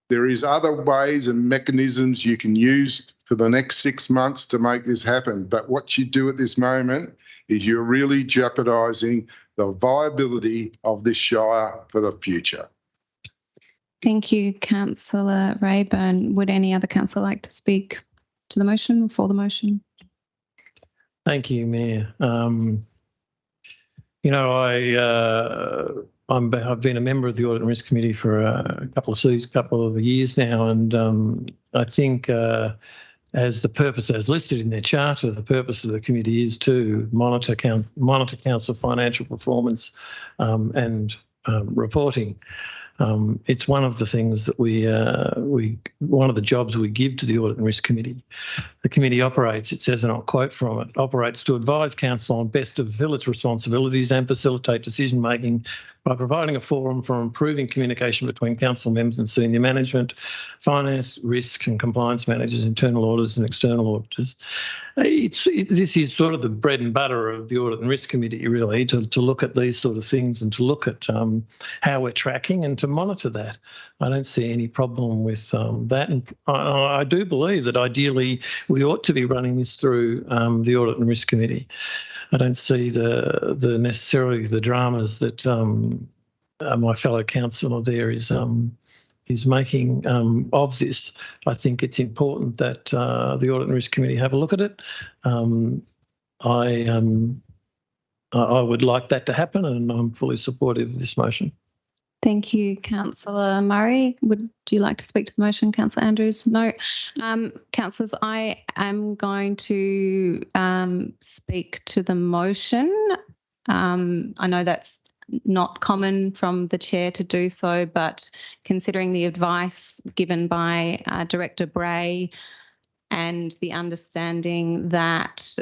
There is other ways and mechanisms you can use for the next 6 months to make this happen. But what you do at this moment is you're really jeopardising the viability of this Shire for the future. Thank you, Councillor Rayburn. Would any other councillor like to speak to the motion, for the motion? Thank you, Mayor. You know, I've been a member of the Audit and Risk Committee for a couple of years now, and I think as the purpose as listed in their charter, the purpose of the committee is to monitor council financial performance and reporting. It's one of the things that one of the jobs we give to the Audit and Risk Committee. The committee operates, it says, and I'll quote from it, operates to advise council on best to fulfil its responsibilities and facilitate decision making by providing a forum for improving communication between council members and senior management, finance, risk and compliance managers, internal auditors and external auditors. This is sort of the bread and butter of the Audit and Risk Committee, really, to look at these sort of things and to look at how we're tracking and to monitor that. I don't see any problem with that. And I do believe that ideally we ought to be running this through the Audit and Risk Committee. I don't see the necessarily the dramas that my fellow councillor there is making of this. I think it's important that the Audit and Risk Committee have a look at it. I would like that to happen, and I'm fully supportive of this motion. Thank you, Councillor Murray. Would you like to speak to the motion, Councillor Andrews? No. Councillors, I am going to speak to the motion. I know that's not common from the chair to do so, but considering the advice given by Director Bray and the understanding that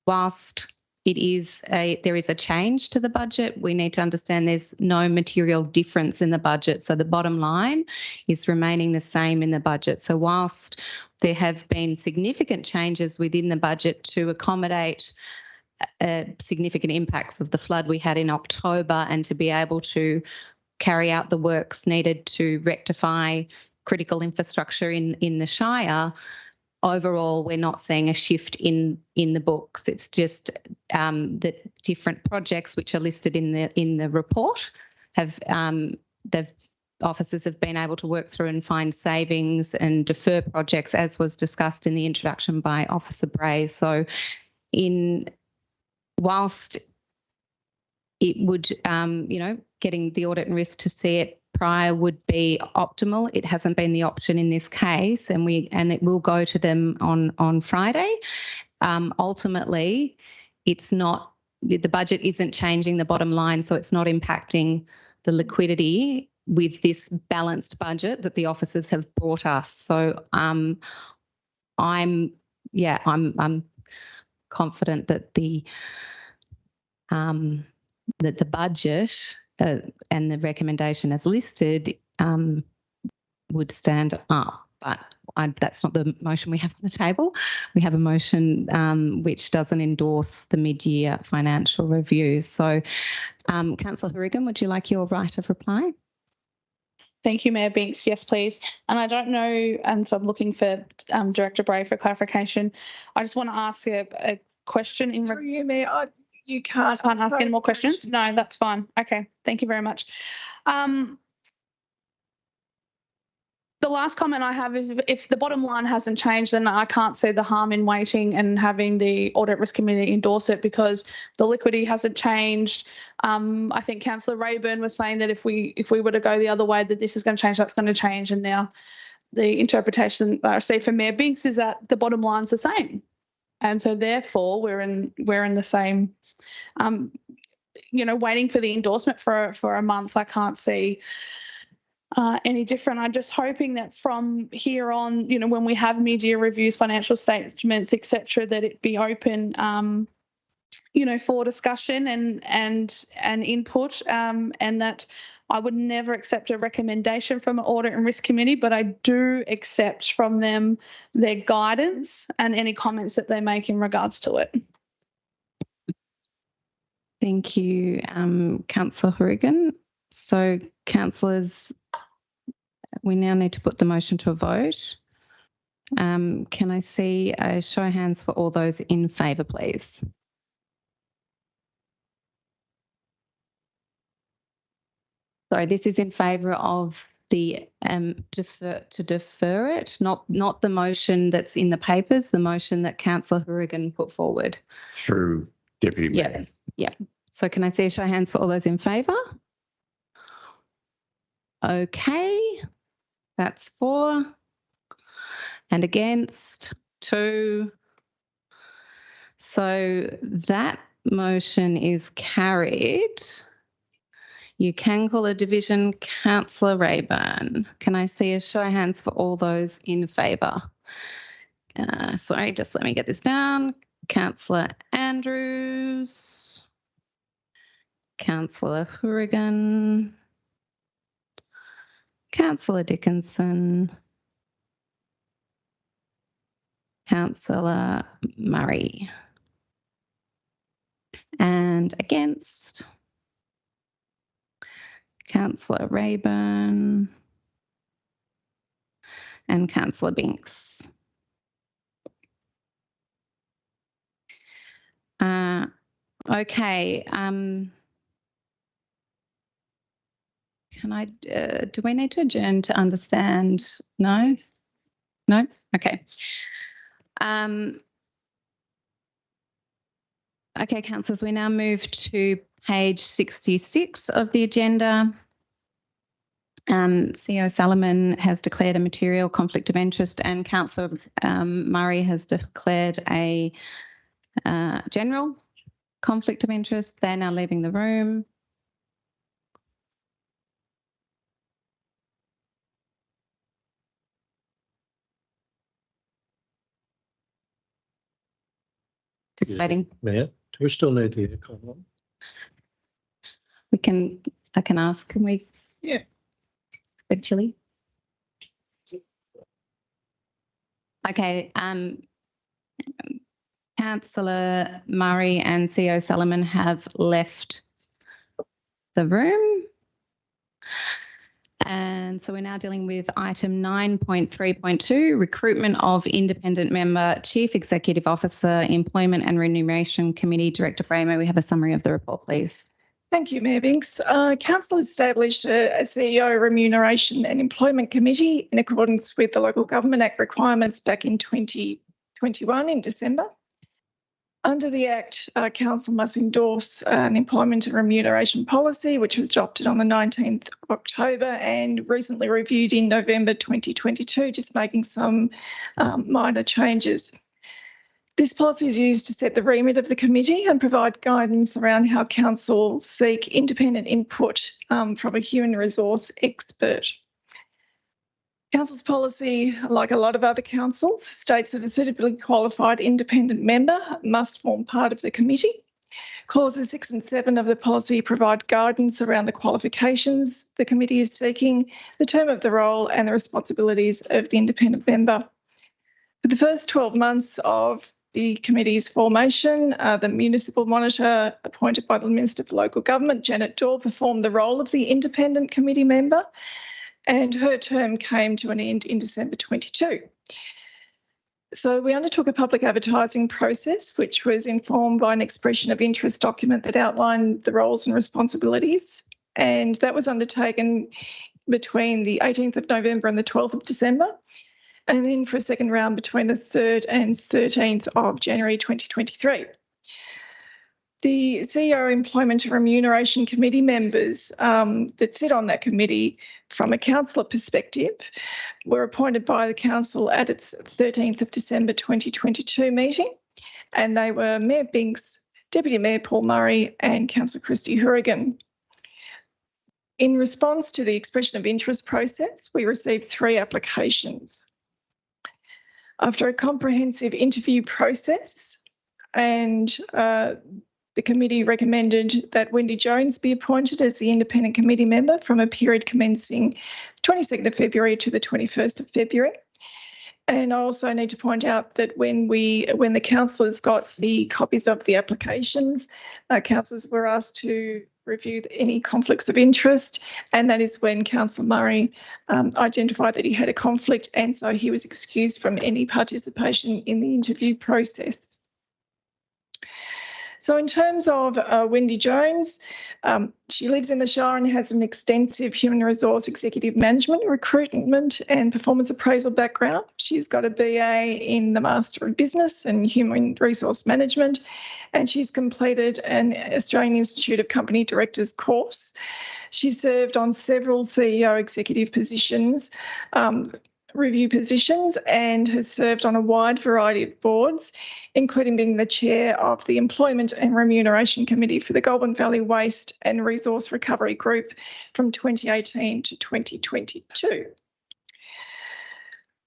whilst there is a change to the budget, we need to understand there's no material difference in the budget. So the bottom line is remaining the same in the budget. So whilst there have been significant changes within the budget to accommodate significant impacts of the flood we had in October and to be able to carry out the works needed to rectify critical infrastructure in the Shire, overall, we're not seeing a shift in the books. It's just the different projects which are listed in the report officers have been able to work through and find savings and defer projects, as was discussed in the introduction by Officer Bray. So, whilst it would, getting the audit and risk to see it prior would be optimal. It hasn't been the option in this case, and it will go to them on Friday. Ultimately, it's not, the budget isn't changing the bottom line, so it's not impacting the liquidity with this balanced budget that the officers have brought us. So I'm confident that the budget and the recommendation as listed would stand up. But that's not the motion we have on the table. We have a motion which doesn't endorse the mid-year financial review. So, Councillor Hourigan, would you like your right of reply? Thank you, Mayor Binks. Yes, please. And I don't know, so I'm looking for Director Bray for clarification. I just want to ask a question. Through you, Mayor. You can't ask any more questions? No, that's fine. Okay, thank you very much. The last comment I have is if the bottom line hasn't changed, then I can't see the harm in waiting and having the Audit Risk Committee endorse it because the liquidity hasn't changed. I think Councillor Rayburn was saying that if we were to go the other way, that this is going to change, that's going to change. And now the interpretation that I see from Mayor Binks is that the bottom line's the same. And so therefore we're in the same, waiting for the endorsement for a month. I can't see any different. I'm just hoping that from here on, when we have mid-year reviews, financial statements, etc., that it be open, for discussion and input, and that I would never accept a recommendation from an Audit and Risk Committee, but I do accept from them their guidance and any comments that they make in regards to it. Thank you, Councillor Hourigan. So, councillors, we now need to put the motion to a vote. Can I see a show of hands for all those in favour, please? Sorry, this is in favour of the defer it, not the motion that's in the papers, the motion that Councillor Hourigan put forward. Through Deputy Mayor. Yeah. So can I see a show of hands for all those in favour? Okay, that's 4. And against 2. So that motion is carried. You can call a division. Councillor Rayburn. Can I see a show of hands for all those in favour? Sorry, just let me get this down. Councillor Andrews. Councillor Hourigan. Councillor Dickinson. Councillor Murray. And against, Councillor Rayburn and Councillor Binks. Okay. Can I, do we need to adjourn to understand? No? No? Okay. Okay, councillors, we now move to page 66 of the agenda. CEO Salomon has declared a material conflict of interest and Councillor Murray has declared a general conflict of interest. They're now leaving the room. Just waiting. Mayor, do we still need the aircon on? We can, I can ask, can we? Yeah. It's a bit chilly. Okay, Councillor Murray and CEO Salomon have left the room. And so we're now dealing with item 9.3.2, recruitment of independent member, Chief Executive Officer, Employment and Remuneration Committee, Director Bramer. We have a summary of the report, please. Thank you, Mayor Binks. Council established a CEO Remuneration and Employment Committee in accordance with the Local Government Act requirements back in 2021 in December. Under the Act, Council must endorse an employment and remuneration policy, which was adopted on the 19th of October and recently reviewed in November 2022, just making some minor changes. This policy is used to set the remit of the committee and provide guidance around how Council seek independent input from a human resource expert. Council's policy, like a lot of other councils, states that a suitably qualified independent member must form part of the committee. Clauses 6 and 7 of the policy provide guidance around the qualifications the committee is seeking, the term of the role and the responsibilities of the independent member. For the first 12 months of the committee's formation, the municipal monitor appointed by the Minister for Local Government, Janet Dorr, performed the role of the independent committee member, and her term came to an end in December 22. So we undertook a public advertising process, which was informed by an expression of interest document that outlined the roles and responsibilities, and that was undertaken between the 18th of November and the 12th of December, and then for a second round between the 3rd and 13th of January 2023. The CEO Employment and Remuneration Committee members that sit on that committee from a councillor perspective were appointed by the council at its 13th of December 2022 meeting, and they were Mayor Binks, Deputy Mayor Paul Murray and Councillor Christy Hourigan. In response to the expression of interest process, we received 3 applications. After a comprehensive interview process and the committee recommended that Wendy Jones be appointed as the independent committee member from a period commencing 22nd of February to the 21st of February. And I also need to point out that when the councillors got the copies of the applications, councillors were asked to review any conflicts of interest, and that is when Councillor Murray identified that he had a conflict, and so he was excused from any participation in the interview process. So in terms of Wendy Jones, she lives in the Shire and has an extensive human resource executive management, recruitment and performance appraisal background. She's got a BA in the Master of Business and Human Resource Management, and she's completed an Australian Institute of Company Directors course. She served on several CEO executive positions, review positions and has served on a wide variety of boards, including being the chair of the Employment and Remuneration Committee for the Goulburn Valley Waste and Resource Recovery Group from 2018 to 2022.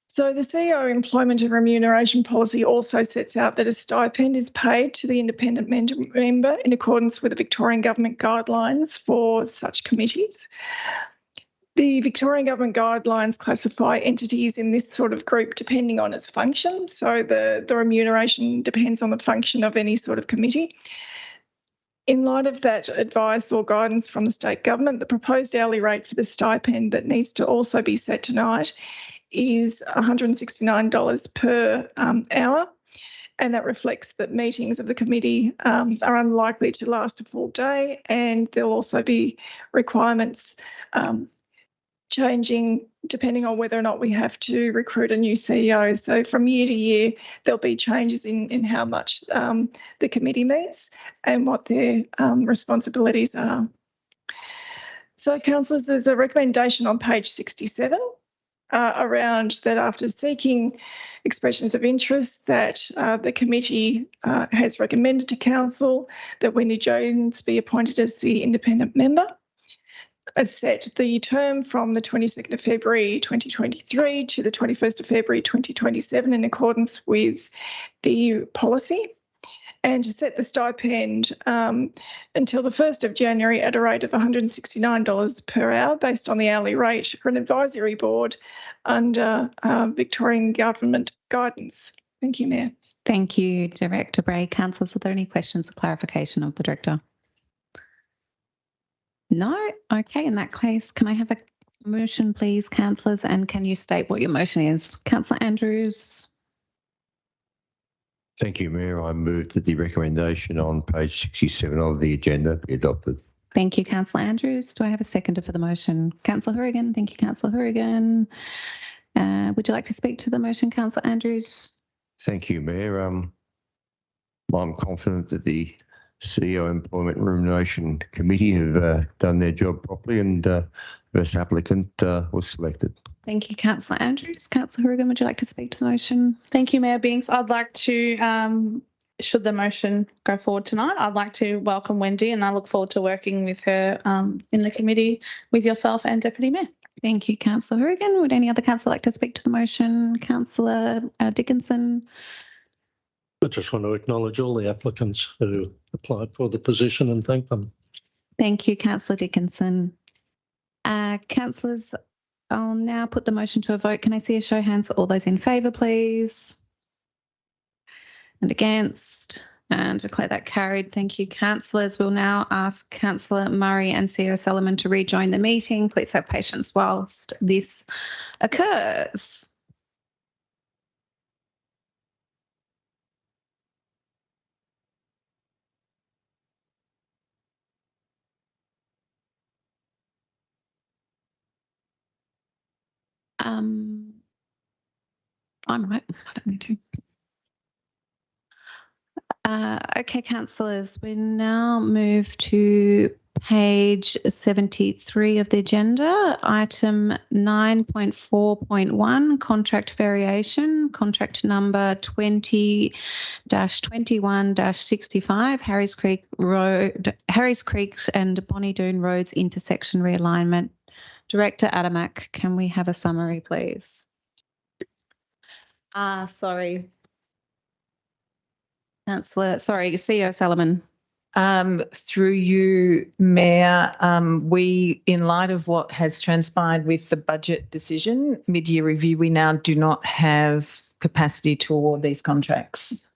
So the CEO Employment and Remuneration Policy also sets out that a stipend is paid to the independent member in accordance with the Victorian Government guidelines for such committees. The Victorian Government guidelines classify entities in this sort of group depending on its function. So the remuneration depends on the function of any sort of committee. In light of that advice or guidance from the state government, the proposed hourly rate for the stipend that needs to also be set tonight is $169 per hour. And that reflects that meetings of the committee are unlikely to last a full day, and there'll also be requirements changing depending on whether or not we have to recruit a new CEO. So from year to year, there'll be changes in how much the committee meets and what their responsibilities are. So, councillors, there's a recommendation on page 67 around that after seeking expressions of interest that the committee has recommended to council that Wendy Jones be appointed as the independent member. As set the term from the 22nd of February 2023 to the 21st of February 2027 in accordance with the policy, and to set the stipend until the 1st of January at a rate of $169 per hour based on the hourly rate for an advisory board under Victorian Government guidance. Thank you, Mayor. Thank you, Director Bray. Councillors, are there any questions or clarification of the Director? No? Okay, in that case, can I have a motion, please, councillors, and can you state what your motion is? Councillor Andrews. Thank you, Mayor. I move that the recommendation on page 67 of the agenda be adopted. Thank you, Councillor Andrews. Do I have a seconder for the motion? Councillor Hourigan. Thank you, Councillor Hourigan. Would you like to speak to the motion, Councillor Andrews? Thank you, Mayor. I'm confident that the CEO Employment and Remuneration Committee have done their job properly, and first applicant was selected. Thank you, Councillor Andrews. Councillor Hourigan, would you like to speak to the motion? Thank you, Mayor Binks. I'd like to, should the motion go forward tonight, I'd like to welcome Wendy, and I look forward to working with her in the committee with yourself and Deputy Mayor. Thank you, Councillor Hourigan. Would any other councillor like to speak to the motion? Councillor Dickinson. I just want to acknowledge all the applicants who applied for the position and thank them. Thank you, Councillor Dickinson. Councillors, I'll now put the motion to a vote. Can I see a show of hands for all those in favour, please? And against? And declare that carried. Thank you, councillors. We'll now ask Councillor Murray and CEO Solomon to rejoin the meeting. Please have patience whilst this occurs. I'm right. I don't need to. Okay, councillors, we now move to page 73 of the agenda, item 9.4.1, contract variation, contract number 20-21-65, Harris Creek and Bonnie Doon Roads intersection realignment. Director Adamak, can we have a summary, please? Sorry. Councillor, sorry, CEO Solomon. Through you, Mayor, we, in light of what has transpired with the budget decision, mid-year review, we now do not have capacity to award these contracts.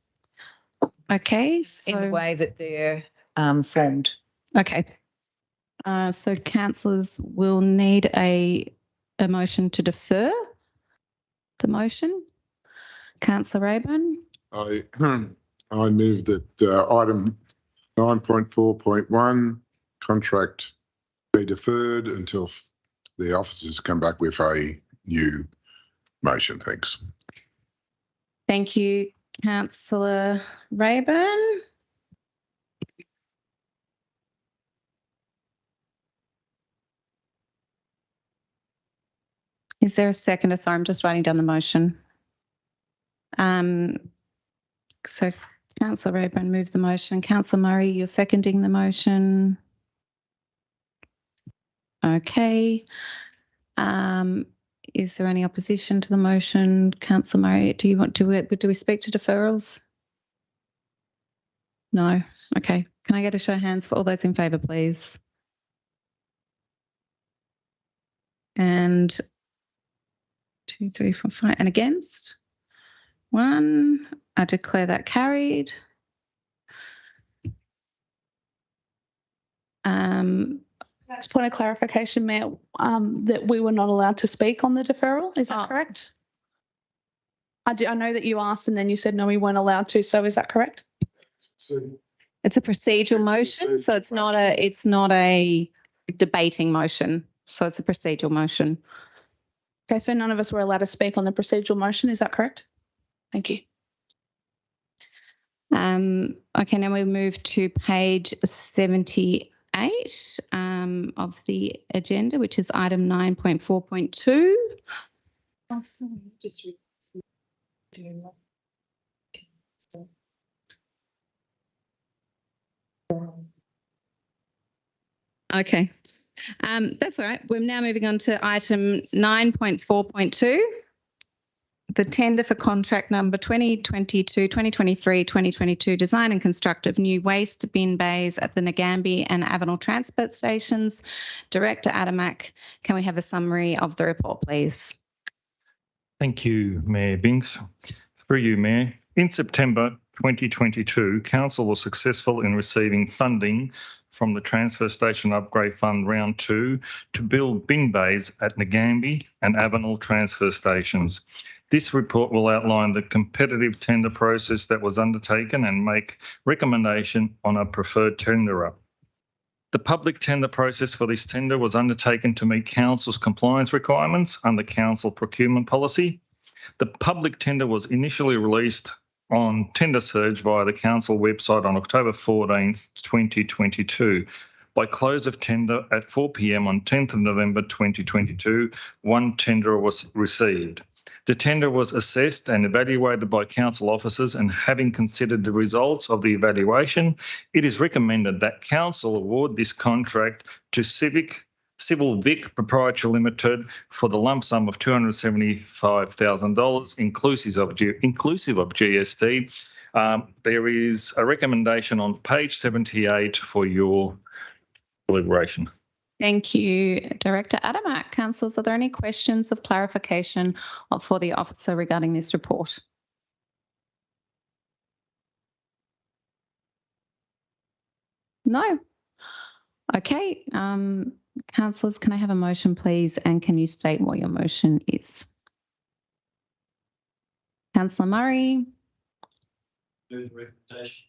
Okay, so in the way that they're formed. Okay. So councillors will need a motion to defer the motion. Councillor Rayburn. I move that item 9.4.1 contract be deferred until the officers come back with a new motion. Thanks. Thank you, Councillor Rayburn. Is there a seconder? Sorry, I'm just writing down the motion. So Councillor Rayburn moved the motion. Councillor Murray, you're seconding the motion. Okay. Is there any opposition to the motion? Councillor Murray, do we speak to deferrals? No. Okay. Can I get a show of hands for all those in favour, please? And 2, 3, 4, 5. And against? 1. I declare that carried. Just point of clarification, Mayor, that we were not allowed to speak on the deferral. Is that correct? I know that you asked and then you said no, we weren't allowed to. So is that correct? It's a procedural motion, so it's not a debating motion. So it's a procedural motion. Okay, so none of us were allowed to speak on the procedural motion. Is that correct? Thank you. Okay, now we move to page 78 of the agenda, which is item 9.4.2. Okay, that's all right. We're now moving on to item 9.4.2. The tender for contract number 2022-2023-2022 design and construct of new waste bin bays at the Nagambie and Avenel transport stations. Director Adamak, can we have a summary of the report, please? Thank you, Mayor Binks. Through you, Mayor. In September 2022, Council was successful in receiving funding from the Transfer Station Upgrade Fund Round 2 to build bin bays at Nagambie and Avenel transfer stations. This report will outline the competitive tender process that was undertaken and make recommendation on a preferred tenderer. The public tender process for this tender was undertaken to meet Council's compliance requirements under Council procurement policy. The public tender was initially released on Tender Surge via the Council website on October 14th, 2022. By close of tender at 4 p.m. on 10th of November 2022, one tenderer was received. The tender was assessed and evaluated by council officers, and having considered the results of the evaluation, it is recommended that council award this contract to Civil Vic Proprietary Limited for the lump sum of $275,000, inclusive of GST. There is a recommendation on page 78 for your deliberation. Thank you, Director Adamak. Councillors, are there any questions of clarification for the officer regarding this report? No. Okay. Councillors, can I have a motion, please? And can you state what your motion is? Councillor Murray. Move the recommendation.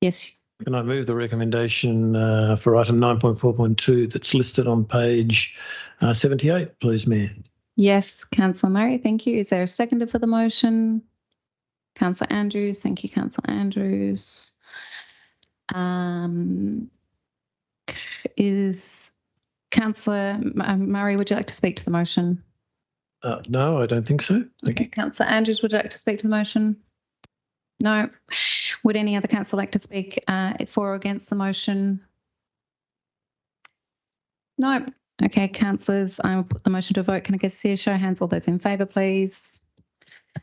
Yes. Can I move the recommendation for item 9.4.2 that's listed on page 78, please, Mayor? Yes, Councillor Murray, thank you. Is there a seconder for the motion? Councillor Andrews, thank you, Councillor Andrews. Is Councillor Murray, would you like to speak to the motion? No, I don't think so. Thank you. Councillor Andrews, would you like to speak to the motion? No. Would any other councillor like to speak for or against the motion? No. Okay, councillors, I will put the motion to a vote. Can I see a show of hands? All those in favour, please.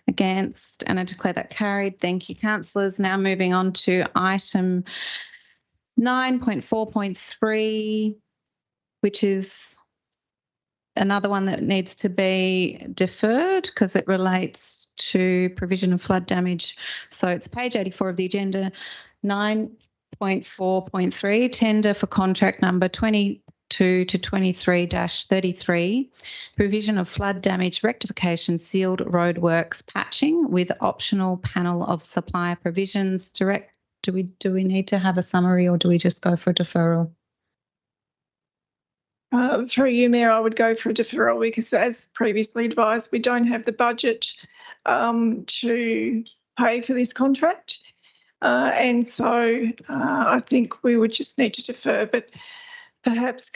Against, and I declare that carried. Thank you, councillors. Now moving on to item 9.4.3, which is another one that needs to be deferred because it relates to provision of flood damage. So it's page 84 of the agenda, 9.4.3, tender for contract number 22 to 23-33, provision of flood damage rectification sealed roadworks patching with optional panel of supply provisions. Do we need to have a summary or do we just go for a deferral? Through you, Mayor, I would go for a deferral because, as previously advised, we don't have the budget to pay for this contract. And so I think we would just need to defer, but perhaps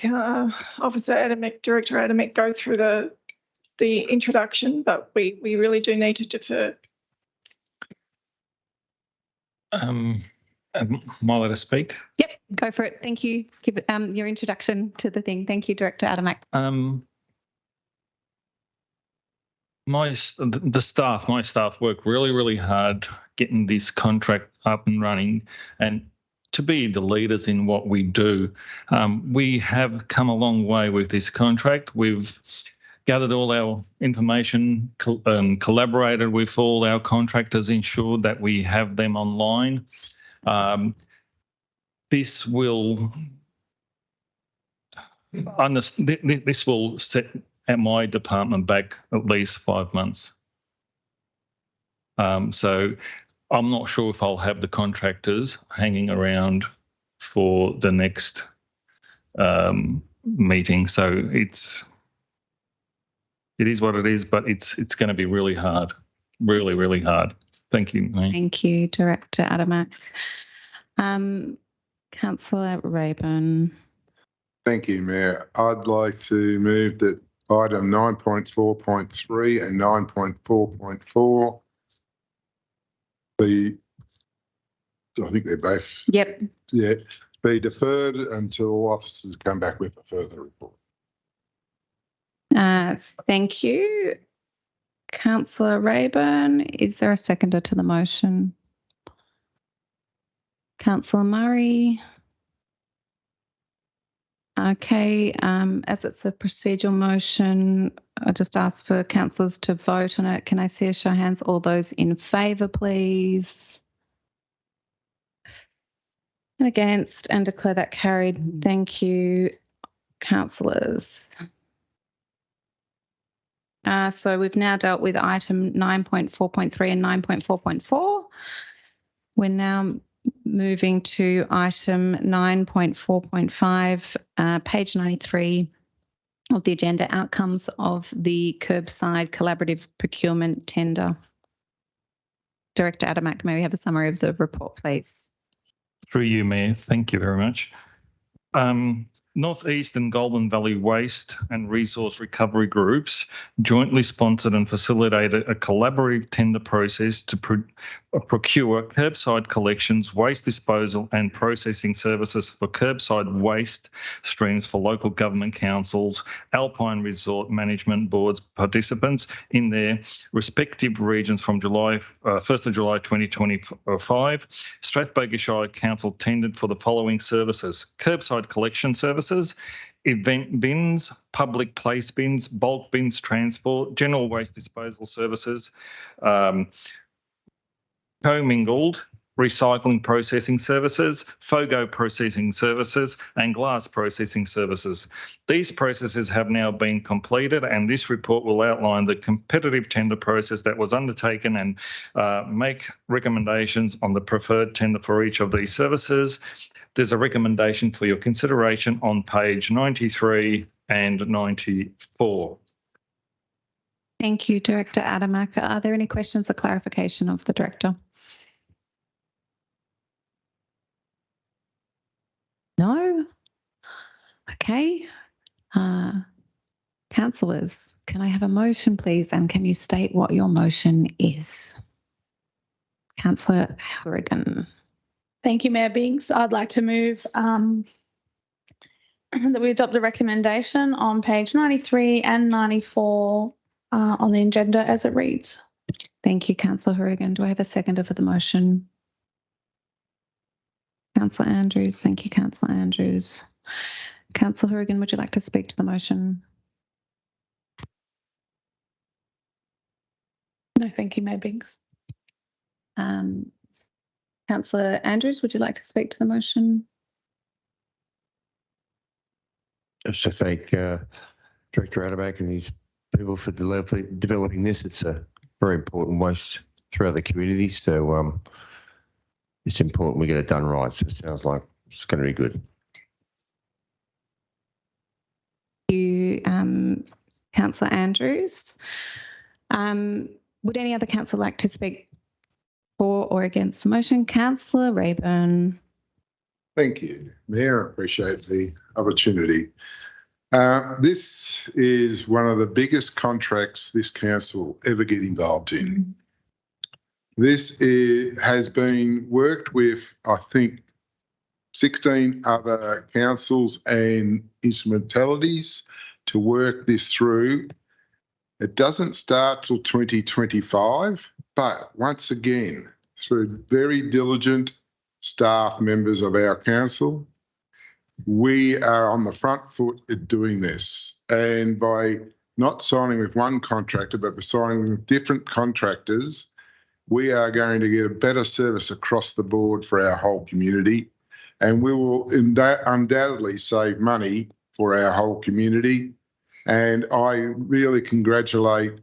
Officer Adamek, Director Adamek, go through the the introduction, but we really do need to defer. Might let us speak? Yep, go for it. Thank you. Give your introduction to the thing. Thank you, Director Adamak. My staff work really hard getting this contract up and running, and to be the leaders in what we do. We have come a long way with this contract. We've gathered all our information, collaborated with all our contractors, ensured that we have them online. This will set at my department back at least 5 months. So I'm not sure if I'll have the contractors hanging around for the next meeting. So it is what it is, but it's going to be really hard, really hard. Thank you, Mate. Thank you, Director Adamak. Councillor Rayburn. Thank you, Mayor. I'd like to move that item 9.4.3 and 9.4.4 be, I think they're both. Yep. Yeah, be deferred until officers come back with a further report. Thank you. Councillor Rayburn, is there a seconder to the motion? Councillor Murray. Okay, as it's a procedural motion, I just ask for councillors to vote on it. Can I see a show of hands? All those in favour, please. And against, and declare that carried. Thank you, councillors. So we've now dealt with item 9.4.3 and 9.4.4. We're now moving to item 9.4.5, page 93 of the agenda, outcomes of the curbside collaborative procurement tender. Director Adamak, may we have a summary of the report, please? Through you, Mayor. Thank you very much. North East and Goulburn Valley Waste and Resource Recovery Groups jointly sponsored and facilitated a collaborative tender process to procure curbside collections, waste disposal and processing services for curbside waste streams for local government councils, Alpine Resort Management Boards participants in their respective regions from 1st of July 2025. Strathbogie Shire Council tendered for the following services: curbside collection services, event bins, public place bins, bulk bins transport, general waste disposal services, commingled recycling processing services, FOGO processing services, and glass processing services. These processes have now been completed, and this report will outline the competitive tender process that was undertaken and make recommendations on the preferred tender for each of these services. There's a recommendation for your consideration on page 93 and 94. Thank you, Director Adamak. Are there any questions or clarification of the Director? No? Okay. Councillors, can I have a motion, please? And can you state what your motion is? Councillor Horrigan. Thank you, Mayor Binks. I'd like to move that we adopt the recommendation on page 93 and 94 on the agenda as it reads. Thank you, Councillor Horrigan. Do I have a seconder for the motion? Councillor Andrews. Thank you, Councillor Andrews. Councillor Horrigan, would you like to speak to the motion? No, thank you, Mayor Binks. Councillor Andrews, would you like to speak to the motion? Just to thank Director Adamak and his people for developing this. It's a very important waste throughout the community, so it's important we get it done right. So it sounds like it's going to be good. Thank you, Councillor Andrews. Would any other councillor like to speak for or against the motion? Councillor Rayburn. Thank you, Mayor. I appreciate the opportunity. This is one of the biggest contracts this council ever get involved in. This has been worked with, I think, 16 other councils and instrumentalities to work this through. It doesn't start till 2025, but once again, through very diligent staff members of our council, we are on the front foot at doing this. And by not signing with one contractor, but by signing with different contractors, we are going to get a better service across the board for our whole community. And we will undoubtedly save money for our whole community. And I really congratulate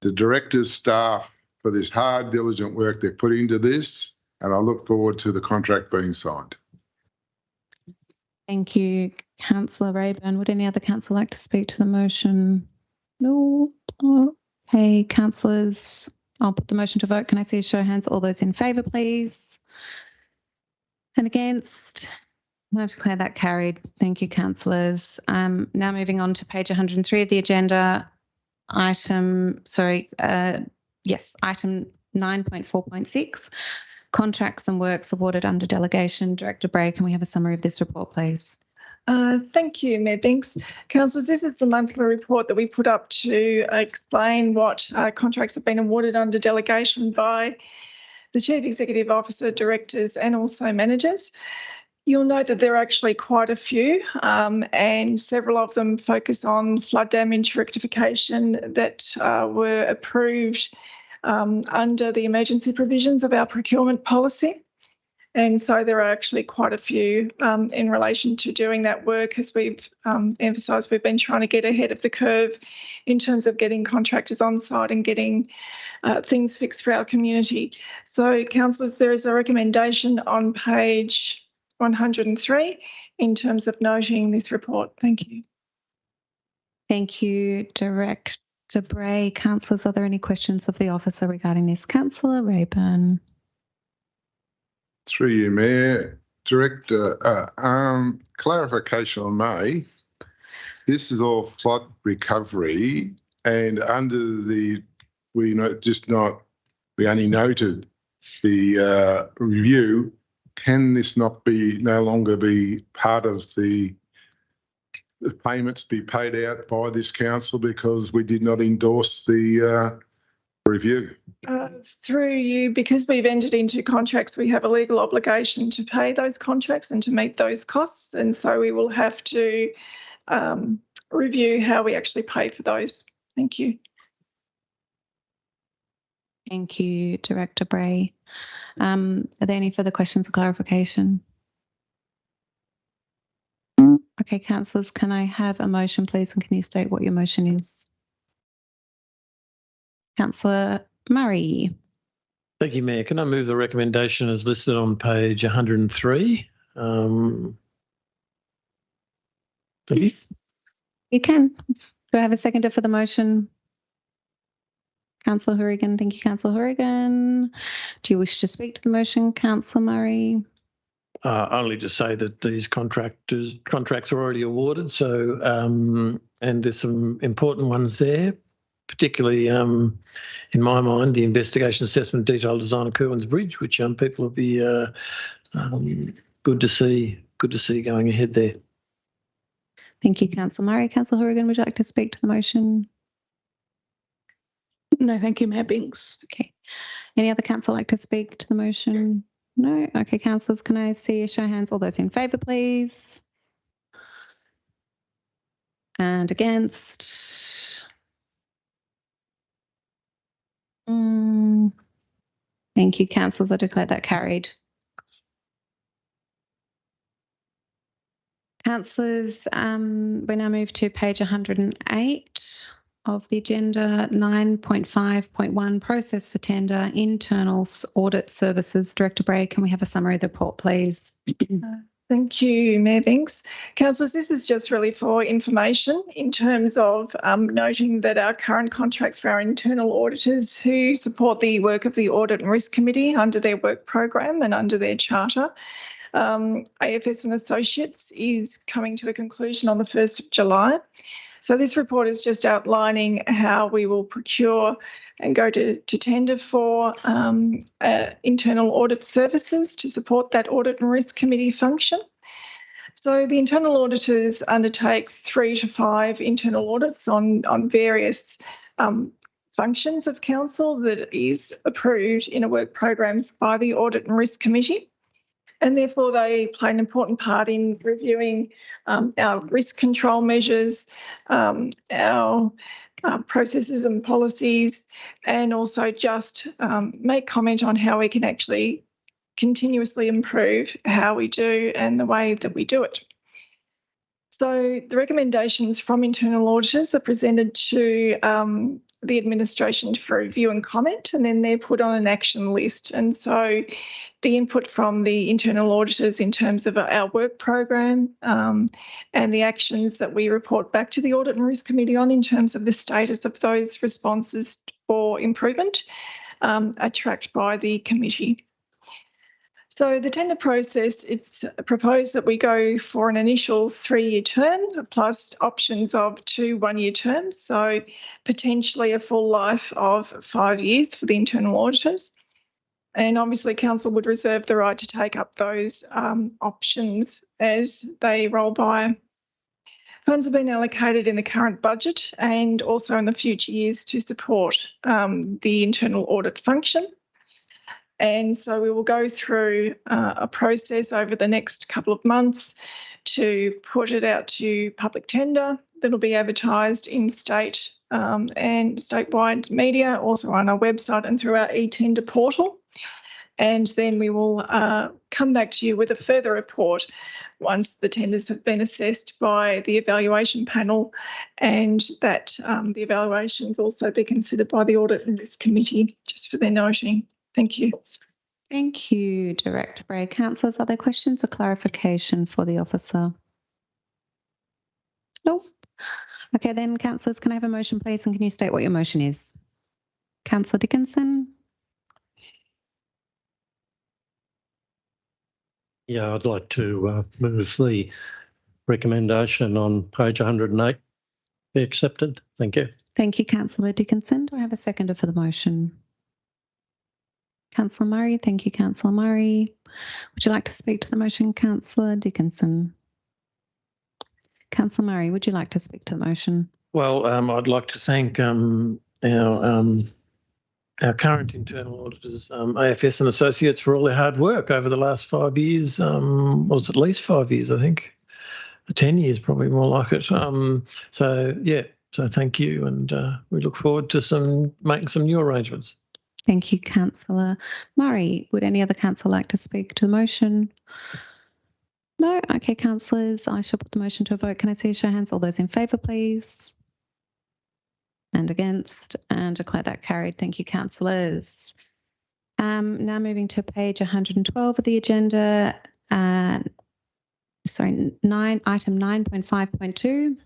the directors, staff for this hard, diligent work they've put into this. And I look forward to the contract being signed. Thank you, Councillor Rayburn. Would any other councillor like to speak to the motion? No. Okay, councillors, I'll put the motion to vote. Can I see a show of hands? All those in favour, please. And against? I declare that carried. Thank you, councillors. Now moving on to page 103 of the agenda. Item 9.4.6. Contracts and works awarded under delegation. Director Bray, can we have a summary of this report, please? Thank you, Mayor Binks. Councillors, this is the monthly report that we put up to explain what contracts have been awarded under delegation by the Chief Executive Officer, directors and also managers. You'll note that there are actually quite a few and several of them focus on flood damage rectification that were approved under the emergency provisions of our procurement policy. And so there are actually quite a few in relation to doing that work. As we've emphasised, we've been trying to get ahead of the curve in terms of getting contractors on site and getting things fixed for our community. So, councillors, there is a recommendation on page 103 in terms of noting this report. Thank you. Thank you, Director Bray. Councillors, are there any questions of the officer regarding this? Councillor Rayburn. Through you, Mayor. Director, clarification on May. This is all flood recovery, and under the we only noted the review. Can this not be no longer be part of the payments be paid out by this council because we did not endorse the review? Through you, because we've entered into contracts, we have a legal obligation to pay those contracts and to meet those costs. And so we will have to review how we actually pay for those. Thank you. Thank you, Director Bray. Are there any further questions or clarification? Okay, councillors, can I have a motion, please? And can you state what your motion is? Councillor Murray. Thank you, Mayor. Can I move the recommendation as listed on page 103? Please. You can. Do I have a seconder for the motion? Councillor Hourigan. Thank you, Councillor Hourigan. Do you wish to speak to the motion, Councillor Murray? Only to say that these contracts are already awarded. So, and there's some important ones there, particularly in my mind, the investigation assessment detailed design of Kerwins Bridge, which people will be good to see going ahead there. Thank you, Councillor Murray. Councillor Hourigan, would you like to speak to the motion? No, thank you, Mayor Binks. Okay. Any other councillor like to speak to the motion? No? Okay, councillors, can I see a show of hands? All those in favour, please. And against? Thank you, councillors. I declare that carried. Councillors, we now move to page 108 of the agenda, 9.5.1, process for tender, internal audit services. Director Bray, can we have a summary of the report, please? Thank you, Mayor Binks. Councillors, this is just really for information in terms of noting that our current contracts for our internal auditors who support the work of the Audit and Risk Committee under their work program and under their charter AFS and Associates is coming to a conclusion on the 1st of July. So this report is just outlining how we will procure and go to tender for internal audit services to support that audit and risk committee function. So the internal auditors undertake 3 to 5 internal audits on various functions of council that is approved in a work program by the Audit and Risk Committee. And therefore they play an important part in reviewing our risk control measures, our processes and policies, and also just make comment on how we can actually continuously improve how we do and the way that we do it. So the recommendations from internal auditors are presented to the administration for review and comment, and then they're put on an action list. And so the input from the internal auditors in terms of our work program and the actions that we report back to the Audit and Risk Committee on in terms of the status of those responses for improvement are tracked by the committee. So the tender process, it's proposed that we go for an initial 3-year term plus options of 2 1-year terms, so potentially a full life of 5 years for the internal auditors. And obviously council would reserve the right to take up those options as they roll by. Funds have been allocated in the current budget and also in the future years to support the internal audit function. And so we will go through a process over the next couple of months to put it out to public tender that'll be advertised in state and statewide media, also on our website and through our e-tender portal. And then we will come back to you with a further report once the tenders have been assessed by the evaluation panel, and that the evaluations also be considered by the Audit and Risk Committee, just for their noting. Thank you. Thank you, Director Bray. Councillors, are there questions or clarification for the officer? Nope. Okay, then, councillors, can I have a motion, please? And can you state what your motion is? Councillor Dickinson. Yeah, I'd like to move the recommendation on page 108 be accepted. Thank you. Thank you, Councillor Dickinson. Do I have a seconder for the motion? Councillor Murray. Thank you, Councillor Murray. Would you like to speak to the motion, Councillor Dickinson? Councillor Murray, would you like to speak to the motion? Well, I'd like to thank our current internal auditors, AFS and Associates, for all their hard work over the last 5 years. Was at least 5 years, I think. 10 years, probably more like it. So thank you, and we look forward to making some new arrangements. Thank you, Councillor Murray. Would any other councillor like to speak to the motion? No? Okay, councillors, I shall put the motion to a vote. Can I see a show of hands? All those in favour, please. And against, and declare that carried. Thank you, councillors. Now moving to page 112 of the agenda. Item 9.5.2,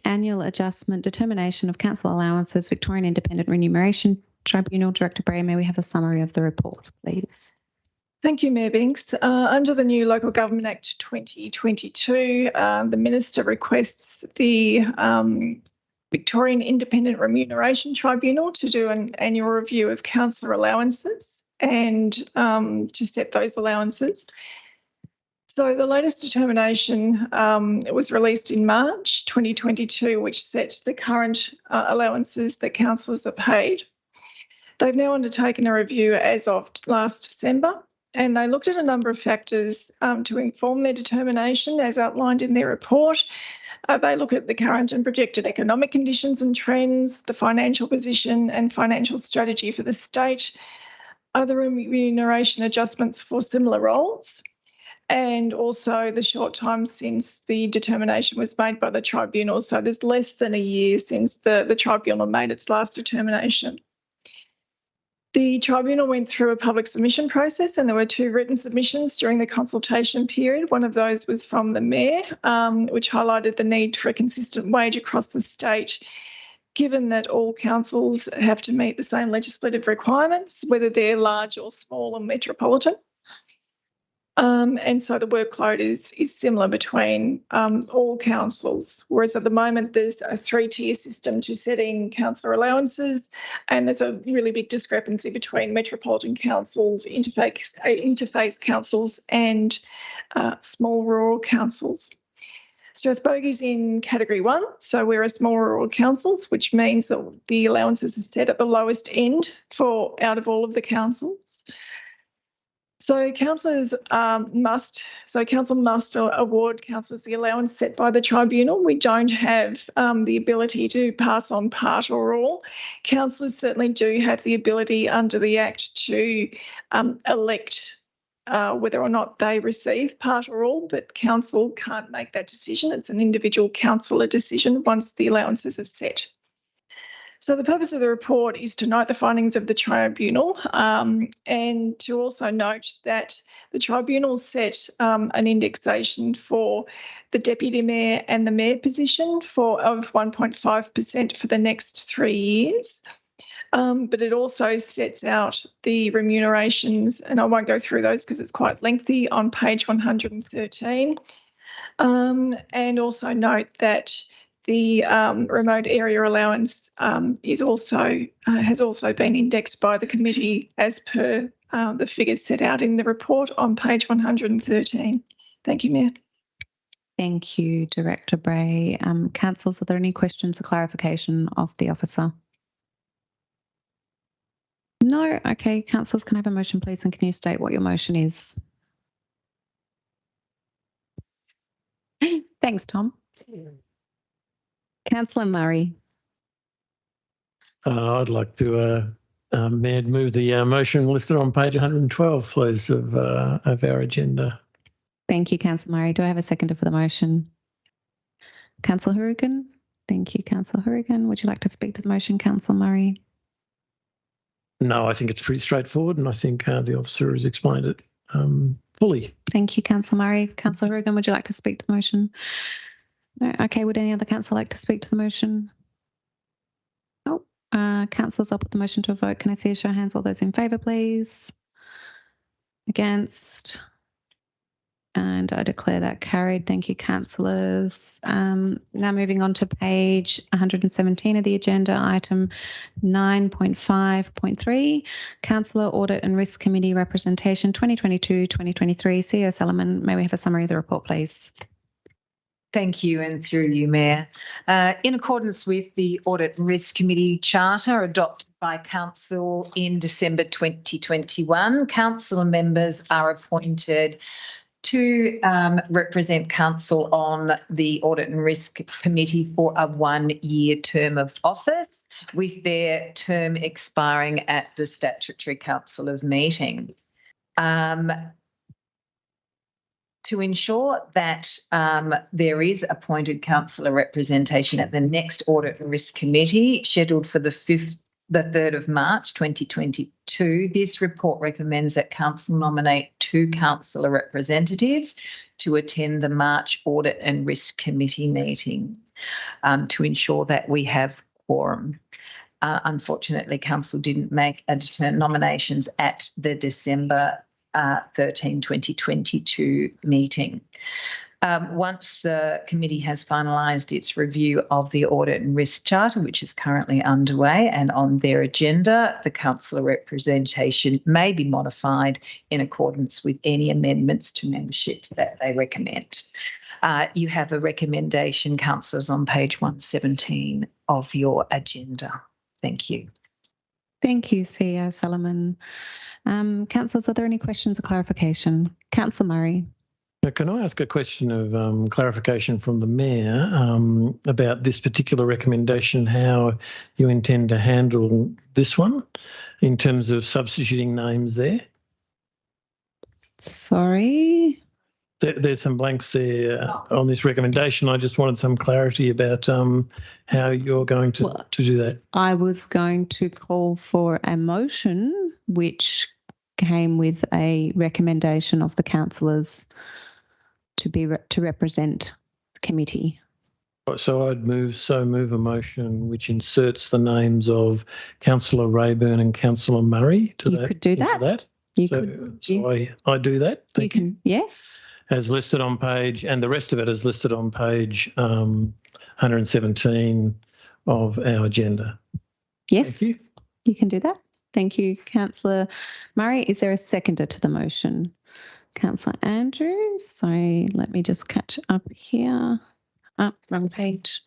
Annual Adjustment Determination of Council Allowances, Victorian Independent Remuneration Tribunal. Director Bray, may we have a summary of the report, please? Thank you, Mayor Binks. Under the new Local Government Act 2022, the Minister requests the Victorian Independent Remuneration Tribunal to do an annual review of councillor allowances and to set those allowances. So the latest determination was released in March 2022, which set the current allowances that councillors are paid. They've now undertaken a review as of last December, and they looked at a number of factors to inform their determination as outlined in their report. They look at the current and projected economic conditions and trends, the financial position and financial strategy for the state, other remuneration adjustments for similar roles, and also the short time since the determination was made by the tribunal. So there's less than a year since the tribunal made its last determination. The tribunal went through a public submission process, and there were 2 written submissions during the consultation period. One of those was from the Mayor, which highlighted the need for a consistent wage across the state, given that all councils have to meet the same legislative requirements, whether they're large or small or metropolitan. And so the workload is similar between all councils, whereas at the moment there's a 3-tier system to setting councillor allowances, and there's a really big discrepancy between metropolitan councils, interface councils and small rural councils. Strathbogie's in category 1, so we're a small rural councils, which means that the allowances are set at the lowest end out of all of the councils. So council must award councillors the allowance set by the tribunal. We don't have the ability to pass on part or all. Councillors certainly do have the ability under the Act to elect whether or not they receive part or all, but council can't make that decision. It's an individual councillor decision once the allowances are set. So the purpose of the report is to note the findings of the tribunal and to also note that the tribunal set an indexation for the deputy mayor and the mayor position of 1.5% for the next 3 years. But it also sets out the remunerations, and I won't go through those because it's quite lengthy, on page 113. And also note that the remote area allowance has also been indexed by the committee as per the figures set out in the report on page 113. Thank you, Mayor. Thank you, Director Bray. Councillors, are there any questions or clarification of the officer? No? Okay, councillors, can I have a motion, please, and can you state what your motion is? Thanks, Tom. Councillor Murray. I'd like to, Mayor, move the motion listed on page 112, please, of our agenda. Thank you, Councillor Murray. Do I have a seconder for the motion? Councillor Hourigan. Thank you, Councillor Hourigan. Would you like to speak to the motion, Councillor Murray? No, I think it's pretty straightforward, and I think the officer has explained it fully. Thank you, Councillor Murray. Councillor Hourigan, would you like to speak to the motion? No. Okay, would any other councillor like to speak to the motion? No. Councillors, I'll put the motion to a vote. Can I see a show of hands? All those in favour, please. Against? And I declare that carried. Thank you, councillors. Now moving on to page 117 of the agenda, item 9.5.3, Councillor Audit and Risk Committee Representation 2022-2023. CEO Solomon, may we have a summary of the report, please? Thank you, and through you, Mayor. In accordance with the Audit and Risk Committee Charter adopted by Council in December 2021, council members are appointed to represent Council on the Audit and Risk Committee for a 1-year term of office, with their term expiring at the statutory council of meeting. To ensure that there is appointed councillor representation at the next Audit and Risk Committee, scheduled for the 3rd of March 2022, this report recommends that Council nominate 2 councillor representatives to attend the March Audit and Risk Committee meeting to ensure that we have quorum. Unfortunately, Council didn't make nominations at the December 13, 2022 meeting. Once the committee has finalised its review of the Audit and Risk Charter, which is currently underway and on their agenda, the councillor representation may be modified in accordance with any amendments to memberships that they recommend. You have a recommendation, councillors, on page 117 of your agenda. Thank you. Thank you, CEO Solomon. Councillors, are there any questions or clarification? Councillor Murray. Can I ask a question of clarification from the Mayor about this particular recommendation, how you intend to handle this one in terms of substituting names there? Sorry? There's some blanks there on this recommendation. I just wanted some clarity about how you're going to do that. I was going to call for a motion which came with a recommendation of the councillors to represent the committee. So I'd move a motion which inserts the names of Councillor Rayburn and Councillor Murray to You could do that. You So, could. I do that. You can. Yes. As listed on page, and the rest of it is listed on page 117 of our agenda. Yes. Thank you. You can do that. Thank you, Councillor Murray. Is there a seconder to the motion? Councillor Andrews. Sorry, let me just catch up here. Wrong page.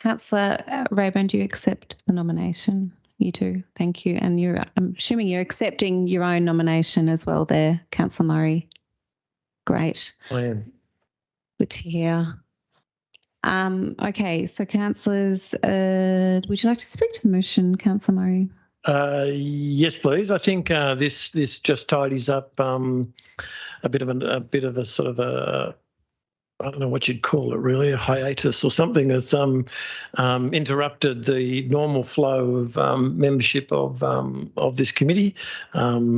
Councillor Rayburn, do you accept the nomination? You do. Thank you. And I'm assuming you're accepting your own nomination as well there, Councillor Murray. Great. I am. Good to hear. Okay, so councillors, would you like to speak to the motion, Councillor Murray? Yes, please. I think this just tidies up a bit of a sort of a, I don't know what you'd call it, really, a hiatus or something that's interrupted the normal flow of membership of this committee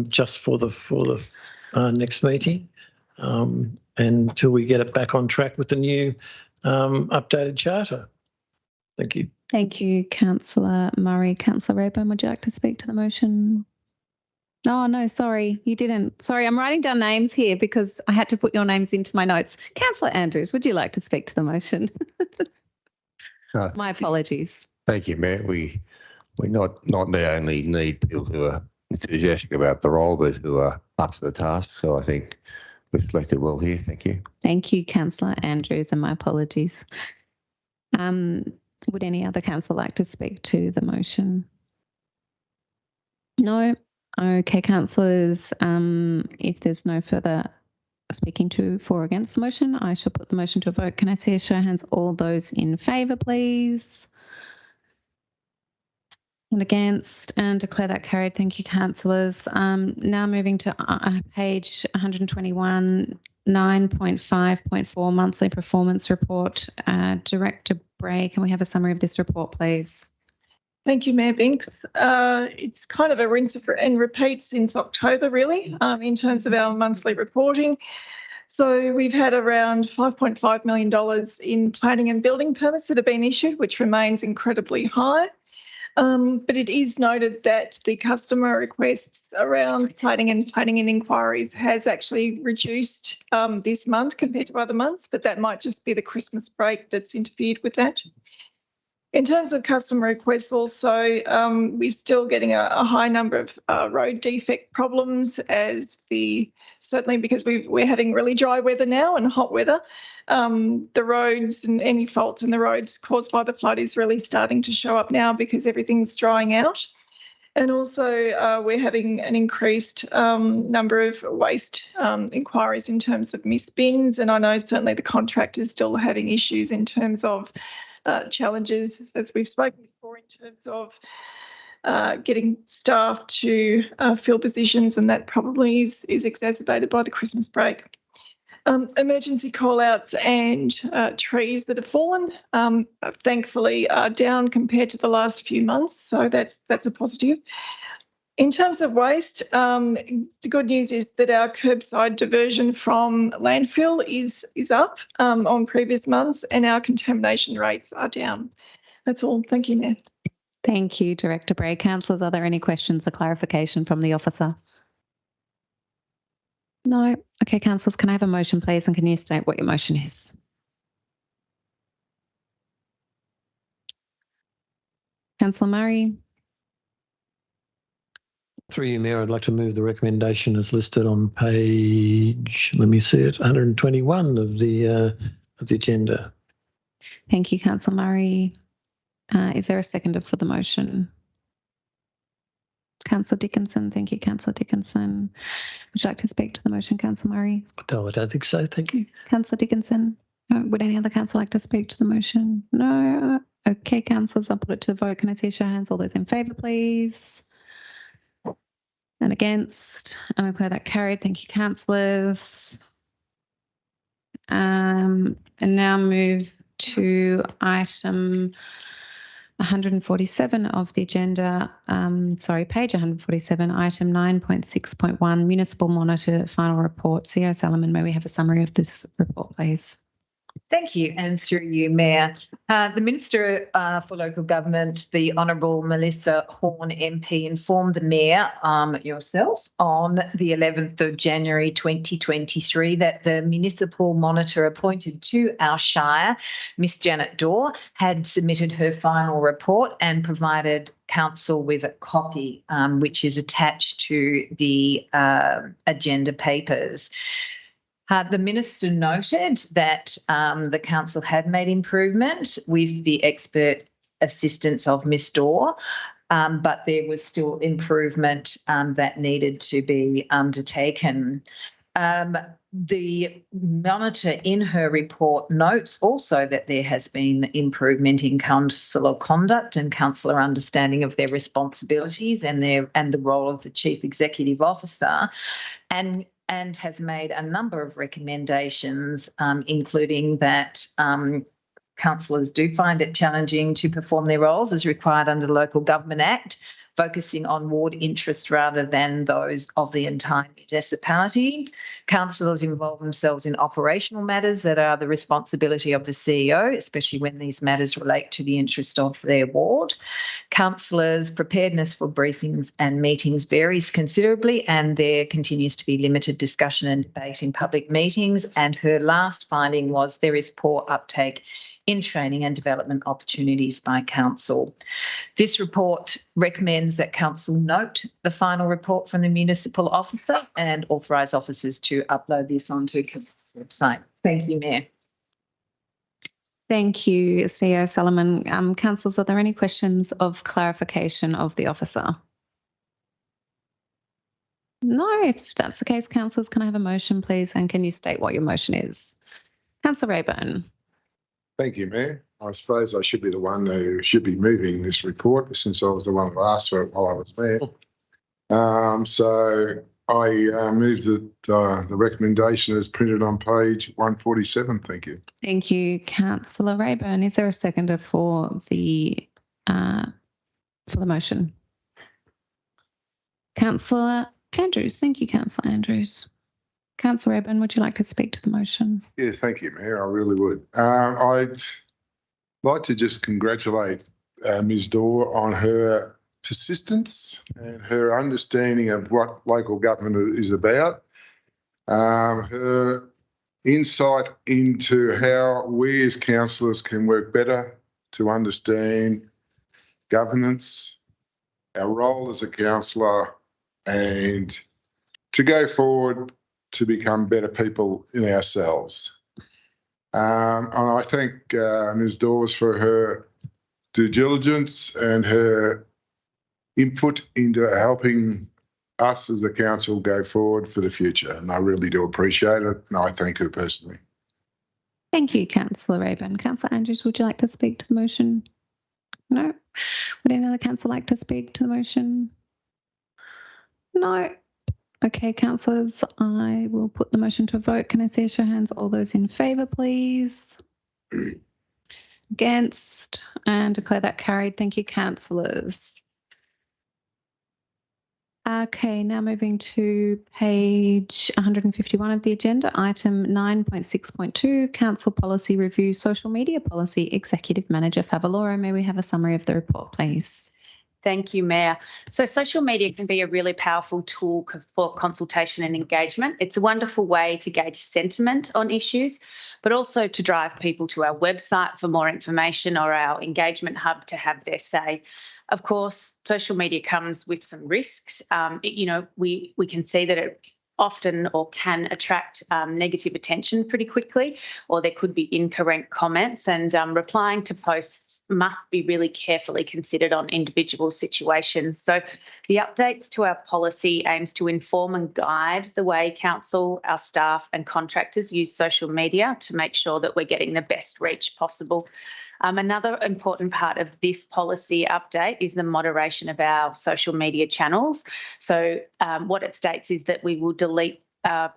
just for the next meeting, and until we get it back on track with the new updated charter. Thank you. Thank you, Councillor Murray. Councillor Rayburn, would you like to speak to the motion? Oh, no, sorry, you didn't. Sorry, I'm writing down names here because I had to put your names into my notes. Councillor Andrews, would you like to speak to the motion? My apologies. Thank you, Mayor. We not only need people who are enthusiastic about the role, but who are up to the task. So I think we've selected well here. Thank you. Thank you, Councillor Andrews, and my apologies. Would any other councillor like to speak to the motion? No. Okay, councillors, if there's no further speaking to for or against the motion, I shall put the motion to a vote. Can I see a show of hands? All those in favour, please. And against, and declare that carried. Thank you, councillors. Now moving to page 121, 9.5.4 monthly performance report. Director Bray, can we have a summary of this report, please? Thank you, Mayor Binks. It's kind of a rinse and repeat since October, really, in terms of our monthly reporting. So we've had around $5.5 million in planning and building permits that have been issued, which remains incredibly high. But it is noted that the customer requests around planning and inquiries has actually reduced this month compared to other months, but that might just be the Christmas break that's interfered with that. In terms of customer requests also, we're still getting a high number of road defect problems certainly because we're having really dry weather now and hot weather. The roads and any faults in the roads caused by the flood is really starting to show up now because everything's drying out. And also we're having an increased number of waste inquiries in terms of missed bins. And I know certainly the contractors still having issues in terms of challenges, as we've spoken before, in terms of getting staff to fill positions, and that probably is exacerbated by the Christmas break. Emergency call-outs and trees that have fallen, thankfully, are down compared to the last few months, so that's a positive. In terms of waste, the good news is that our curbside diversion from landfill is up on previous months, and our contamination rates are down. That's all. Thank you, Mayor. Thank you, Director Bray. Councillors, are there any questions or clarification from the officer? No. Okay, councillors, can I have a motion, please, and can you state what your motion is? Councillor Murray. Through you, Mayor, I'd like to move the recommendation as listed on page, let me see it, 121 of the agenda. Thank you, Councillor Murray. Is there a seconder for the motion? Councillor Dickinson. Thank you, Councillor Dickinson. Would you like to speak to the motion, Councillor Murray? No, I don't think so. Thank you. Councillor Dickinson. Would any other councillor like to speak to the motion? No. Okay, councillors, I'll put it to the vote. Can I see a show of hands? All those in favour, please. And against, and I declare that carried. Thank you, councillors. And now move to item 147 of the agenda, page 147, item 9.6.1, Municipal Monitor Final Report. CEO Salomon, may we have a summary of this report, please? Thank you. And through you, Mayor. The Minister for Local Government, the Honourable Melissa Horn MP, informed the Mayor, yourself, on the 11th of January 2023 that the municipal monitor appointed to our Shire, Miss Janet Dorr, had submitted her final report and provided Council with a copy, which is attached to the agenda papers. The Minister noted that the Council had made improvement with the expert assistance of Ms Dorr, but there was still improvement that needed to be undertaken. The monitor in her report notes also that there has been improvement in councillor conduct and councillor understanding of their responsibilities and the role of the Chief Executive Officer, and has made a number of recommendations, including that councillors do find it challenging to perform their roles as required under the Local Government Act, focusing on ward interest rather than those of the entire municipality. Councillors involve themselves in operational matters that are the responsibility of the CEO, especially when these matters relate to the interest of their ward. Councillors' preparedness for briefings and meetings varies considerably, and there continues to be limited discussion and debate in public meetings. And her last finding was there is poor uptake in training and development opportunities by Council. This report recommends that Council note the final report from the municipal officer and authorise officers to upload this onto Council's website. Thank you, Mayor. Thank you, CEO Solomon. Councillors, are there any questions of clarification of the officer? No, if that's the case, councillors, can I have a motion, please? And can you state what your motion is? Councillor Rayburn. Thank you, Mayor. I suppose I should be the one who should be moving this report since I was the one who asked for it while I was Mayor. So I move that the recommendation is printed on page 147. Thank you. Thank you, Councillor Rayburn. Is there a seconder for the motion? Councillor Andrews. Thank you, Councillor Andrews. Councillor Rayburn, would you like to speak to the motion? Yeah, thank you, Mayor. I really would. I'd like to just congratulate Ms Dorr on her persistence and her understanding of what local government is about. Her insight into how we as councillors can work better to understand governance, our role as a councillor, and to go forward to become better people in ourselves. And I thank Ms Dawes for her due diligence and her input into helping us as a council go forward for the future. And I really do appreciate it. And I thank her personally. Thank you, Councillor Rayburn. Councillor Andrews, would you like to speak to the motion? No. Would any other councillor like to speak to the motion? No. Okay, councillors, I will put the motion to a vote. Can I see a show of hands? All those in favour, please. Against, and declare that carried. Thank you, councillors. Okay, now moving to page 151 of the agenda, item 9.6.2, Council Policy Review, Social Media Policy, Executive Manager Favaloro. May we have a summary of the report, please? Thank you, Mayor. So social media can be a really powerful tool for consultation and engagement. It's a wonderful way to gauge sentiment on issues, but also to drive people to our website for more information or our engagement hub to have their say. Of course, social media comes with some risks. We can see that it often or can attract negative attention pretty quickly, or there could be incorrect comments, and replying to posts must be really carefully considered on individual situations. So the updates to our policy aims to inform and guide the way council, our staff and contractors use social media to make sure that we're getting the best reach possible. Another important part of this policy update is the moderation of our social media channels. So what it states is that we will delete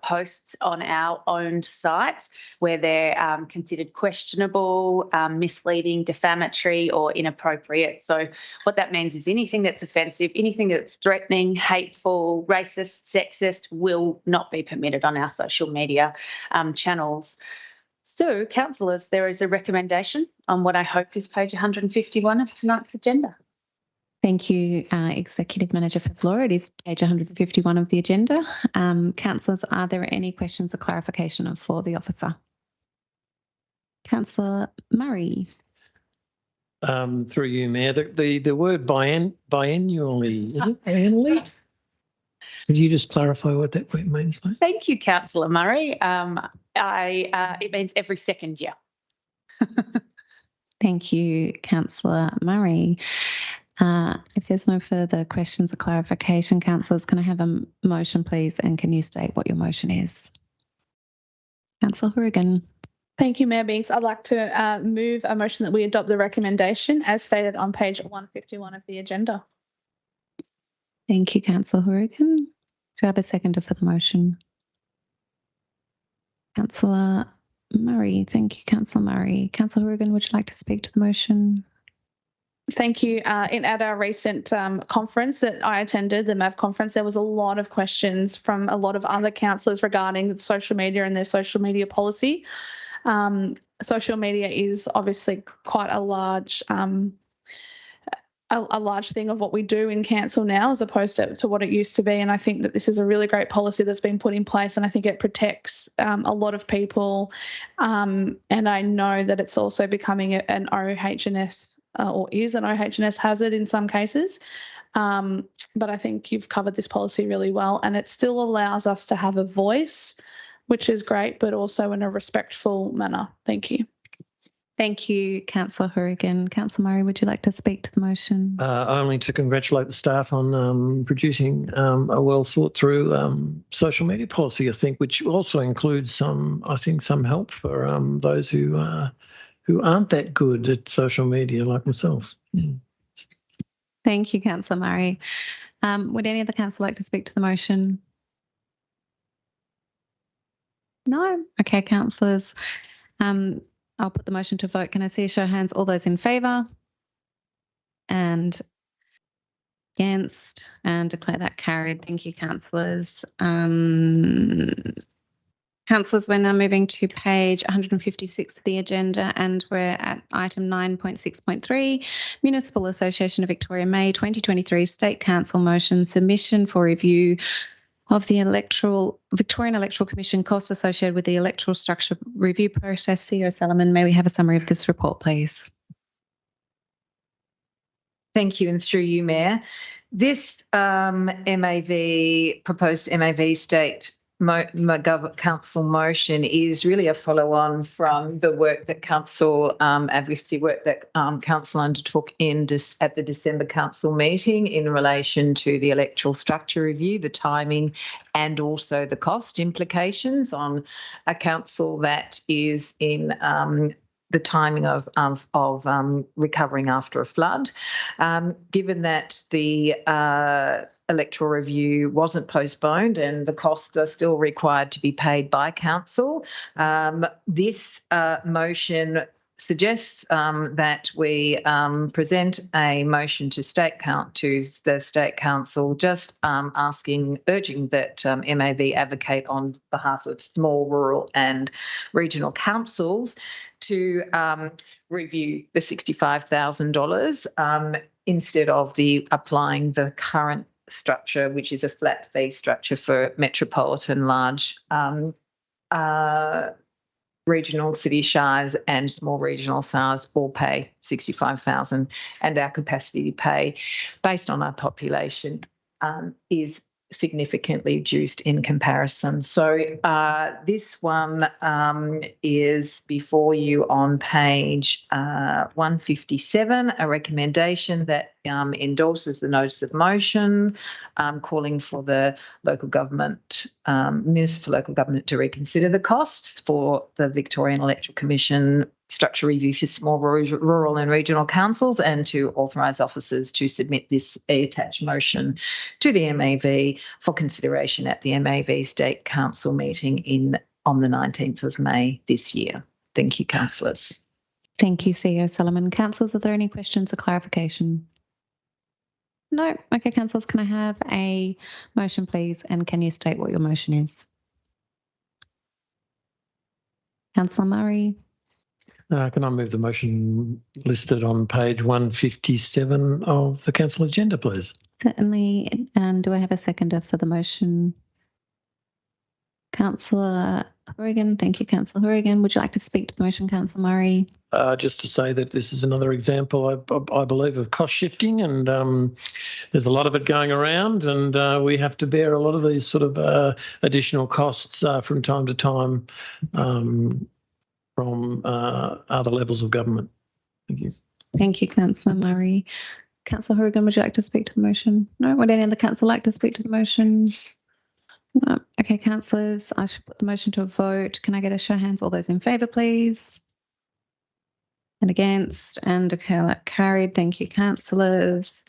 posts on our owned sites where they're considered questionable, misleading, defamatory or inappropriate. So what that means is anything that's offensive, anything that's threatening, hateful, racist, sexist will not be permitted on our social media channels. So, councillors, there is a recommendation on what I hope is page 151 of tonight's agenda. Thank you, Executive Manager for Flora. It is page 151 of the agenda. Councillors, are there any questions or clarification for the officer? Councillor Murray. Through you, Mayor, the word biannually, is it annually? Could you just clarify what that word means, please? Thank you, Councillor Murray. It means every second year. Thank you, Councillor Murray. If there's no further questions or clarification, councillors, can I have a motion, please? And can you state what your motion is? Councillor Horrigan. Thank you, Mayor Binks. I'd like to move a motion that we adopt the recommendation as stated on page 151 of the agenda. Thank you, Councillor Horrigan. Do I have a seconder for the motion? Councillor Murray. Thank you, Councillor Murray. Councillor Horrigan, would you like to speak to the motion? Thank you. At our recent conference that I attended, the MAV conference, there was a lot of questions from a lot of other councillors regarding social media and their social media policy. Social media is obviously quite a large thing of what we do in council now, as opposed to what it used to be. And I think that this is a really great policy that's been put in place, and I think it protects a lot of people. And I know that it's also becoming an OH&S or is an OH&S hazard in some cases. But I think you've covered this policy really well, and it still allows us to have a voice, which is great, but also in a respectful manner. Thank you. Thank you, Councillor Horrigan. Councillor Murray, would you like to speak to the motion? Only to congratulate the staff on producing a well thought through social media policy, I think, which also includes some help for those who aren't that good at social media like myself. Thank you, Councillor Murray. Would any other councillor like to speak to the motion? No? Okay, councillors. I'll put the motion to vote. Can I see a show of hands? All those in favour and against, and declare that carried. Thank you, councillors. Councillors, we're now moving to page 156 of the agenda, and we're at item 9.6.3, Municipal Association of Victoria, May 2023 State Council motion submission for review of the Victorian Electoral Commission costs associated with the electoral structure review process. CEO Solomon, may we have a summary of this report, please? Thank you, and through you, Mayor. This proposed MAV state council motion is really a follow-on from the work that advocacy work that council undertook at the December council meeting in relation to the electoral structure review, the timing, and also the cost implications on a council that is in the timing of recovering after a flood. Given that the electoral review wasn't postponed and the costs are still required to be paid by council, this motion suggests that we present a motion to the State Council, just urging that MAV advocate on behalf of small, rural and regional councils to review the $65,000 instead of applying the current structure, which is a flat fee structure for metropolitan large regional city shires, and small regional shires all pay $65,000, and our capacity to pay based on our population is significantly reduced in comparison. So this one is before you on page 157, a recommendation that endorses the notice of motion, calling for the local government, municipal local government, to reconsider the costs for the Victorian Electoral Commission structure review for small, rural and regional councils, and to authorise officers to submit this attached motion to the MAV for consideration at the MAV State Council meeting on the 19th of May this year. Thank you, councillors. Thank you, CEO Solomon. Councillors, are there any questions or clarification? No. Okay, councillors, can I have a motion, please? And can you state what your motion is? Councillor Murray. Can I move the motion listed on page 157 of the council agenda, please? Certainly. Do I have a seconder for the motion? Councillor Horrigan. Thank you, Councillor Horrigan. Would you like to speak to the motion, Councillor Murray? Just to say that this is another example, I believe, of cost shifting, and there's a lot of it going around, and we have to bear a lot of these sort of additional costs from time to time from other levels of government. Thank you. Thank you, Councillor Murray. Councillor Horrigan, would you like to speak to the motion? No. Would any other councillor like to speak to the motion? No. Okay, councillors, I should put the motion to a vote. Can I get a show of hands? All those in favour, please. And against, and declare that carried. Thank you, councillors.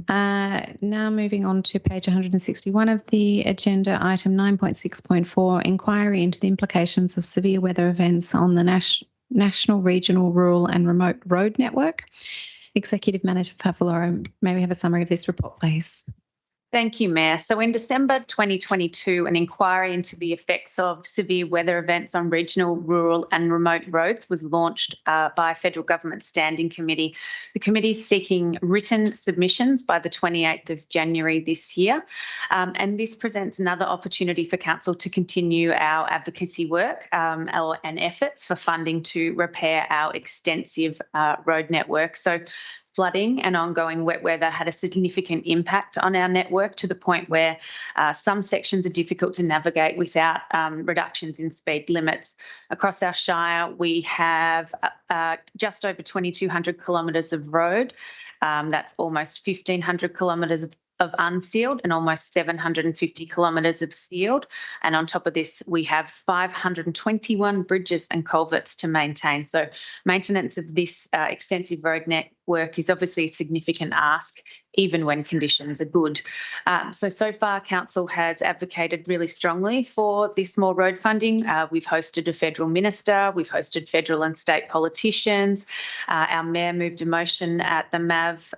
Now moving on to page 161 of the agenda, item 9.6.4, inquiry into the implications of severe weather events on the national, regional, rural and remote road network. Executive Manager Favaloro, may we have a summary of this report, please? Thank you, Mayor. So in December 2022, an inquiry into the effects of severe weather events on regional, rural and remote roads was launched by a federal government standing committee. The committee is seeking written submissions by the 28th of January this year. And this presents another opportunity for council to continue our advocacy work and efforts for funding to repair our extensive road network. So flooding and ongoing wet weather had a significant impact on our network to the point where some sections are difficult to navigate without reductions in speed limits. Across our Shire, we have just over 2,200 kilometres of road. That's almost 1,500 kilometres of unsealed and almost 750 kilometres of sealed. And on top of this, we have 521 bridges and culverts to maintain. So maintenance of this extensive road network is obviously a significant ask, even when conditions are good. So far, council has advocated really strongly for this more road funding. We've hosted a federal minister, we've hosted federal and state politicians. Our mayor moved a motion at the MAV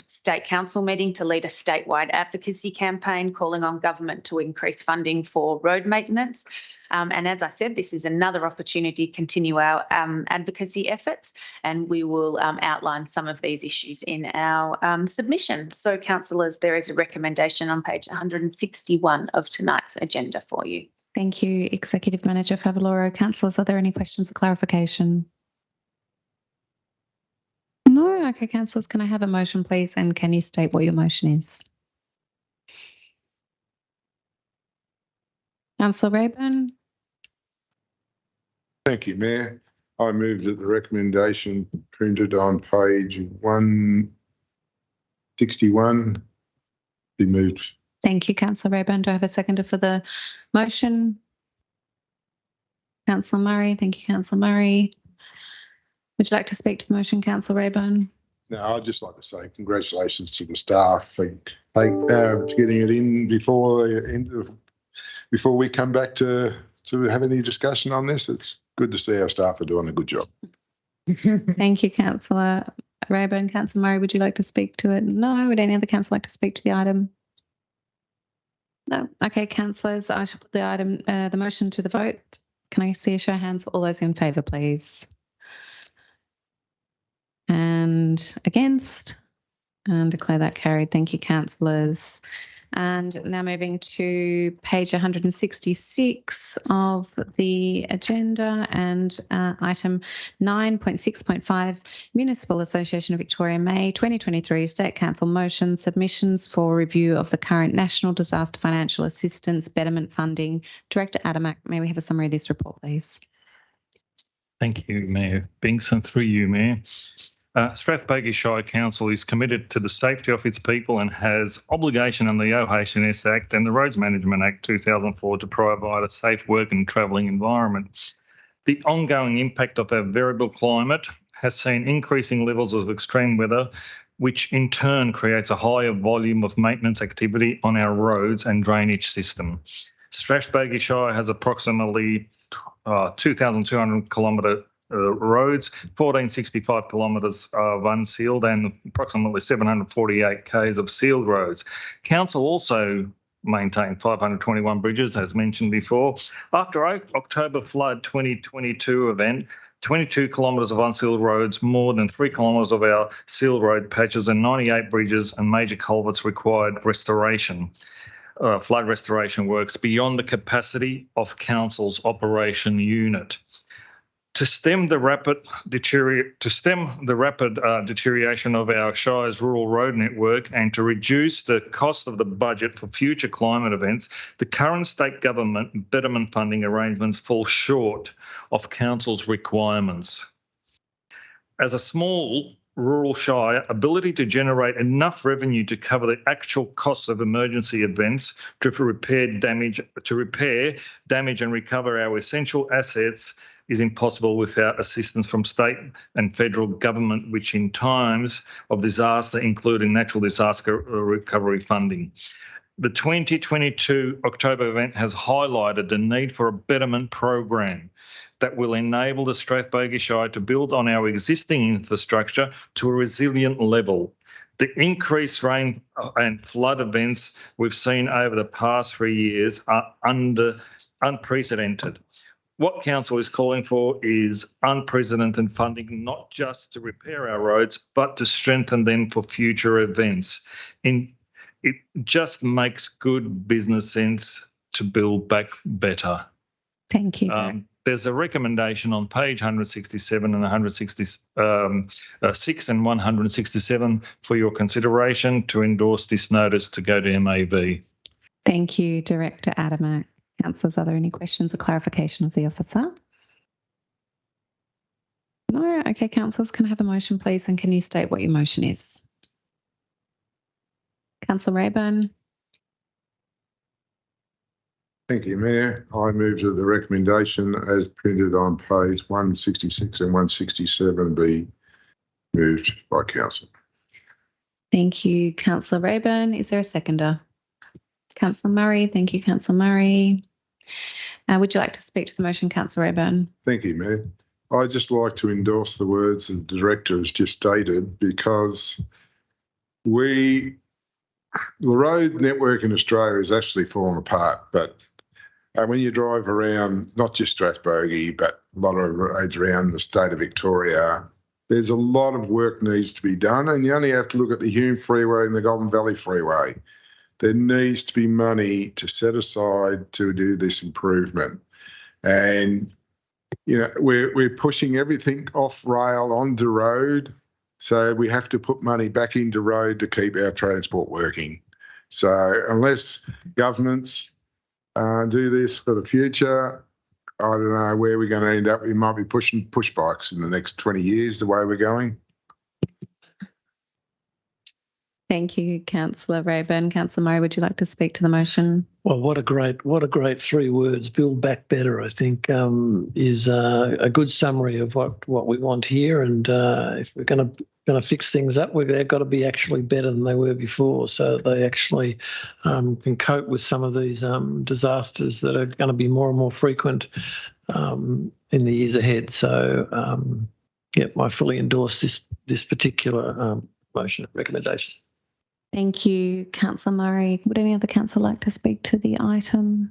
State Council meeting to lead a statewide advocacy campaign calling on government to increase funding for road maintenance. And as I said, this is another opportunity to continue our advocacy efforts, and we will outline some of these issues in our submission. So, councillors, there is a recommendation on page 161 of tonight's agenda for you. Thank you, Executive Manager Favaloro. Councillors, are there any questions or clarification? No? Okay, councillors, can I have a motion, please, and can you state what your motion is? Councillor Rayburn. Thank you, Mayor. I move that the recommendation printed on page 161 be moved. Thank you, Councillor Rayburn. Do I have a seconder for the motion? Councillor Murray. Thank you, Councillor Murray. Would you like to speak to the motion, Councillor Rayburn? No, I'd just like to say congratulations to the staff for getting it in before we come back to have any discussion on this. It's good to see our staff are doing a good job. Thank you, Councillor Rayburn. Councillor Murray, would you like to speak to it? No. Would any other councillor like to speak to the item? No. Okay, councillors, I shall put the item, the motion to the vote. Can I see a show of hands? All those in favour, please. And against, and declare that carried. Thank you, councillors. And now moving to page 166 of the agenda and item 9.6.5, Municipal Association of Victoria, May 2023 State Council motion submissions for review of the current National Disaster Financial Assistance Betterment Funding. Director Adamak, may we have a summary of this report, please? Thank you, Mayor Binks, and through you, Mayor. Strathbogie Shire Council is committed to the safety of its people and has obligation under the OH&S Act and the Roads Management Act 2004 to provide a safe work and travelling environment. The ongoing impact of our variable climate has seen increasing levels of extreme weather, which in turn creates a higher volume of maintenance activity on our roads and drainage system. Strathbogie Shire has approximately 2,200 kilometre roads, 1,465 kilometres of unsealed and approximately 748 k's of sealed roads. Council also maintain 521 bridges, as mentioned before. After October flood 2022 event, 22 kilometres of unsealed roads, more than 3 kilometres of our sealed road patches and 98 bridges and major culverts required restoration, flood restoration works beyond the capacity of Council's operation unit. To stem the rapid deterioration of our Shire's rural road network and to reduce the cost of the budget for future climate events, the current state government betterment funding arrangements fall short of Council's requirements. As a small rural shire, ability to generate enough revenue to cover the actual costs of emergency events to repair damage and recover our essential assets is impossible without assistance from state and federal government, which in times of disaster include natural disaster recovery funding. The 2022 October event has highlighted the need for a betterment program that will enable the Strathbogie Shire to build on our existing infrastructure to a resilient level. The increased rain and flood events we've seen over the past 3 years are unprecedented. What Council is calling for is unprecedented funding, not just to repair our roads, but to strengthen them for future events. It just makes good business sense to build back better. Thank you. There's a recommendation on page 167 and 166 and 167 for your consideration to endorse this notice to go to MAB. Thank you, Director Adamek. Councillors, are there any questions or clarification of the officer? No? Okay, councillors, can I have a motion, please? And can you state what your motion is? Councillor Rayburn. Thank you, Mayor. I move that the recommendation as printed on page 166 and 167 be moved by Council. Thank you, Councillor Rayburn. Is there a seconder? Councillor Murray. Thank you, Councillor Murray. Would you like to speak to the motion, Councillor Rayburn? Thank you, Mayor. I'd just like to endorse the words the Director has just stated, because the road network in Australia is actually falling apart. But when you drive around, not just Strathbogie, but a lot of roads around the state of Victoria, there's a lot of work needs to be done, and you only have to look at the Hume Freeway and the Golden Valley Freeway. There needs to be money to set aside to do this improvement. And, you know, we're pushing everything off rail onto road. So we have to put money back into road to keep our transport working. So unless governments do this for the future, I don't know where we're going to end up. We might be pushing push bikes in the next 20 years the way we're going. Thank you, Councillor Rayburn. Councillor Murray, would you like to speak to the motion? Well, what a great 3 words. Build back better, I think, is a good summary of what we want here. And if we're going to fix things up, they've got to be actually better than they were before, so they actually can cope with some of these disasters that are going to be more and more frequent in the years ahead. So, I fully endorse this particular motion recommendation. Thank you, Councillor Murray. Would any other councillor like to speak to the item?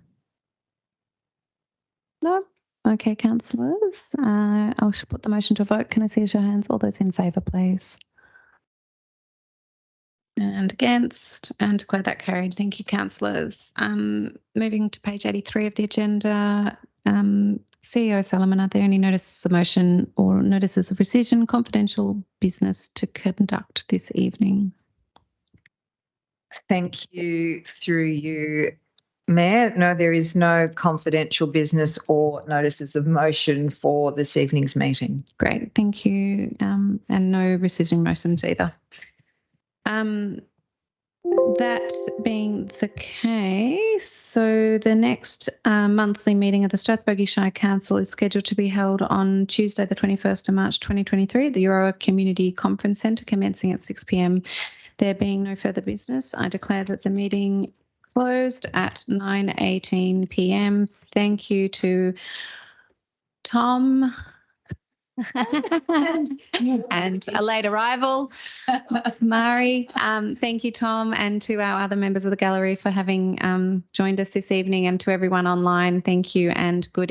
No? Okay, councillors. I shall put the motion to a vote. Can I see a show of hands? All those in favour, please. And against, and declare that carried. Thank you, councillors. Moving to page 83 of the agenda. CEO Solomon, are there any notices of motion or notices of rescission, confidential business to conduct this evening? Thank you, through you, Mayor. No, there is no confidential business or notices of motion for this evening's meeting. Great, thank you. And no rescission motions either. That being the case, so the next monthly meeting of the Strathbogie Shire Council is scheduled to be held on Tuesday, the 21st of March 2023 at the Euroa Community Conference Centre, commencing at 6 p.m. There being no further business, I declare that the meeting closed at 9:18 p.m. Thank you to Tom, and a late arrival, Mari. Thank you, Tom, and to our other members of the gallery for having joined us this evening, and to everyone online, thank you and good